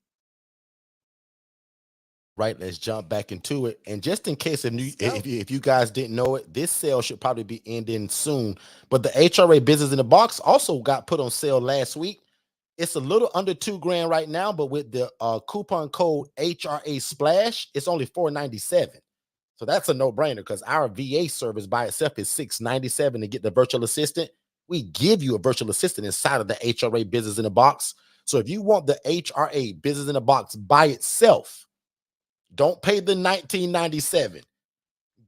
Right, let's jump back into it. And just in case if you guys didn't know it, this sale should probably be ending soon. But the HRA Business in a Box also got put on sale last week. It's a little under $2,000 right now, but with the coupon code HRA Splash, it's only $497. So that's a no-brainer, because our VA service by itself is $697 to get the virtual assistant. We give you a virtual assistant inside of the HRA Business in a Box. So if you want the HRA Business in a Box by itself, don't pay the $19.97.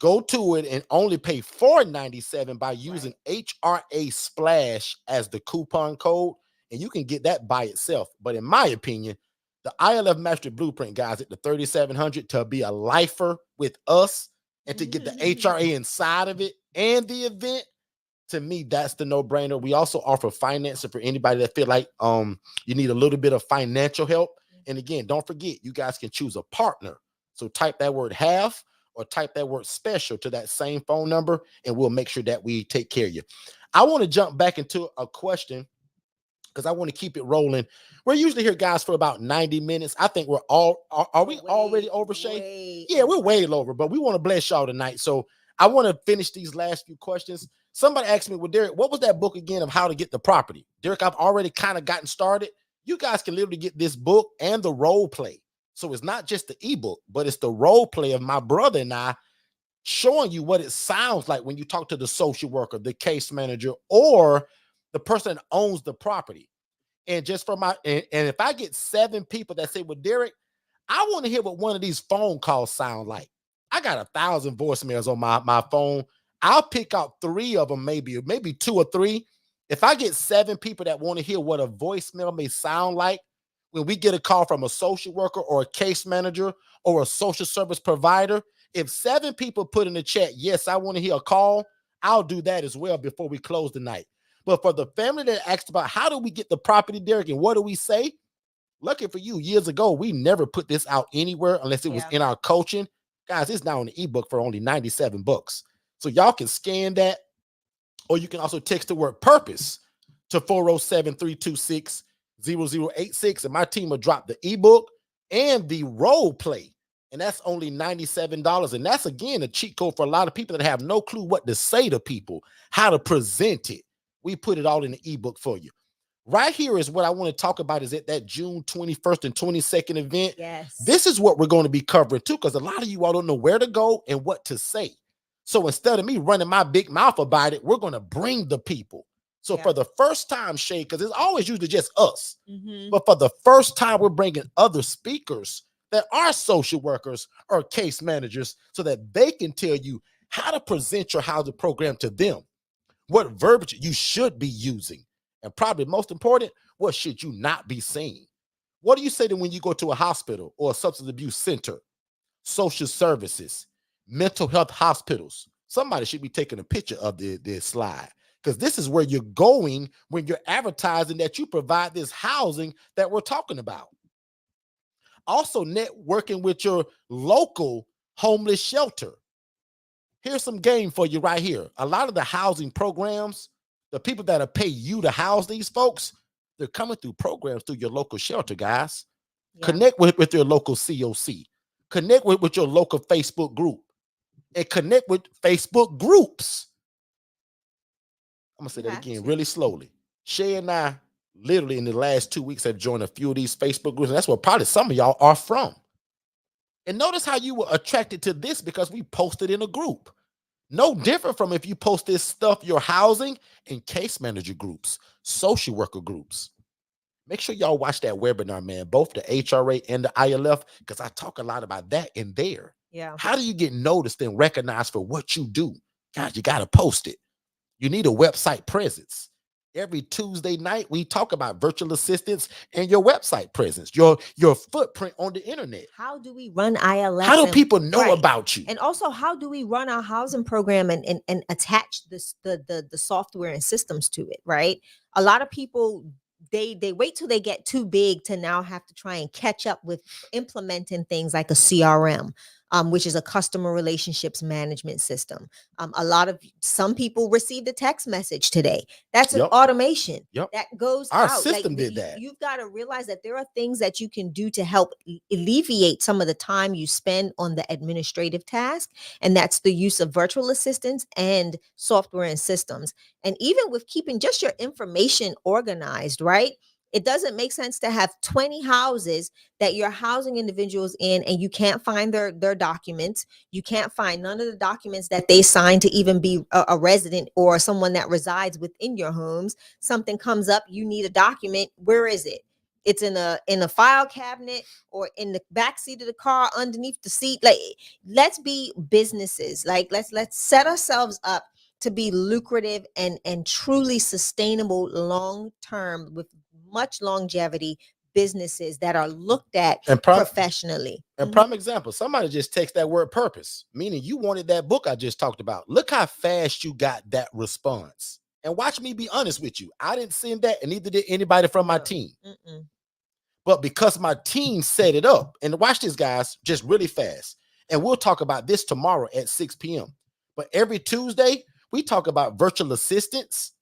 Go to it and only pay $4.97 by using HRA Splash as the coupon code, and you can get that by itself. But in my opinion, the ILF Mastery Blueprint, guys, at the 3,700 to be a lifer with us and to get the HRA inside of it and the event, to me, that's the no-brainer. We also offer financing for anybody that feel like you need a little bit of financial help. And again, don't forget, you guys can choose a partner. So type that word "have" or type that word "special" to that same phone number, and we'll make sure that we take care of you. I want to jump back into a question, because I want to keep it rolling. We're usually here, guys, for about 90 minutes. I think we're are we already over, Shay? Yeah, we're way over, but we want to bless y'all tonight. So I want to finish these last few questions. Somebody asked me, well, Derek, what was that book again of how to get the property? Derek, I've already kind of gotten started. You guys can literally get this book and the role play. So it's not just the ebook, but it's the role play of my brother and I showing you what it sounds like when you talk to the social worker, the case manager, or the person that owns the property. And just for and if I get 7 people that say, well, Derek, I want to hear what one of these phone calls sound like. I got 1,000 voicemails on my phone. I'll pick out 3 of them, maybe 2 or 3. If I get 7 people that want to hear what a voicemail may sound like when we get a call from a social worker or a case manager or a social service provider, if 7 people put in the chat, yes, I want to hear a call, I'll do that as well before we close the night. But for the family that asked about how do we get the property, Derek, and what do we say? Lucky for you, years ago, we never put this out anywhere unless it was in our coaching. Guys, it's now in the ebook for only $97. So y'all can scan that, or you can also text the word "purpose" to 407-326-0086, and my team will drop the ebook and the role play. And that's only $97. And that's, again, a cheat code for a lot of people that have no clue what to say to people, how to present it. We put it all in the ebook for you. Right here is what I want to talk about, is at that June 21st and 22nd event. Yes. This is what we're going to be covering too, because a lot of you all don't know where to go and what to say. So instead of me running my big mouth about it, we're going to bring the people. So Yeah. for the first time, Shay, because it's always usually just us, Mhm. but for the first time, we're bringing other speakers that are social workers or case managers so that they can tell you how to present your housing program to them, what verbiage you should be using, and probably most important, what should you not be saying. What do you say to when you go to a hospital or a substance abuse center, social services, mental health hospitals? Somebody should be taking a picture of this slide, because this is where you're going when you're advertising that you provide this housing that we're talking about. Also, networking with your local homeless shelter. Here's some game for you right here. A lot of the housing programs, the people that are pay you to house these folks, they're coming through programs through your local shelter, guys. Yeah. Connect with your local COC. Connect with your local Facebook group. And connect with Facebook groups. I'm going to say You that have again to. really slowly. Shay and I, literally in the last 2 weeks, have joined a few of these Facebook groups, and that's where probably some of y'all are from. And notice how you were attracted to this because we posted in a group. No different from if you post this stuff, your housing, in case manager groups, social worker groups. Make sure y'all watch that webinar, man, both the HRA and the ILF, because I talk a lot about that in there. Yeah. How do you get noticed and recognized for what you do? God, you got to post it. You need a website presence. Every Tuesday night, we talk about virtual assistants and your website presence, your footprint on the internet. How do we run ILS? How do people know right. about you? And also, how do we run our housing program and attach the software and systems to it? Right. A lot of people, they wait till they get too big to now have to try and catch up with implementing things like a CRM, which is a customer relationships management system. Some people received a text message today. That's an Yep. automation Yep. that goes Our out. system did that. You've got to realize that there are things that you can do to help alleviate some of the time you spend on the administrative task, and that's the use of virtual assistants and software and systems. And even with keeping just your information organized, right? It doesn't make sense to have 20 houses that you're housing individuals in and you can't find their documents. You can't find none of the documents that they signed to even be a resident or someone that resides within your homes. Something comes up, you need a document. Where is it? It's in a file cabinet or in the back seat of the car underneath the seat. Like, let's be businesses. Like, let's set ourselves up to be lucrative and truly sustainable long term with much longevity businesses that are looked at professionally. And prime example, somebody just text that word purpose, meaning you wanted that book I just talked about. Look how fast you got that response. And watch me be honest with you. I didn't send that, and neither did anybody from my team. But because my team set it up, and watch this, guys, just really fast. And we'll talk about this tomorrow at 6 p.m. But every Tuesday, we talk about virtual assistants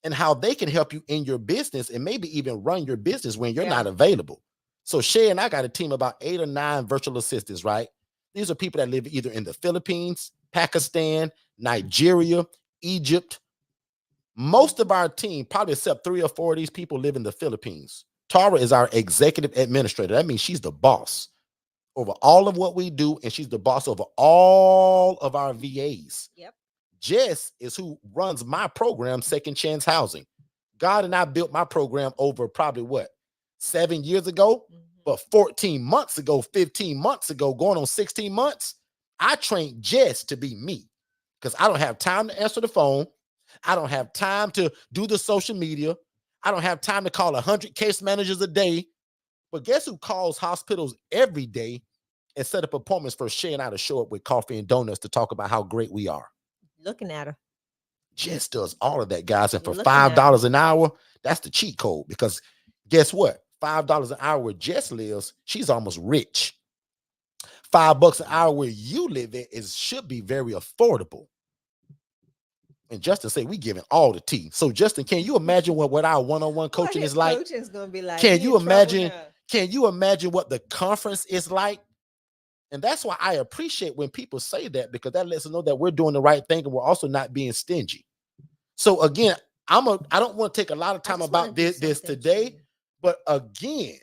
and how they can help you in your business and maybe even run your business when you're not available. So Shay and I got a team about 8 or 9 virtual assistants, right? These are people that live either in the Philippines, Pakistan, Nigeria, Egypt. Most of our team, probably except 3 or 4 of these people, live in the Philippines. Tara is our executive administrator. That means she's the boss over all of what we do, and she's the boss over all of our VAs. Yep. Jess is who runs my program, Second Chance Housing. God and I built my program over probably 7 years ago, but 14 months ago, 15 months ago, going on 16 months, I trained Jess to be me because I don't have time to answer the phone. I don't have time to do the social media. I don't have time to call 100 case managers a day. But guess who calls hospitals every day and set up appointments for Shay and I to show up with coffee and donuts to talk about how great we are? Looking at her. Jess does all of that, guys. And for You're looking at $5 an hour, that's the cheat code. Because guess what? $5 an hour where Jess lives, she's almost rich. $5 an hour where you live at should be very affordable. And Justin said we giving all the tea. So Justin, can you imagine what our one-on-one coaching is like? Coaching's gonna be like. Can you imagine? Can you imagine what the conference is like? And that's why I appreciate when people say that, because that lets us know that we're doing the right thing and we're also not being stingy. So again, I don't want to take a lot of time about this today, but again,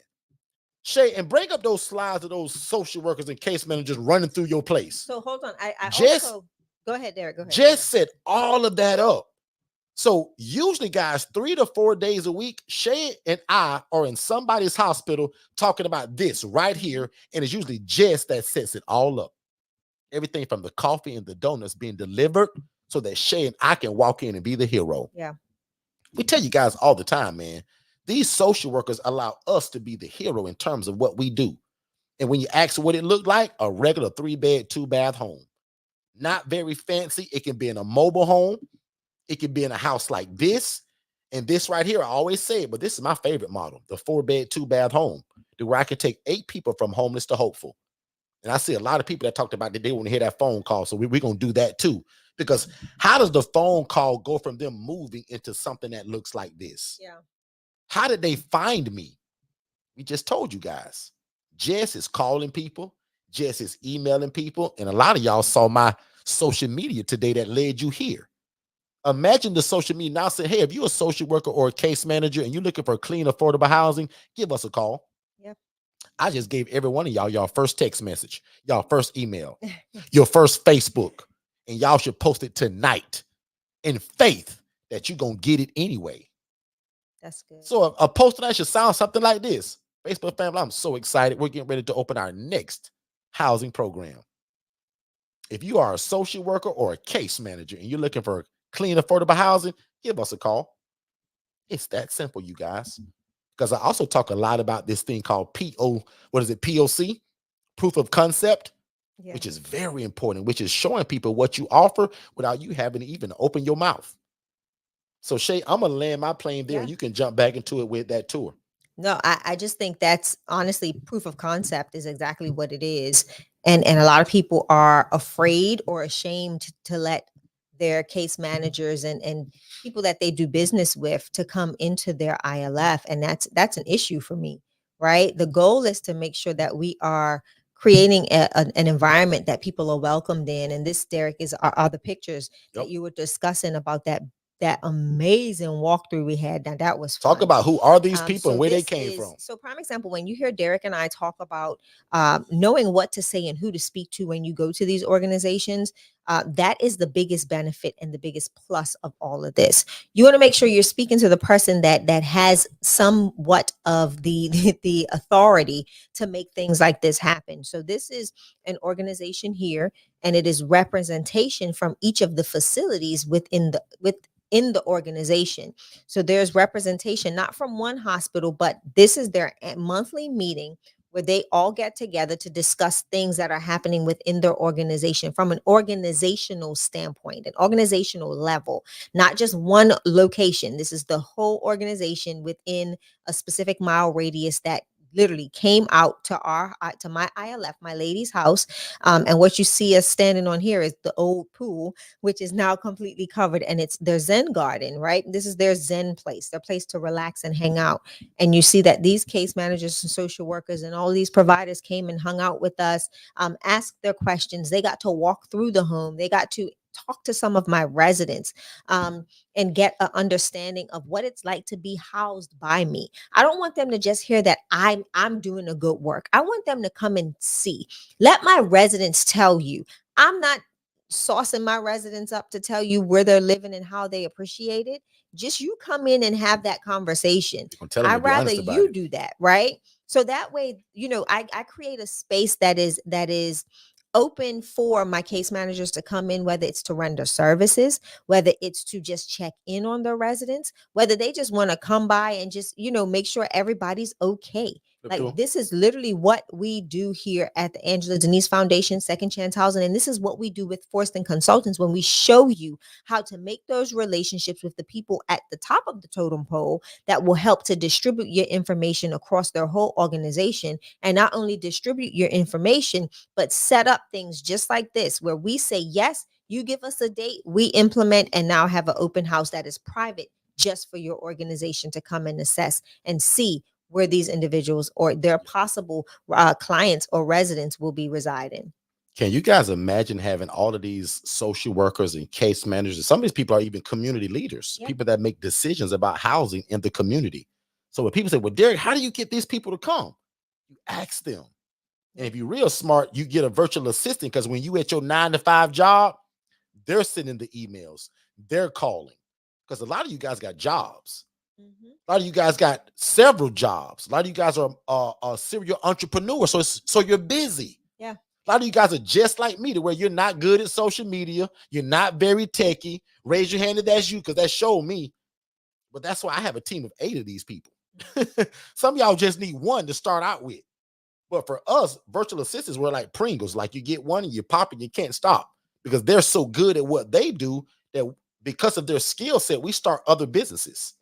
Shay, and bring up those slides of those social workers and case managers running through your place. So hold on. I Jess, also go ahead, Derek. Go ahead. Jess set all of that up. So usually, guys, 3 to 4 days a week, Shay and I are in somebody's hospital talking about this right here. And it's usually Jess that sets it all up. Everything from the coffee and the donuts being delivered so that Shay and I can walk in and be the hero. Yeah. We tell you guys all the time, man, these social workers allow us to be the hero in terms of what we do. And when you ask what it looked like, a regular 3-bed, 2-bath home. Not very fancy. It can be in a mobile home. It can be in a house like this. And this right here, I always say it, but this is my favorite model, the 4-bed, 2-bath home, where I can take 8 people from homeless to hopeful. And I see a lot of people that talked about that they want to hear that phone call. So we're going to do that too. Because how does the phone call go from them moving into something that looks like this? Yeah. How did they find me? We just told you guys. Jess is calling people. Jess is emailing people. And a lot of y'all saw my social media today that led you here. Imagine the social media now saying, hey, if you're a social worker or a case manager and you're looking for clean, affordable housing, give us a call. Yep. I just gave every one of y'all first text message, y'all first email, your first Facebook, and y'all should post it tonight in faith that you're going to get it anyway. That's good. So a post tonight should sound something like this. Facebook family, I'm so excited. We're getting ready to open our next housing program. If you are a social worker or a case manager and you're looking for clean, affordable housing, give us a call. It's that simple, you guys. Because I also talk a lot about this thing called POC, proof of concept, which is very important, which is showing people what you offer without you having to even open your mouth. So Shay, I'm going to land my plane there and you can jump back into it with that tour. No, I just think that's honestly proof of concept is exactly what it is. And a lot of people are afraid or ashamed to let their case managers and people that they do business with to come into their ILF. And that's an issue for me, right? The goal is to make sure that we are creating an environment that people are welcomed in. And this, Derek, are the pictures that you were discussing about that amazing walkthrough we had. Now that was fun. Talk about who are these people and where they came from. So prime example, when you hear Derek and I talk about knowing what to say and who to speak to when you go to these organizations, that is the biggest benefit and the biggest plus of all of this. You want to make sure you're speaking to the person that has somewhat of the authority to make things like this happen. So this is an organization here, and it is representation from each of the facilities within the organization. So there's representation, not from one hospital, but this is their monthly meeting where they all get together to discuss things that are happening within their organization from an organizational standpoint, an organizational level, not just one location. This is the whole organization within a specific mile radius that literally came out to my ILF, my lady's house. And what you see us standing on here is the old pool, which is now completely covered, and it's their Zen garden, right? This is their Zen place, their place to relax and hang out. And you see that these case managers and social workers and all these providers came and hung out with us, asked their questions. They got to walk through the home. They got to talk to some of my residents and get an understanding of what it's like to be housed by me. I don't want them to just hear that I'm doing a good work. I want them to come and see. Let my residents tell you. I'm not saucing my residents up to tell you where they're living and how they appreciate it. Just you come in and have that conversation. I'd rather you do that, right? So that way, I create a space that is open for my case managers to come in, whether it's to render services, whether it's to just check in on their residents, whether they just want to come by and just, make sure everybody's okay. Like this is literally what we do here at the Angela Denise Foundation, Second Chance Housing. And this is what we do with Forston Consultants when we show you how to make those relationships with the people at the top of the totem pole that will help to distribute your information across their whole organization, and not only distribute your information, but set up things just like this, where we say, yes, you give us a date, we implement, and now have an open house that is private just for your organization to come and assess and see where these individuals or their possible clients or residents will be residing. Can you guys imagine having all of these social workers and case managers? Some of these people are even community leaders, people that make decisions about housing in the community. So when people say, well, Derek, how do you get these people to come? You ask them. And if you're real smart, you get a virtual assistant, because when you at your 9-to-5 job, they're sending the emails, they're calling. because a lot of you guys got jobs. Mhm. A lot of you guys got several jobs. A lot of you guys are serial entrepreneurs, so you're busy. Yeah. A lot of you guys are just like me, to where you're not good at social media. You're not very techie. Raise your hand if that's you, because that showed me. But that's why I have a team of 8 of these people. Some of y'all just need one to start out with. But for us, virtual assistants, we're like Pringles. Like, you get one and you pop and you can't stop, because they're so good at what they do that because of their skill set, we start other businesses.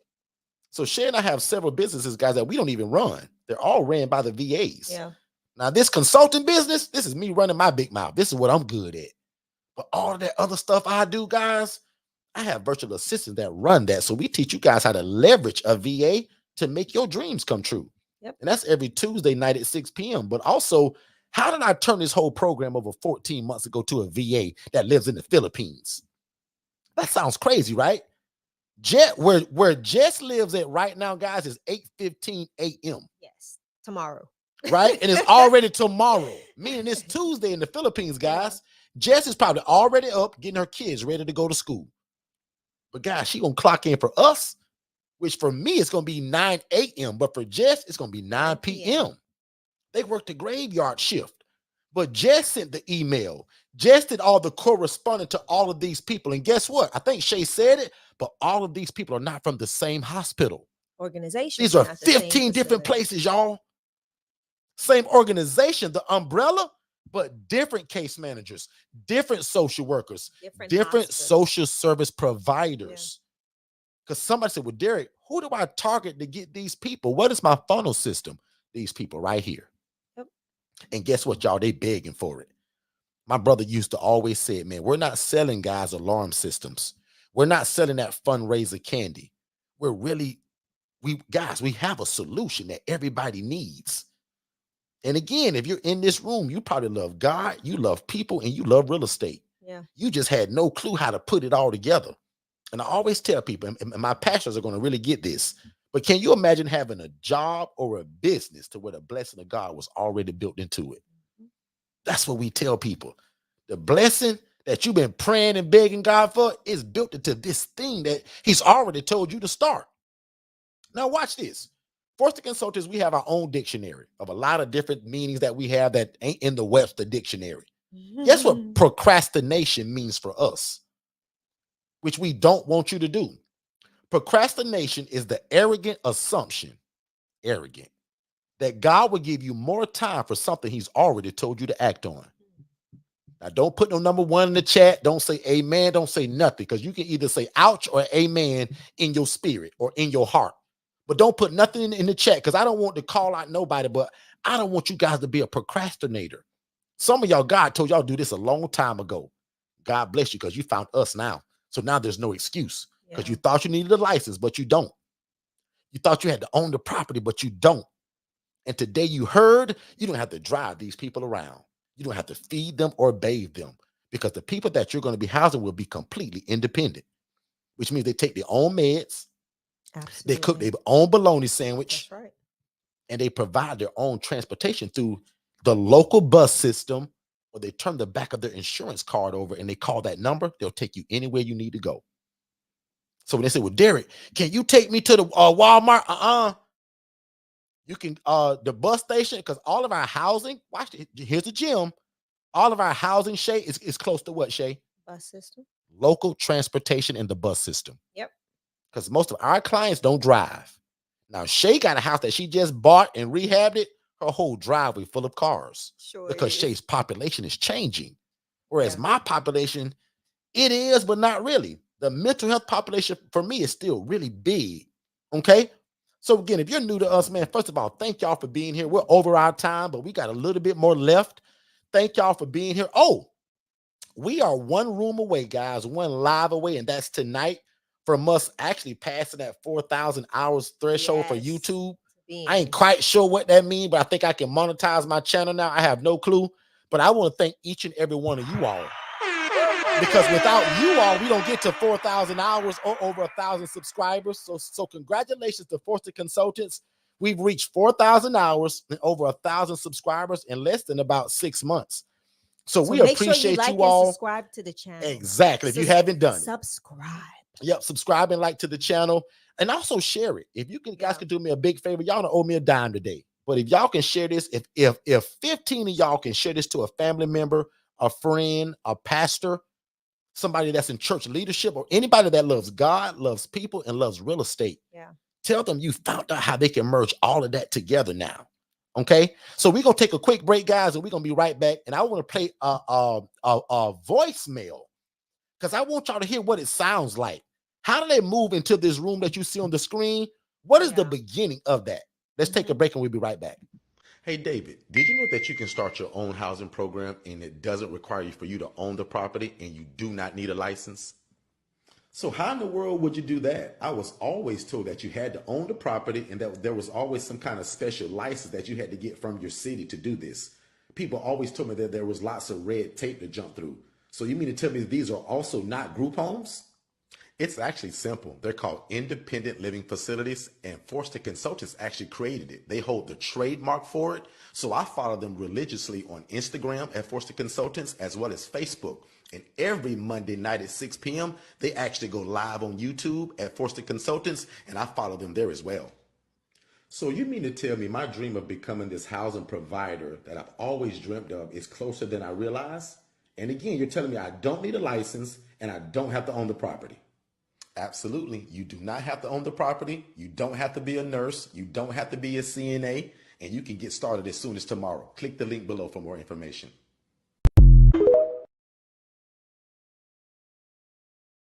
So Shay and I have several businesses, guys, that we don't even run. They're all ran by the VAs. Yeah. Now, this consulting business, this is me running my big mouth. This is what I'm good at. But all of that other stuff I do, guys, I have virtual assistants that run that. So we teach you guys how to leverage a VA to make your dreams come true. Yep. And that's every Tuesday night at 6 p.m. But also, how did I turn this whole program over 14 months ago to a VA that lives in the Philippines? That sounds crazy, right? Where Jess lives at right now, guys, is 8:15 a.m. Yes. Tomorrow. Right? And it's already tomorrow, meaning it's Tuesday in the Philippines, guys. Jess is probably already up getting her kids ready to go to school. But guys, she gonna clock in for us, which for me it's gonna be 9 a.m. But for Jess, it's gonna be 9 p.m. They work the graveyard shift. But Jess sent the email. Jess did all the corresponding to all of these people. And guess what? I think Shay said it, but all of these people are not from the same hospital. Organization. These are 15 different places, y'all. Same organization, the umbrella, but different case managers, different social workers, different social service providers. Because somebody said, well, Derek, who do I target to get these people? What is my funnel system? These people right here. Yep. And guess what, y'all? They begging for it. My brother used to always say, man, we're not selling guys alarm systems. We're not selling that fundraiser candy. We have a solution that everybody needs. And again, if you're in this room, you probably love God, you love people, and you love real estate. Yeah. You just had no clue how to put it all together. And I always tell people, and my pastors are going to really get this, but can you imagine having a job or a business to where the blessing of God was already built into it? That's what we tell people. The blessing that you've been praying and begging God for is built into this thing that he's already told you to start. Now watch this. Forster Consultants, we have our own dictionary of a lot of different meanings that we have that ain't in the Webster dictionary. Guess what procrastination means for us, which we don't want you to do? Procrastination is the arrogant assumption, that God will give you more time for something he's already told you to act on. Now, don't put no number 1 in the chat. Don't say amen. Don't say nothing, because you can either say ouch or amen in your spirit or in your heart. But don't put nothing in the chat, because I don't want to call out nobody, but I don't want you guys to be a procrastinator. Some of y'all, God told y'all to do this a long time ago. God bless you, because you found us now. So now there's no excuse, because you thought you needed a license, but you don't. You thought you had to own the property, but you don't. And today you heard you don't have to drive these people around. You don't have to feed them or bathe them, because the people that you're going to be housing will be completely independent, which means they take their own meds. Absolutely. They cook their own bologna sandwich. That's right. And they provide their own transportation through the local bus system, or they turn the back of their insurance card over and they call that number. They'll take you anywhere you need to go. So when they say, well, Derek, can you take me to the Walmart? You can, the bus station, because all of our housing, watch it, here's the gym. All of our housing, Shay, is close to what, Shay? Bus system. Local transportation in the bus system. Yep. Because most of our clients don't drive. Now, Shay got a house that she just bought and rehabbed it, her whole driveway full of cars. Sure. Because Shay's population is changing. Whereas my population, it is, but not really. The mental health population for me is still really big. Okay? So again, if you're new to us, man, first of all, thank y'all for being here. We're over our time, but we got a little bit more left. Thank y'all for being here. Oh, we are one room away, guys, one live away, and that's tonight, from us actually passing that 4,000 hours threshold for YouTube. I ain't quite sure what that means, but I think I can monetize my channel now. I have no clue, but I want to thank each and every one of you all, because without you all, we don't get to 4,000 hours or over 1,000 subscribers. So congratulations to Forster Consultants. We've reached 4,000 hours and over 1,000 subscribers in less than about 6 months. So we appreciate sure you all. subscribe to the channel. Exactly. If you haven't done it. Subscribe. Yep, subscribe and like to the channel, and also share it. If you guys can do me a big favor, y'all don't owe me a dime today. But if y'all can share this, if 15 of y'all can share this to a family member, a friend, a pastor, somebody that's in church leadership, or anybody that loves God, loves people, and loves real estate. Yeah. Tell them you found out how they can merge all of that together now. Okay, so we're gonna take a quick break, guys, and we're gonna be right back. And I want to play a voicemail because I want y'all to hear what it sounds like. How do they move into this room that you see on the screen? What is the beginning of that? Let's take a break and we'll be right back. Hey, David, did you know that you can start your own housing program and it doesn't require you for you to own the property and you do not need a license? So how in the world would you do that? I was always told that you had to own the property and that there was always some kind of special license that you had to get from your city to do this. People always told me that there was lots of red tape to jump through. So you mean to tell me these are also not group homes? It's actually simple. They're called independent living facilities, and Forster Consultants actually created it. They hold the trademark for it. So I follow them religiously on Instagram at Forster Consultants as well as Facebook. And every Monday night at 6 p.m., they actually go live on YouTube at Forster Consultants, and I follow them there as well. So you mean to tell me my dream of becoming this housing provider that I've always dreamt of is closer than I realize? And again, you're telling me I don't need a license and I don't have to own the property. Absolutely. You do not have to own the property. You don't have to be a nurse. You don't have to be a CNA, and you can get started as soon as tomorrow. Click the link below for more information.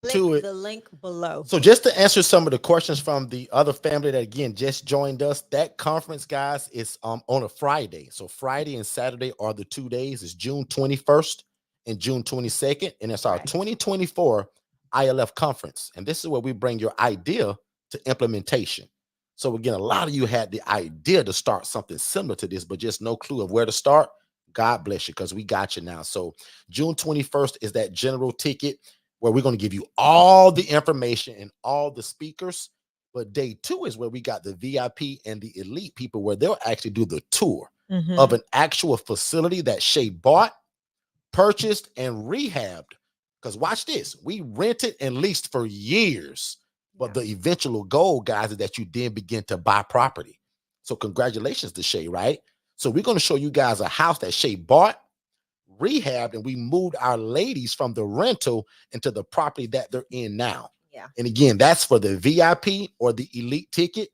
Click the link below. So just to answer some of the questions from the other family that again just joined us, that conference, guys, is on a Friday. So Friday and Saturday are the 2 days. It's June 21st and June 22nd, and it's our 2024 ILF conference. And this is where we bring your idea to implementation. So again, a lot of you had the idea to start something similar to this, but just no clue of where to start. God bless you, because we got you now. So June 21st is that general ticket where we're going to give you all the information and all the speakers. But day 2 is where we got the VIP and the elite people, where they'll actually do the tour of an actual facility that Shay bought, purchased, and rehabbed. Because watch this, we rented and leased for years. But the eventual goal, guys, is that you then begin to buy property. So congratulations to Shay, right? So we're going to show you guys a house that Shay bought, rehabbed, and we moved our ladies from the rental into the property that they're in now. Yeah. And again, that's for the VIP or the elite ticket.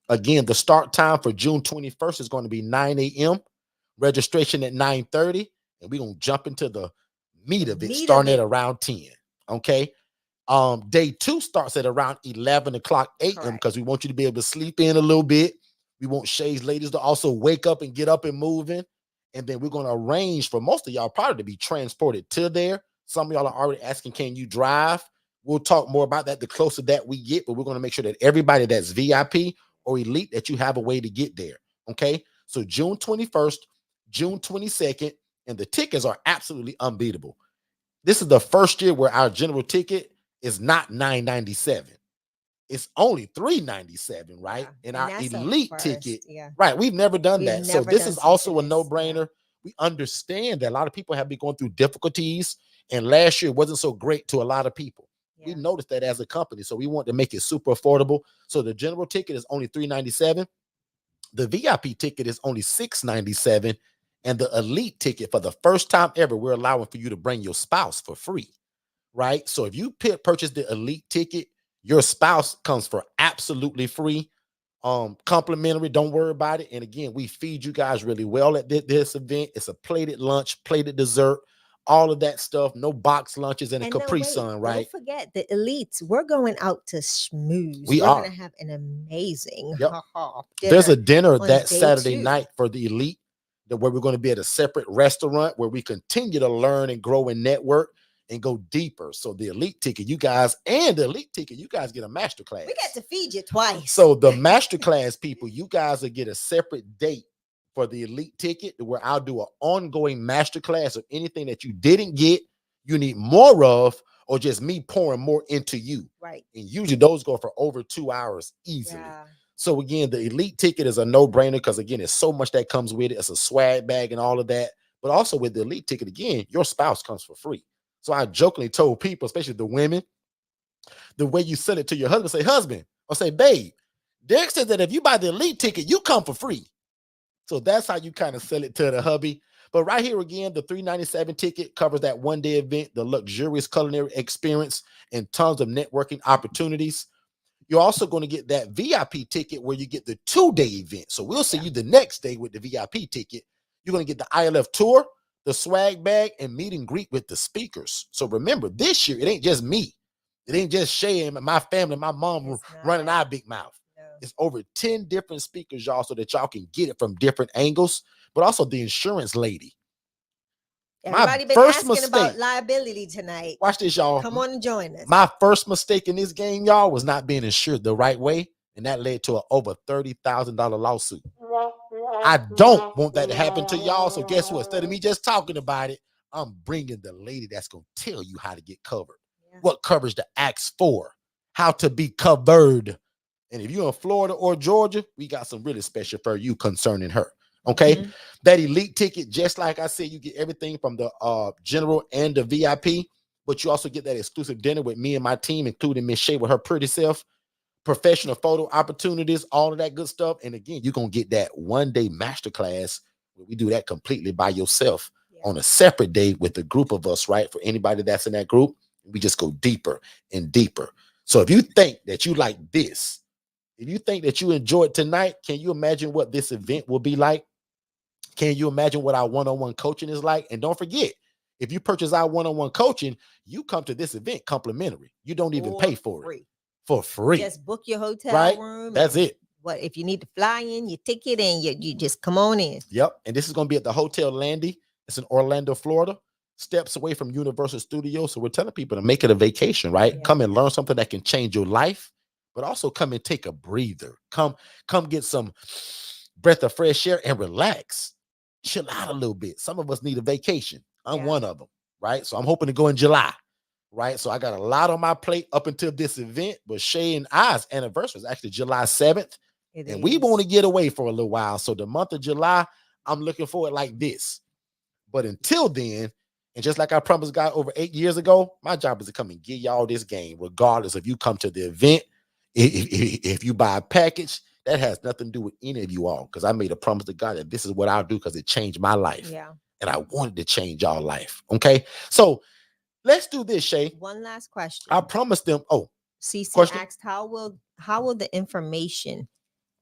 Again, the start time for June 21st is going to be 9 a.m. Registration at 9:30. And we're going to jump into the meat of it starting at around 10. Okay. Day 2 starts at around 11 o'clock a.m. because we want you to be able to sleep in a little bit. We want Shay's ladies to also wake up and get up and moving. And then we're going to arrange for most of y'all probably to be transported to there. Some of y'all are already asking, can you drive? We'll talk more about that the closer that we get, but we're going to make sure that everybody that's VIP or elite, that you have a way to get there. Okay. So June 21st, June 22nd, and the tickets are absolutely unbeatable. This is the first year where our general ticket is not $997. It's only $397, right? Yeah. And our elite ticket, right? We've never done We've that. So never this done is also a something this, no-brainer. We understand that a lot of people have been going through difficulties, and last year wasn't so great to a lot of people. We noticed that as a company, so we want to make it super affordable. So the general ticket is only $397. The VIP ticket is only $697, and the elite ticket, for the first time ever, we're allowing for you to bring your spouse for free, right? So if you purchase the elite ticket, your spouse comes for absolutely free, complimentary. Don't worry about it. And again, we feed you guys really well at this event. It's a plated lunch, plated dessert, all of that stuff. No box lunches and a Capri Sun, right? Don't forget the elites. We're going out to schmooze. We're going to have an amazing dinner. There's a dinner that Saturday night for the elite, where we're going to be at a separate restaurant where we continue to learn and grow and network and go deeper. So the elite ticket, you guys, and the elite ticket, you guys get a master class. We got to feed you twice. So the master class people, you guys will get a separate date for the elite ticket, where I'll do an ongoing master class of anything that you didn't get, you need more of, or just me pouring more into you. Right. And usually those go for over 2 hours easily. Yeah. So again, the elite ticket is a no-brainer because again, it's so much that comes with it. It's a swag bag and all of that. But also with the elite ticket, again, your spouse comes for free. So I jokingly told people, especially the women, The way you sell it to your husband, say, husband, or say, babe, Derek said that if you buy the elite ticket, you come for free. So that's how you kind of sell it to the hubby. But right here again, the $397 ticket covers that one-day event, the luxurious culinary experience, and tons of networking opportunities. You're also going to get that VIP ticket where you get the 2-day event. So we'll see you the next day with the VIP ticket. You're going to get the ILF tour, the swag bag, and meet and greet with the speakers. So remember, this year, it ain't just me. It ain't just Shay and my family, my mom running our big mouth. No. It's over 10 different speakers, y'all, so that y'all can get it from different angles, but also the insurance lady. Everybody been asking about liability tonight. Watch this, y'all. Come on and join us. My first mistake in this game, y'all, was not being insured the right way, and that led to an over $30,000 lawsuit. I don't want that to happen to y'all, so guess what? Instead of me just talking about it, I'm bringing the lady that's going to tell you how to get covered, what coverage to ask for, how to be covered. And if you're in Florida or Georgia, we got some really special for you concerning her. Okay. That elite ticket, just like I said, you get everything from the general and the VIP, but you also get that exclusive dinner with me and my team, including Miss Shay with her pretty self, professional photo opportunities, all of that good stuff. And again, you're going to get that one-day masterclass where we do that completely by yourself on a separate day with a group of us, right? For anybody that's in that group, we just go deeper and deeper. So if you think that you like this, if you think that you enjoyed tonight, can you imagine what this event will be like? Can you imagine what our one-on-one coaching is like? And don't forget, if you purchase our one-on-one coaching, you come to this event complimentary. You don't even pay for it. For free. Just book your hotel room. That's it. What if you need to fly in, your ticket, and you just come on in. Yep. And this is going to be at the Hotel Landy. It's in Orlando, Florida, steps away from Universal Studios. So we're telling people to make it a vacation, right? Yeah. Come and learn something that can change your life, but also come and take a breather. Come get some breath of fresh air and relax. Chill out a little bit. Some of us need a vacation. I'm one of them, right? So I'm hoping to go in July. Right. So I got a lot on my plate up until this event, but Shay and I's anniversary is actually July 7th. And we want to get away for a little while. So the month of July, I'm looking forward like this. But until then, and just like I promised God over 8 years ago, my job is to come and give y'all this game, regardless if you come to the event, if you buy a package, that has nothing to do with any of you all. Because I made a promise to God that this is what I'll do because it changed my life. Yeah. And I wanted to change y'all life. Okay. So let's do this, Shay. One last question. I promised them. Oh, CC asked, how will the information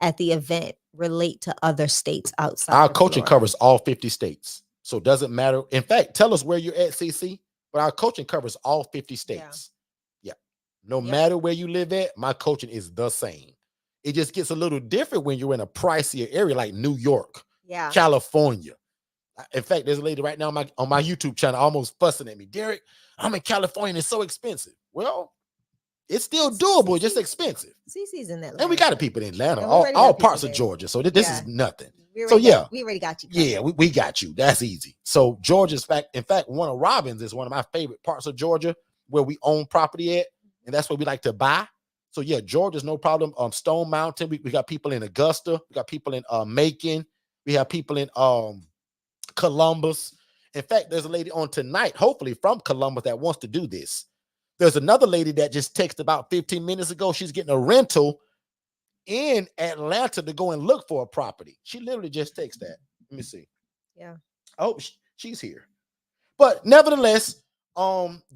at the event relate to other states outside? Our coaching covers all 50 states. So it doesn't matter. In fact, tell us where you're at, CC. But our coaching covers all 50 states. Yeah. No matter where you live at, my coaching is the same. It just gets a little different when you're in a pricier area like New York, California. In fact, there's a lady right now on my YouTube channel almost fussing at me. Derek, I'm in California and it's so expensive. Well, it's still doable, just expensive. CC's in Atlanta. And we got people in Atlanta, all parts of Georgia. So this is nothing. We already got you. Yeah, we got you. That's easy. So Georgia's in fact, one of Robbins is one of my favorite parts of Georgia where we own property at. And that's where we like to buy. So yeah, Georgia's no problem. Stone Mountain, we got people in Augusta. We got people in Macon. We have people in Columbus. In fact, there's a lady on tonight, hopefully from Columbus, that wants to do this. There's another lady that just texted about 15 minutes ago. She's getting a rental in Atlanta to go and look for a property. She literally just texted that. Let me see. Yeah. Oh, she's here. But nevertheless,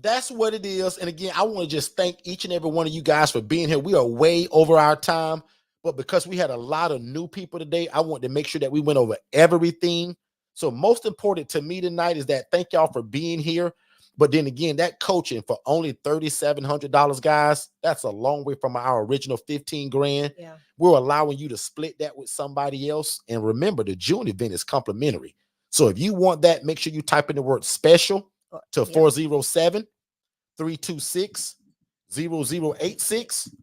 that's what it is. And again, I want to just thank each and every one of you guys for being here. We are way over our time, but because we had a lot of new people today, I want to make sure that we went over everything. So most important to me tonight is that thank y'all for being here. But then again, that coaching for only $3,700, guys, that's a long way from our original 15 grand. Yeah. We're allowing you to split that with somebody else. And remember, the June event is complimentary. So if you want that, make sure you type in the word special to 407-326-0086.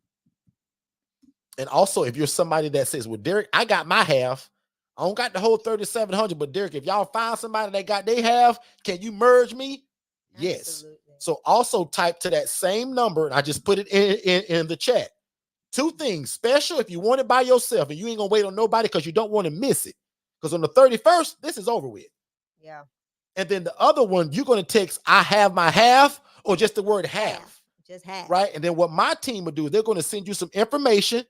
And also, if you're somebody that says, well, Derek, I got my half. I don't got the whole 3,700, but Derek, if y'all find somebody that got their half, can you merge me? Yes. Absolutely. So also type to that same number, and I just put it in the chat. Two things. Special, if you want it by yourself, and you ain't gonna wait on nobody because you don't want to miss it. Because on the 31st, this is over with. Yeah. And then the other one, you're gonna text, I have my half, or just the word half. just had. Right. And then what my team will do is they're going to send you some information,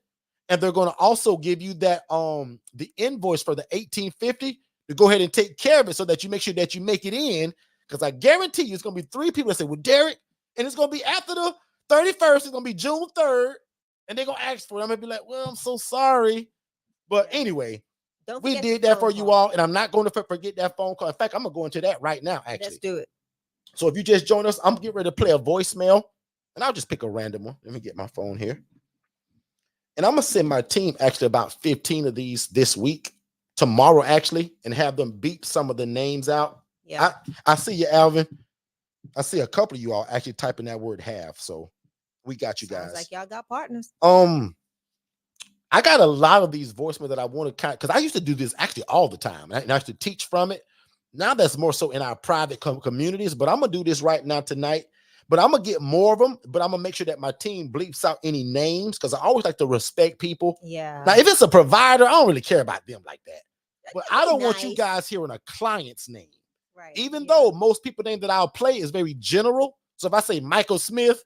and they're going to also give you that the invoice for the $1,850 to go ahead and take care of it so that you make sure that you make it in. Because I guarantee you it's going to be 3 people that say, well, Derek, and it's going to be after the 31st, it's going to be June 3rd, and they're going to ask for it. I'm going to be like, well, I'm so sorry. But anyway, we did that for you all, and I'm not going to forget that phone call. In fact, I'm going to go into that right now, actually. Let's do it. So if you just joined us, I'm getting ready to play a voicemail, and I'll just pick a random one. Let me get my phone here. And I'm going to send my team actually about 15 of these this week, tomorrow actually, and have them beep some of the names out. Yeah. I see you, Alvin. I see a couple of you all actually typing that word have. So we got you guys. Sounds like y'all got partners. I got a lot of these voicemails that I want to because I used to do this actually all the time. And I used to teach from it. Now that's more so in our private communities, but I'm going to do this right now tonight. But I'm going to get more of them, but I'm going to make sure that my team bleeps out any names because I always like to respect people. Yeah. Now, if it's a provider, I don't really care about them like that. But I don't want you nice. guys hearing a client's name. Right. Even though most people name that I'll play is very general. So if I say Michael Smith,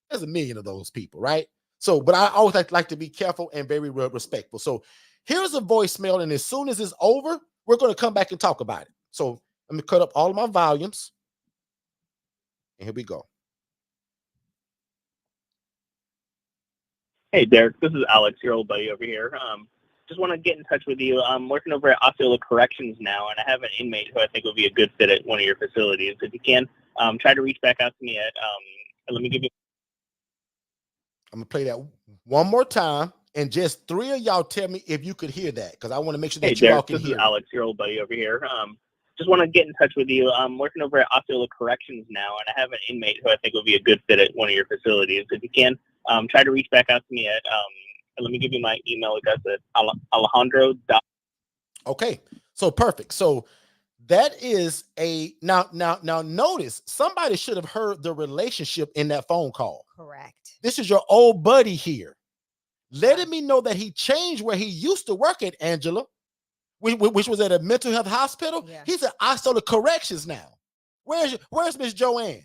there's a million of those people, right? So, but I always like to be careful and very respectful. So here's a voicemail, and as soon as it's over, we're going to come back and talk about it. So let me cut up all of my volumes. And here we go. Hey, Derek, this is Alex, your old buddy over here. Just want to get in touch with you. I'm working over at Osceola Corrections now, and I have an inmate who I think will be a good fit at one of your facilities. If you can, try to reach back out to me at, let me give you. I'm going to play that one more time, and just 3 of y'all tell me if you could hear that, because I want to make sure that you all can hear. This is Alex, your old buddy over here. Just want to get in touch with you. I'm working over at Osceola Corrections now, and I have an inmate who I think will be a good fit at one of your facilities. If you can, try to reach back out to me at, let me give you my email address at Alejandro. Okay, so perfect. So that is now notice somebody should have heard the relationship in that phone call. Correct. This is your old buddy here letting me know that he changed where he used to work at, Angela, which was at a mental health hospital. Yeah. He's at Osceola Corrections now. Where's Miss Joanne?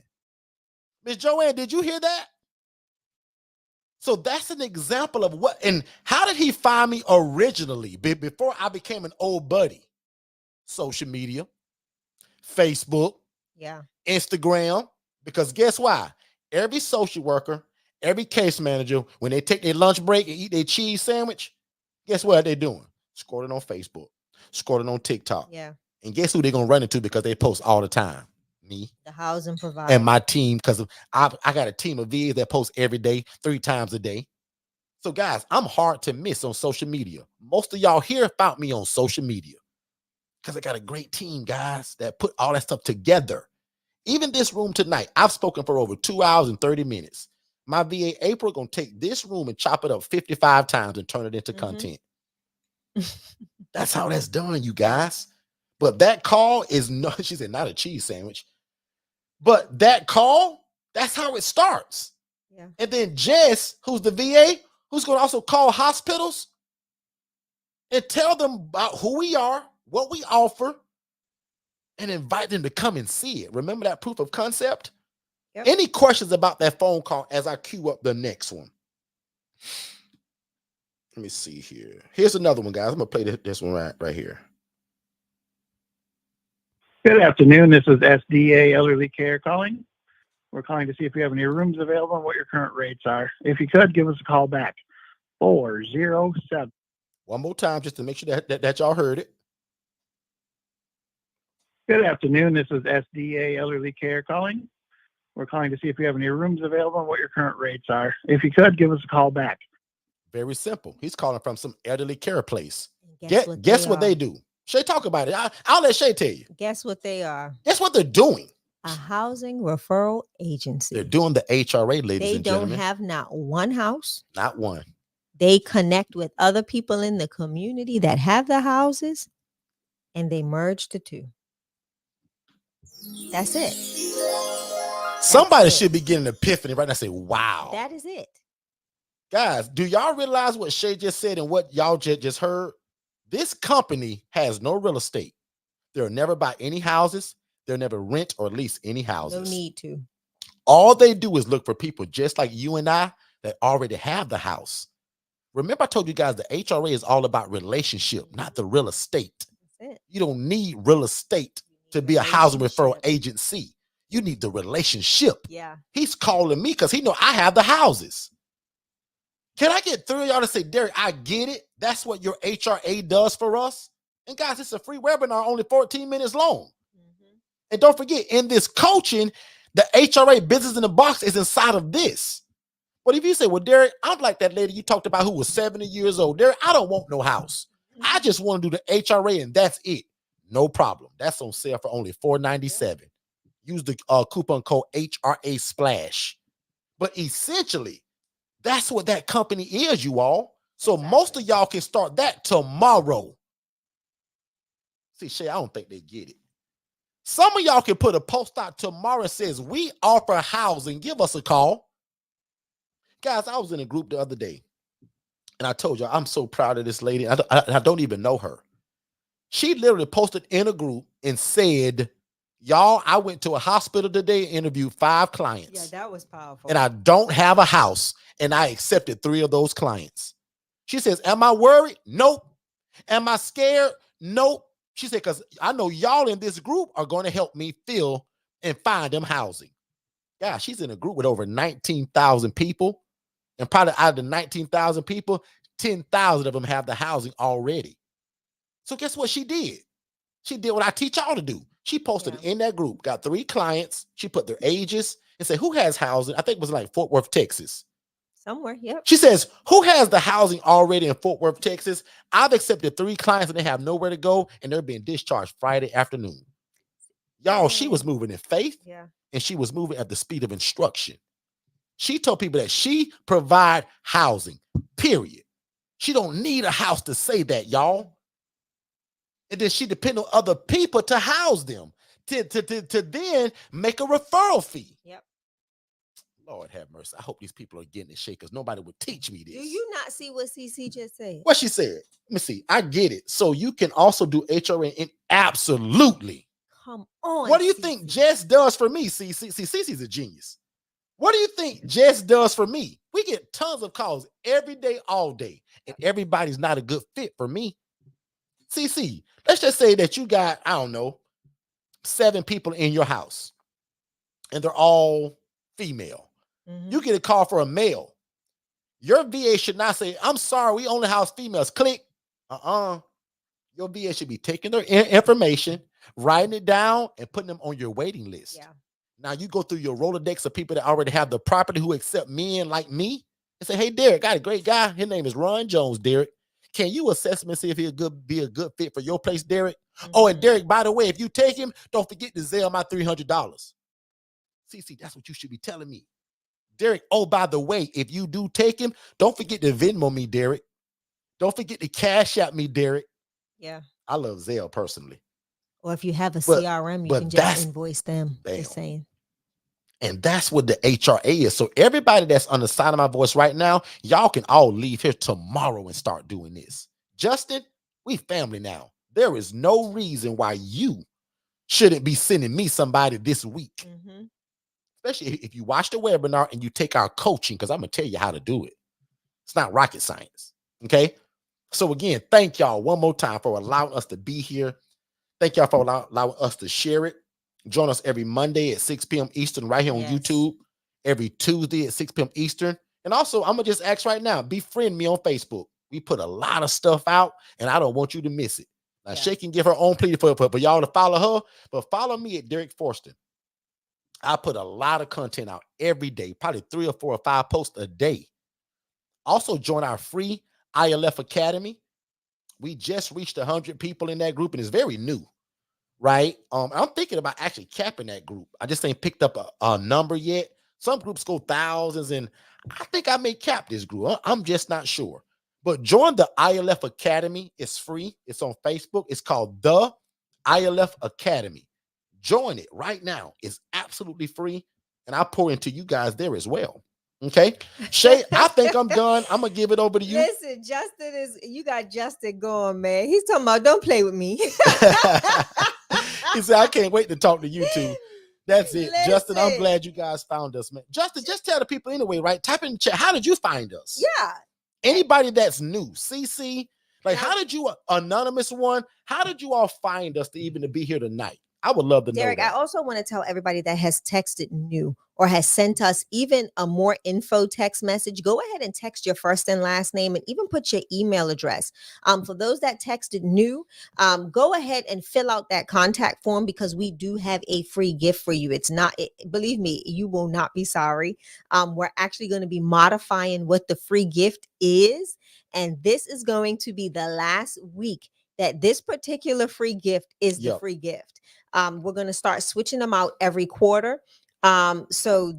Miss Joanne, did you hear that? So that's an example of what, and how did he find me originally before I became an old buddy? Social media, Facebook, Instagram, because guess why? Every social worker, every case manager, when they take their lunch break and eat their cheese sandwich, guess what they're doing? Scrolling on Facebook, scrolling on TikTok. Yeah. And guess who they're going to run into because they post all the time? Me. The housing provider. And my team, because I got a team of VAs that post every day, 3 times a day. So guys, I'm hard to miss on social media. Most of y'all here found me on social media because I got a great team, guys, that put all that stuff together. Even this room tonight, I've spoken for over 2 hours and 30 minutes. My VA April going to take this room and chop it up 55 times and turn it into content. That's how that's done, you guys. But that call is not, she said, not a cheese sandwich. But that call, that's how it starts. Yeah. And then Jess, who's the VA, who's going to also call hospitals and tell them about who we are, what we offer, and invite them to come and see it. Remember that proof of concept? Yep. Any questions about that phone call as I queue up the next one? Let me see here. Here's another one, guys. I'm going to play this one right here. Good afternoon. This is SDA Elderly Care calling. We're calling to see if you have any rooms available and what your current rates are. If you could, give us a call back. 407. One more time, just to make sure that y'all heard it. Good afternoon. This is SDA Elderly Care calling. We're calling to see if you have any rooms available and what your current rates are. If you could, give us a call back. Very simple. He's calling from some elderly care place. Guess what they do? Shay, talk about it. I'll let Shay tell you. Guess what they are? Guess what they're doing? A housing referral agency. They're doing the HRA, ladies and gentlemen. They don't have not one house. Not one. They connect with other people in the community that have the houses, and they merge the two. That's it. Somebody should be getting an epiphany right now and say, wow. That is it. Guys, do y'all realize what Shay just said and what y'all just heard? This company has no real estate. They'll never buy any houses. They'll never rent or lease any houses. No need to. All they do is look for people just like you and I that already have the house. Remember, I told you guys the HRA is all about relationship, not the real estate. That's it. You don't need real estate to be a housing referral agency. You need the relationship. Yeah. He's calling me because he know I have the houses. Can I get 3 of y'all to say, Derek, I get it. That's what your HRA does for us. And guys, it's a free webinar, only 14 minutes long. And don't forget, in this coaching, the HRA business in the box is inside of this. But if you say, well, Derek, I'm like that lady you talked about who was 70 years old. Derek, I don't want no house. I just want to do the HRA and that's it. No problem. That's on sale for only $497. Use the coupon code HRA Splash. But essentially, that's what that company is, you all. So most of y'all can start that tomorrow. See, Shay, I don't think they get it. Some of y'all can put a post out tomorrow that says, we offer housing. Give us a call. Guys, I was in a group the other day, and I told you, I'm so proud of this lady. I don't even know her. She literally posted in a group and said, y'all, I went to a hospital today and interviewed 5 clients. Yeah, that was powerful. And I don't have a house, and I accepted 3 of those clients. She says, am I worried? Nope. Am I scared? Nope. She said, because I know y'all in this group are going to help me fill and find them housing. Yeah, she's in a group with over 19,000 people. And probably out of the 19,000 people, 10,000 of them have the housing already. So guess what she did? She did what I teach y'all to do. She posted in that group, got 3 clients. She put their ages and said, who has housing? I think it was like Fort Worth, Texas. Somewhere, yep. She says, who has the housing already in Fort Worth, Texas? I've accepted 3 clients and they have nowhere to go and they're being discharged Friday afternoon. Y'all, she was moving in faith and she was moving at the speed of instruction. She told people that she provide housing, period. She don't need a house to say that, y'all. And then she depend on other people to house them, to then make a referral fee. Yep. Lord have mercy. I hope these people are getting it shake because nobody would teach me this. Do you not see what CC just said? What she said? Let me see. I get it. So you can also do HRA in absolutely. Come on. What do you think Jess does for me? See, CC's a genius. What do you think Jess does for me? We get tons of calls every day, all day, and everybody's not a good fit for me. CC, let's just say that you got, I don't know, 7 people in your house, and they're all female. You get a call for a male. Your VA should not say, I'm sorry, we only house females. Click. Your VA should be taking their information, writing it down, and putting them on your waiting list. Yeah. Now you go through your Rolodex of people that already have the property who accept men like me and say, hey, Derek, got a great guy. His name is Ron Jones, Derek. Can you assess him and see if he'll be a good fit for your place, Derek? Oh, and Derek, by the way, if you take him, don't forget to Zelle my $300. CC, that's what you should be telling me. Derek, oh, by the way, if you do take him, don't forget to Venmo me, Derek. Don't forget to Cash App me, Derek. Yeah. I love Zelle personally. Or if you have a CRM, you can just invoice them. Just saying. And that's what the HRA is. So everybody that's on the side of my voice right now, y'all can all leave here tomorrow and start doing this. Justin, we family now. There is no reason why you shouldn't be sending me somebody this week. Especially if you watch the webinar and you take our coaching, because I'm going to tell you how to do it. It's not rocket science. Okay. So again, thank y'all one more time for allowing us to be here. Thank y'all for allowing us to share it. Join us every Monday at 6 p.m. Eastern right here on YouTube. Every Tuesday at 6 p.m. Eastern. And also, I'm going to just ask right now, befriend me on Facebook. We put a lot of stuff out, and I don't want you to miss it. Now, Shay can give her own plea for y'all to follow her, but follow me at Derek Forston. I put a lot of content out every day, probably 3 or 4 or 5 posts a day. Also, join our free ILF Academy. We just reached 100 people in that group, and it's very new. Right. I'm thinking about actually capping that group. I just ain't picked up a number yet. Some groups go thousands, and I think I may cap this group. I'm just not sure. But join the ILF Academy. It's free. It's on Facebook. It's called the ILF Academy. Join it right now. It's absolutely free. And I pour into you guys there as well. Okay. Shay, I think I'm done. I'm going to give it over to you. Listen, you got Justin going, man. He's talking about, don't play with me. He said, I can't wait to talk to you two. That's it. Justin, I'm Listen. glad you guys found us, man. Justin, just tell the people anyway, right? Type in the chat. How did you find us? Yeah. Anybody that's new, CC, like, Now- how did you, anonymous one, how did you all find us to even to be here tonight? I would love to Derek, know I that. also want to tell everybody that has texted new or has sent us even a more info text message. Go ahead and text your first and last name and even put your email address. For those that texted new, go ahead and fill out that contact form because we do have a free gift for you. It's not, believe me, you will not be sorry. We're actually going to be modifying what the free gift is. And this is going to be the last week that this particular free gift is the Yep. free gift. We're going to start switching them out every quarter. So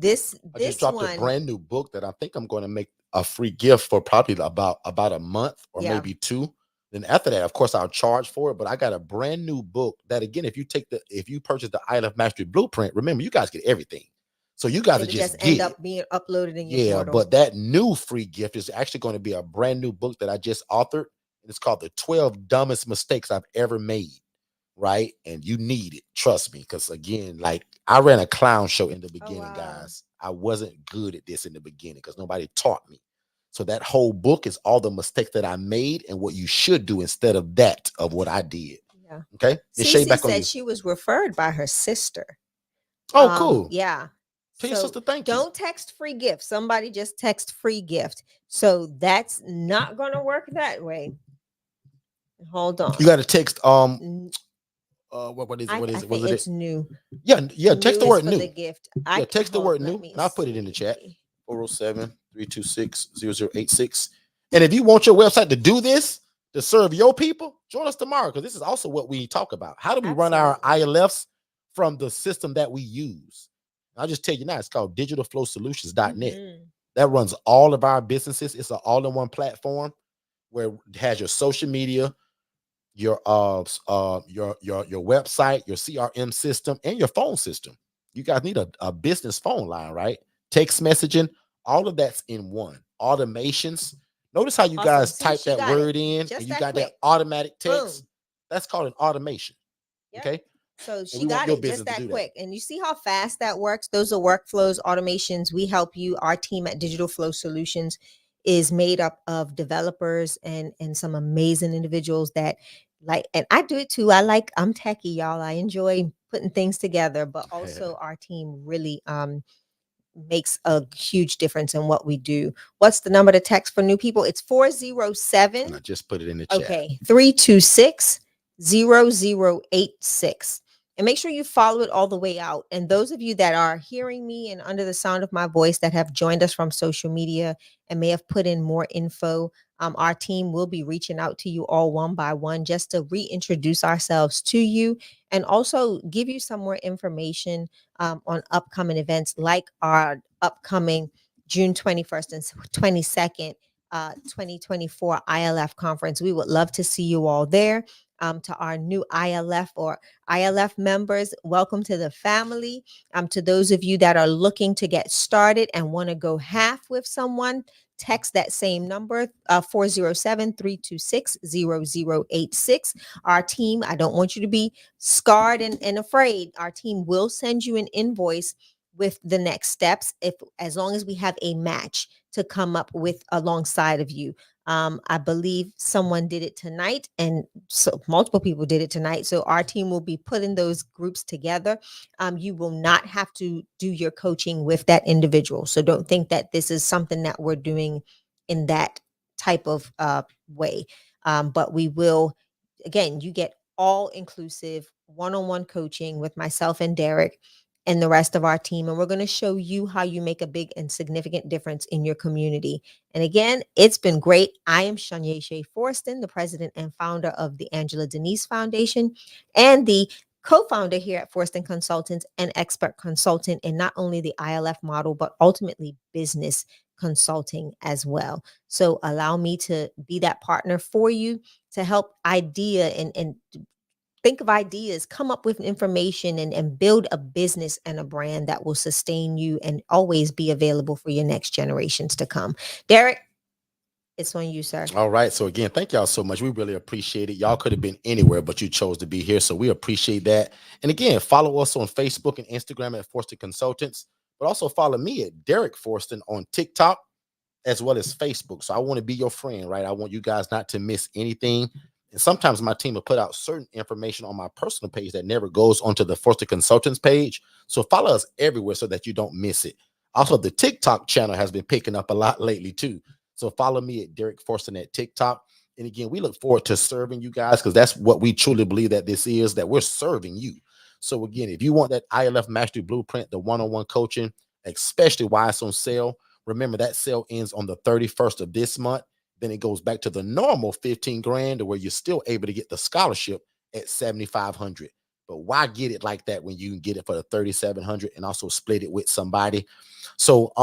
I just dropped one, a brand new book that I think I'm going to make a free gift for probably about a month or Yeah. maybe 2. Then after that, of course, I'll charge for it. But I got a brand new book that, again, if you purchase the ILF Mastery Blueprint, remember, you guys get everything. So you guys it'll are just end get up being uploaded in your yeah, portal. but that new free gift is actually going to be a brand new book that I just authored. It's called The 12 Dumbest Mistakes I've Ever Made. Right. And you need it. Trust me. Because again, like, I ran a clown show in the beginning, wow. guys. I wasn't good at this in the beginning because nobody taught me. So that whole book is all the mistakes that I made and what you should do instead of that of what I did. Yeah. Okay. It's Shay Cece back on said you. she was referred by her sister. Oh, cool. Yeah. Tell your sister thank you. Don't text free gift. Somebody just text free gift. So that's not going to work that way. Hold on. You got to text what is it? I Was think it? it's new. Yeah, text the New word is for new. the gift. Yeah, text the word let new, me and I'll put it in the chat. see. 407-326-0086. And if you want your website to do this, to serve your people, join us tomorrow, because this is also what we talk about. How do we run our ILFs from the system that we use? I'll just tell you now, it's called digitalflowsolutions.net. That runs all of our businesses. It's an all-in-one platform where it has your social media, your website, your CRM system, and your phone system. You guys need a business phone line, right? Text messaging, all of that's in one. Automations. Notice how you Awesome. guys See, type she that got it word in just and you that got quick. that automatic text. Boom. That's called an automation. Yep. Okay. So And she we want got your it business just to that do quick. And you see how fast that works? Those are workflows, automations. We help you. Our team at Digital Flow Solutions is made up of developers and some amazing individuals that like, and I do it too. I'm techie, y'all. I enjoy putting things together, but also our team really makes a huge difference in what we do. What's the number to text for new people? It's 407. And I just put it in the chat. Okay, 326-0086. And make sure you follow it all the way out. And those of you that are hearing me and under the sound of my voice that have joined us from social media and may have put in more info, our team will be reaching out to you all one by one just to reintroduce ourselves to you and also give you some more information on upcoming events like our upcoming June 21st and 22nd 2024 ILF conference. We would love to see you all there. To our new ILF or ILF members, welcome to the family. To those of you that are looking to get started and want to go half with someone, text that same number, 407-326-0086. Our team, I don't want you to be scarred and afraid. Our team will send you an invoice with the next steps as long as we have a match to come up with alongside of you. I believe someone did it tonight, and so multiple people did it tonight. So our team will be putting those groups together. You will not have to do your coaching with that individual. So don't think that this is something that we're doing in that type of way. But we will, again, you get all inclusive one-on-one coaching with myself and Derek and the rest of our team. And we're going to show you how you make a big and significant difference in your community. And again, it's been great. I am Shanye Shea Forston, the president and founder of the Angela Denise Foundation and the co-founder here at Forston Consultants and expert consultant in not only the ILF model, but ultimately business consulting as well. So allow me to be that partner for you to help idea and think of ideas, come up with information and build a business and a brand that will sustain you and always be available for your next generations to come. Derek? It's on you, sir. All right. So again, thank y'all so much. We really appreciate it. Y'all could have been anywhere, but you chose to be here. So we appreciate that. And again, follow us on Facebook and Instagram at Forston Consultants, but also follow me at Derek Forston on TikTok as well as Facebook. So I want to be your friend, right? I want you guys not to miss anything. And sometimes my team will put out certain information on my personal page that never goes onto the Forston Consultants page. So follow us everywhere so that you don't miss it. Also, the TikTok channel has been picking up a lot lately too. So follow me at Derek Forston at TikTok. And again, we look forward to serving you guys because that's what we truly believe that this is, that we're serving you. So again, if you want that ILF Mastery Blueprint, the one-on-one coaching, especially why it's on sale, remember that sale ends on the 31st of this month. Then it goes back to the normal 15 grand where you're still able to get the scholarship at 7,500. But why get it like that when you can get it for the 3,700 and also split it with somebody? So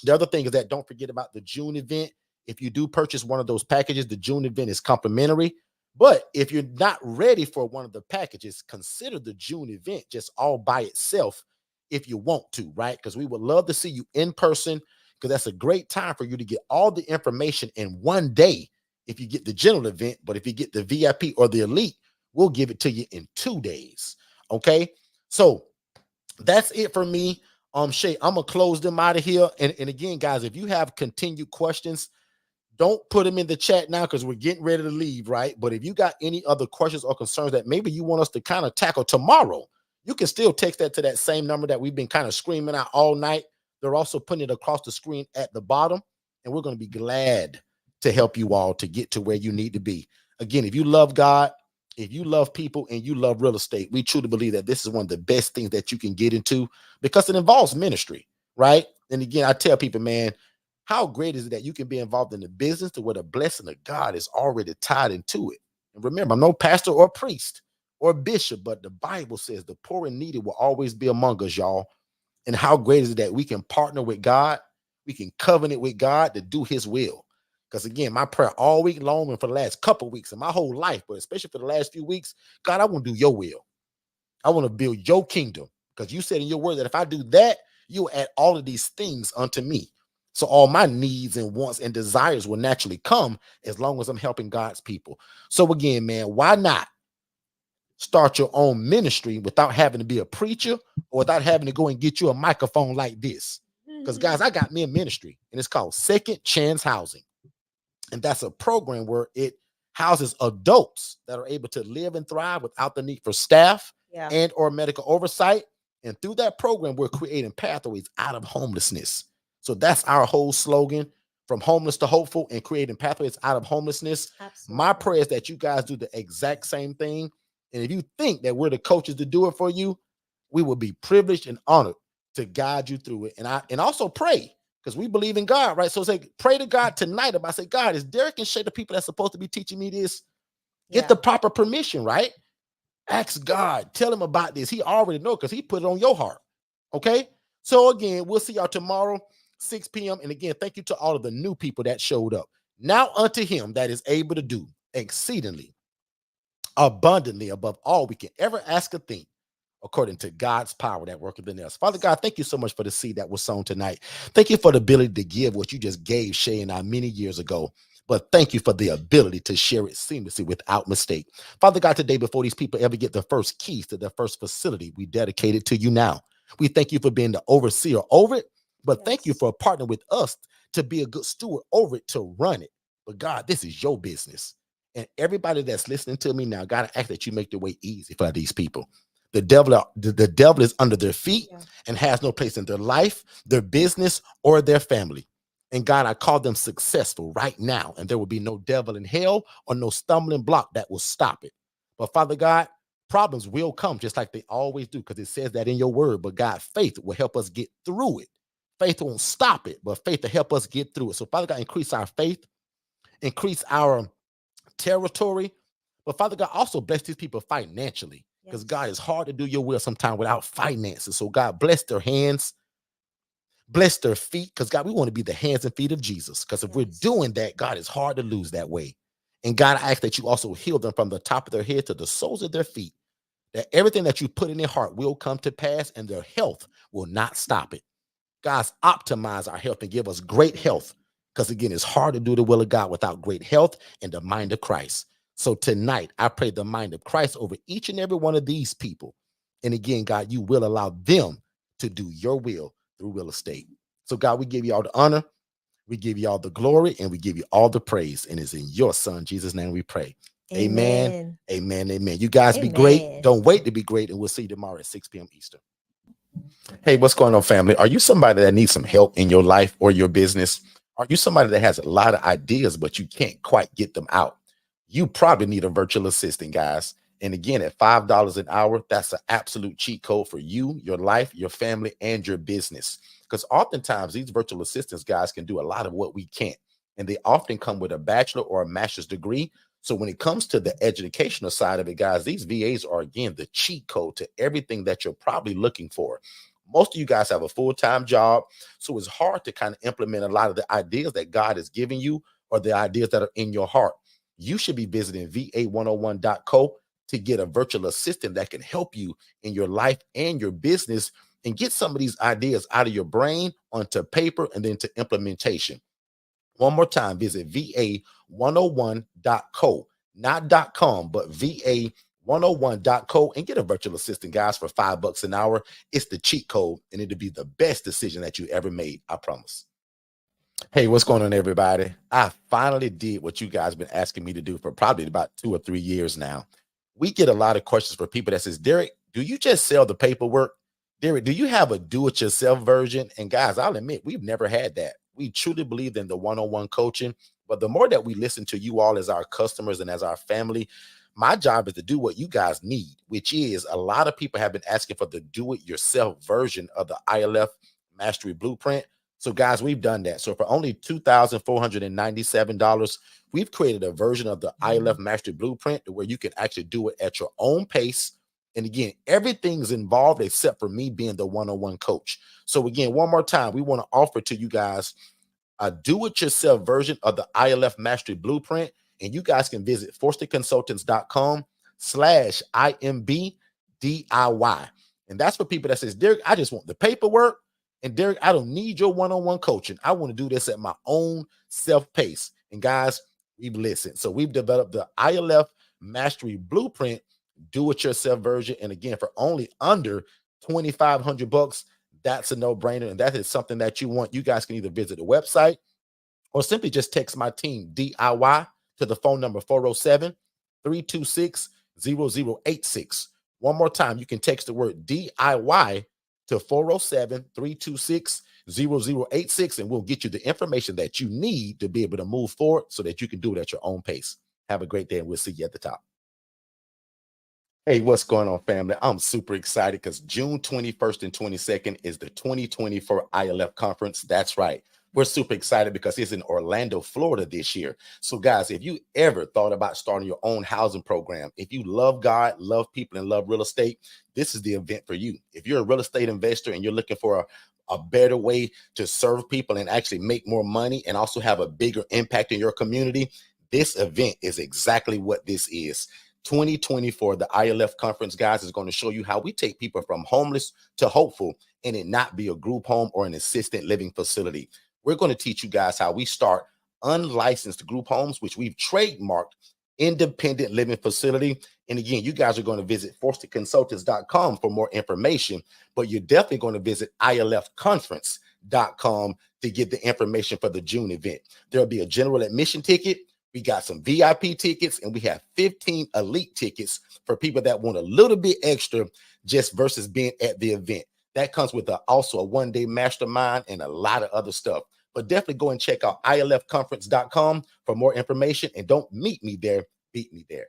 the other thing is that don't forget about the June event. If you do purchase one of those packages, the June event is complimentary. But if you're not ready for one of the packages, consider the June event just all by itself if you want to, right? Because we would love to see you in person, because that's a great time for you to get all the information in one day if you get the general event. But if you get the VIP or the elite, we'll give it to you in 2 days. Okay, so that's it for me. Shay, I'm gonna close them out of here. And again, guys, if you have continued questions, don't put them in the chat now because we're getting ready to leave, right? But if you got any other questions or concerns that maybe you want us to kind of tackle tomorrow, you can still text that to that same number that we've been kind of screaming out all night. They're also putting it across the screen at the bottom, and we're going to be glad to help you all to get to where you need to be. Again, if you love God, if you love people, and you love real estate, we truly believe that this is one of the best things that you can get into because it involves ministry, right? And again, I tell people, man, how great is it that you can be involved in the business to where the blessing of God is already tied into it? And remember, I'm no pastor or priest or bishop, but the Bible says the poor and needy will always be among us, y'all. And how great is it that we can partner with God, we can covenant with God to do his will. Because again, my prayer all week long and for the last couple of weeks and my whole life, but especially for the last few weeks, God, I want to do your will. I want to build your kingdom. Because you said in your word that if I do that, you'll add all of these things unto me. So all my needs and wants and desires will naturally come as long as I'm helping God's people. So again, man, why not start your own ministry without having to be a preacher or without having to go and get you a microphone like this? Because guys, I got me a ministry and it's called Second Chance Housing. And that's a program where it houses adults that are able to live and thrive without the need for staff and or medical oversight. And through that program, we're creating pathways out of homelessness. So that's our whole slogan, from homeless to hopeful, and creating pathways out of homelessness. Absolutely. My prayer is that you guys do the exact same thing. And if you think that we're the coaches to do it for you, we will be privileged and honored to guide you through it. And also pray, because we believe in God, right? So say, pray to God tonight about, say, God, is Derek and Shay the people that's supposed to be teaching me this? Get the proper permission, right? Ask God, tell him about this. He already knows because he put it on your heart. Okay. So again, we'll see y'all tomorrow, 6 p.m. And again, thank you to all of the new people that showed up. Now unto him that is able to do exceedingly abundantly above all we can ever ask or think, according to God's power that worketh in us. Father God, thank you so much for the seed that was sown tonight. Thank you for the ability to give what you just gave Shay and I many years ago. But thank you for the ability to share it seamlessly without mistake. Father God, today, before these people ever get the first keys to their first facility, we dedicate it to you now. We thank you for being the overseer over it, but thank you for partnering with us to be a good steward over it, to run it. But God, this is your business. And everybody that's listening to me now, God, I ask that you make the way easy for these people. The devil is under their feet and has no place in their life, their business, or their family. And God, I call them successful right now. And there will be no devil in hell or no stumbling block that will stop it. But Father God, problems will come just like they always do, because it says that in your word. But God, faith will help us get through it. Faith won't stop it, but faith will help us get through it. So Father God, increase our faith, increase our territory. But Father God, also bless these people financially, because God, it's hard to do your will sometimes without finances. So God, bless their hands, bless their feet, because God, we want to be the hands and feet of Jesus. Because if we're doing that, God, it's hard to lose that way. And God, I ask that you also heal them from the top of their head to the soles of their feet, that everything that you put in their heart will come to pass and their health will not stop it. God's optimize our health and give us great health, Because again, it's hard to do the will of God without great health and the mind of Christ. So tonight, I pray the mind of Christ over each and every one of these people. And again, God, you will allow them to do your will through real estate. So God, we give you all the honor, we give you all the glory, and we give you all the praise. And it's in your son, Jesus' name we pray. Amen. Amen. Amen. You guys be great. Don't wait to be great. And we'll see you tomorrow at 6 p.m. Eastern. Hey, what's going on, family? Are you somebody that needs some help in your life or your business? Are you somebody that has a lot of ideas, but you can't quite get them out? You probably need a virtual assistant, guys. And again, at $5 an hour, that's an absolute cheat code for you, your life, your family, and your business. Because oftentimes these virtual assistants, guys, can do a lot of what we can't. And they often come with a bachelor or a master's degree. So when it comes to the educational side of it, guys, these VAs are, again, the cheat code to everything that you're probably looking for. Most of you guys have a full-time job, so it's hard to kind of implement a lot of the ideas that God is giving you or the ideas that are in your heart. You should be visiting va101.co to get a virtual assistant that can help you in your life and your business and get some of these ideas out of your brain onto paper and then to implementation. One more time, visit va101.co, not .com, but va101.co, and get a virtual assistant, guys, for $5 an hour. It's the cheat code, and it'll be the best decision that you ever made. I promise. Hey, what's going on, everybody? I finally did what you guys have been asking me to do for probably about 2 or 3 years now. We get a lot of questions for people that says, Derek, do you just sell the paperwork? Derek, do you have a do-it-yourself version? And guys, I'll admit, we've never had that. We truly believe in the one-on-one coaching, but the more that we listen to you all as our customers and as our family, my job is to do what you guys need, which is a lot of people have been asking for the do-it-yourself version of the ILF Mastery Blueprint. So guys, we've done that. So for only $2,497, we've created a version of the ILF Mastery Blueprint where you can actually do it at your own pace. And again, everything's involved except for me being the one-on-one coach. So again, one more time, we want to offer to you guys a do-it-yourself version of the ILF Mastery Blueprint. And you guys can visit forsterconsultants.com/IMB-DIY. And that's for people that says, Derek, I just want the paperwork. And Derek, I don't need your one-on-one coaching. I want to do this at my own self-pace. And guys, we've listened. So we've developed the ILF Mastery Blueprint do-it-yourself version. And again, for only under $2,500, that's a no-brainer. And that is something that you want. You guys can either visit the website or simply just text my team DIY to the phone number 407-326-0086. One more time, you can text the word DIY to 407-326-0086, and we'll get you the information that you need to be able to move forward so that you can do it at your own pace. Have a great day, and we'll see you at the top. Hey, what's going on, family? I'm super excited because June 21st and 22nd is the 2024 ILF conference. That's right. We're super excited because it's in Orlando, Florida this year. So guys, if you ever thought about starting your own housing program, if you love God, love people, and love real estate, this is the event for you. If you're a real estate investor and you're looking for a better way to serve people and actually make more money and also have a bigger impact in your community, this event is exactly what this is. 2024, the ILF conference, guys, is going to show you how we take people from homeless to hopeful and it not be a group home or an assisted living facility. We're going to teach you guys how we start unlicensed group homes, which we've trademarked independent living facility. And again, you guys are going to visit forsterconsultants.com for more information, but you're definitely going to visit ilfconference.com to get the information for the June event. There'll be a general admission ticket. We got some VIP tickets, and we have 15 elite tickets for people that want a little bit extra just versus being at the event. That comes with also a one-day mastermind and a lot of other stuff. But definitely go and check out ilfconference.com for more information. And don't meet me there, beat me there.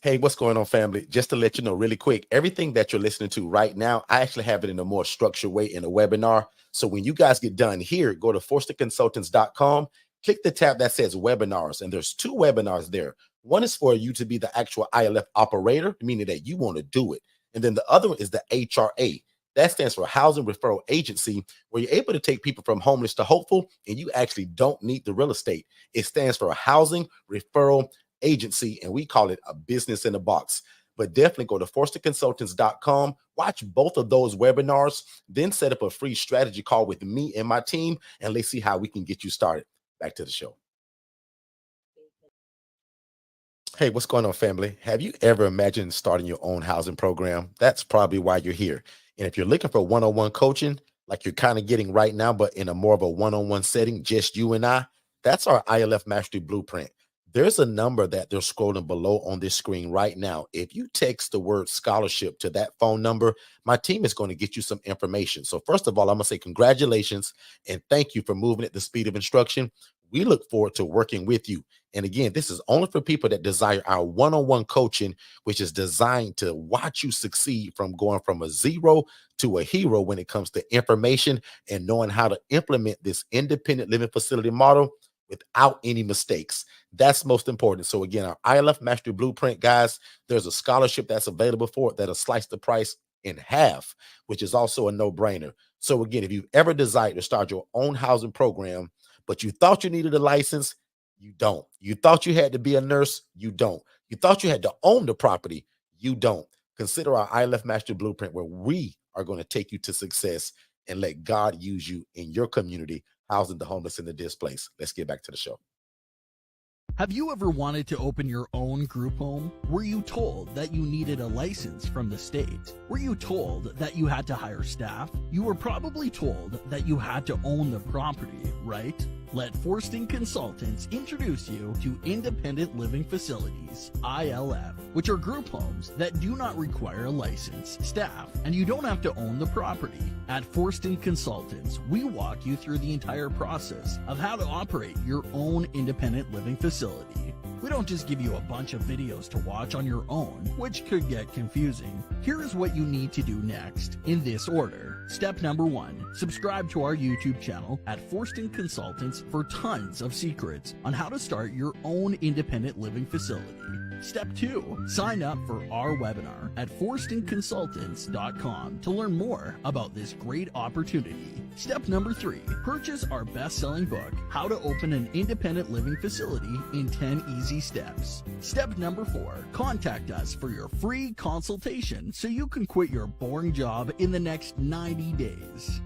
Hey, what's going on, family? Just to let you know really quick, everything that you're listening to right now, I actually have it in a more structured way in a webinar. So when you guys get done here, go to forsterconsultants.com, click the tab that says webinars, and there's 2 webinars there. One is for you to be the actual ILF operator, meaning that you want to do it. And then the other one is the HRA. That stands for Housing Referral Agency, where you're able to take people from homeless to hopeful, and you actually don't need the real estate. It stands for a Housing Referral Agency, and we call it a business in a box. But definitely go to forsterconsultants.com, watch both of those webinars, then set up a free strategy call with me and my team, and let's see how we can get you started. Back to the show. Hey, what's going on, family? Have you ever imagined starting your own housing program? That's probably why you're here. And if you're looking for one-on-one coaching, like you're kind of getting right now, but in a more of a one-on-one setting, just you and I, that's our ILF Mastery Blueprint. There's a number that they're scrolling below on this screen right now. If you text the word scholarship to that phone number, my team is going to get you some information. So first of all, I'm going to say congratulations and thank you for moving at the speed of instruction. We look forward to working with you. And again, this is only for people that desire our one-on-one coaching, which is designed to watch you succeed from going from a zero to a hero when it comes to information and knowing how to implement this independent living facility model without any mistakes. That's most important. So again, our ILF Mastery Blueprint, guys, there's a scholarship that's available for it that'll slice the price in half, which is also a no-brainer. So again, if you've ever desired to start your own housing program, but you thought you needed a license, you don't. You thought you had to be a nurse, you don't. You thought you had to own the property, you don't. Consider our ILF Mastery Blueprint, where we are going to take you to success and let God use you in your community, housing the homeless and the displaced. Let's get back to the show. Have you ever wanted to open your own group home? Were you told that you needed a license from the state? Were you told that you had to hire staff? You were probably told that you had to own the property, right? Let Forston Consultants introduce you to Independent Living Facilities, ILF, which are group homes that do not require a license, staff, and you don't have to own the property. At Forston Consultants, we walk you through the entire process of how to operate your own independent living facility. We don't just give you a bunch of videos to watch on your own, which could get confusing. Here is what you need to do next, in this order. Step number 1, subscribe to our YouTube channel at Forston Consultants for tons of secrets on how to start your own independent living facility. Step 2, sign up for our webinar at forstonconsultants.com to learn more about this great opportunity. Step number 3, purchase our best-selling book, How to Open an Independent Living Facility in 10 Easy Steps. Step number 4, contact us for your free consultation so you can quit your boring job in the next 90 days.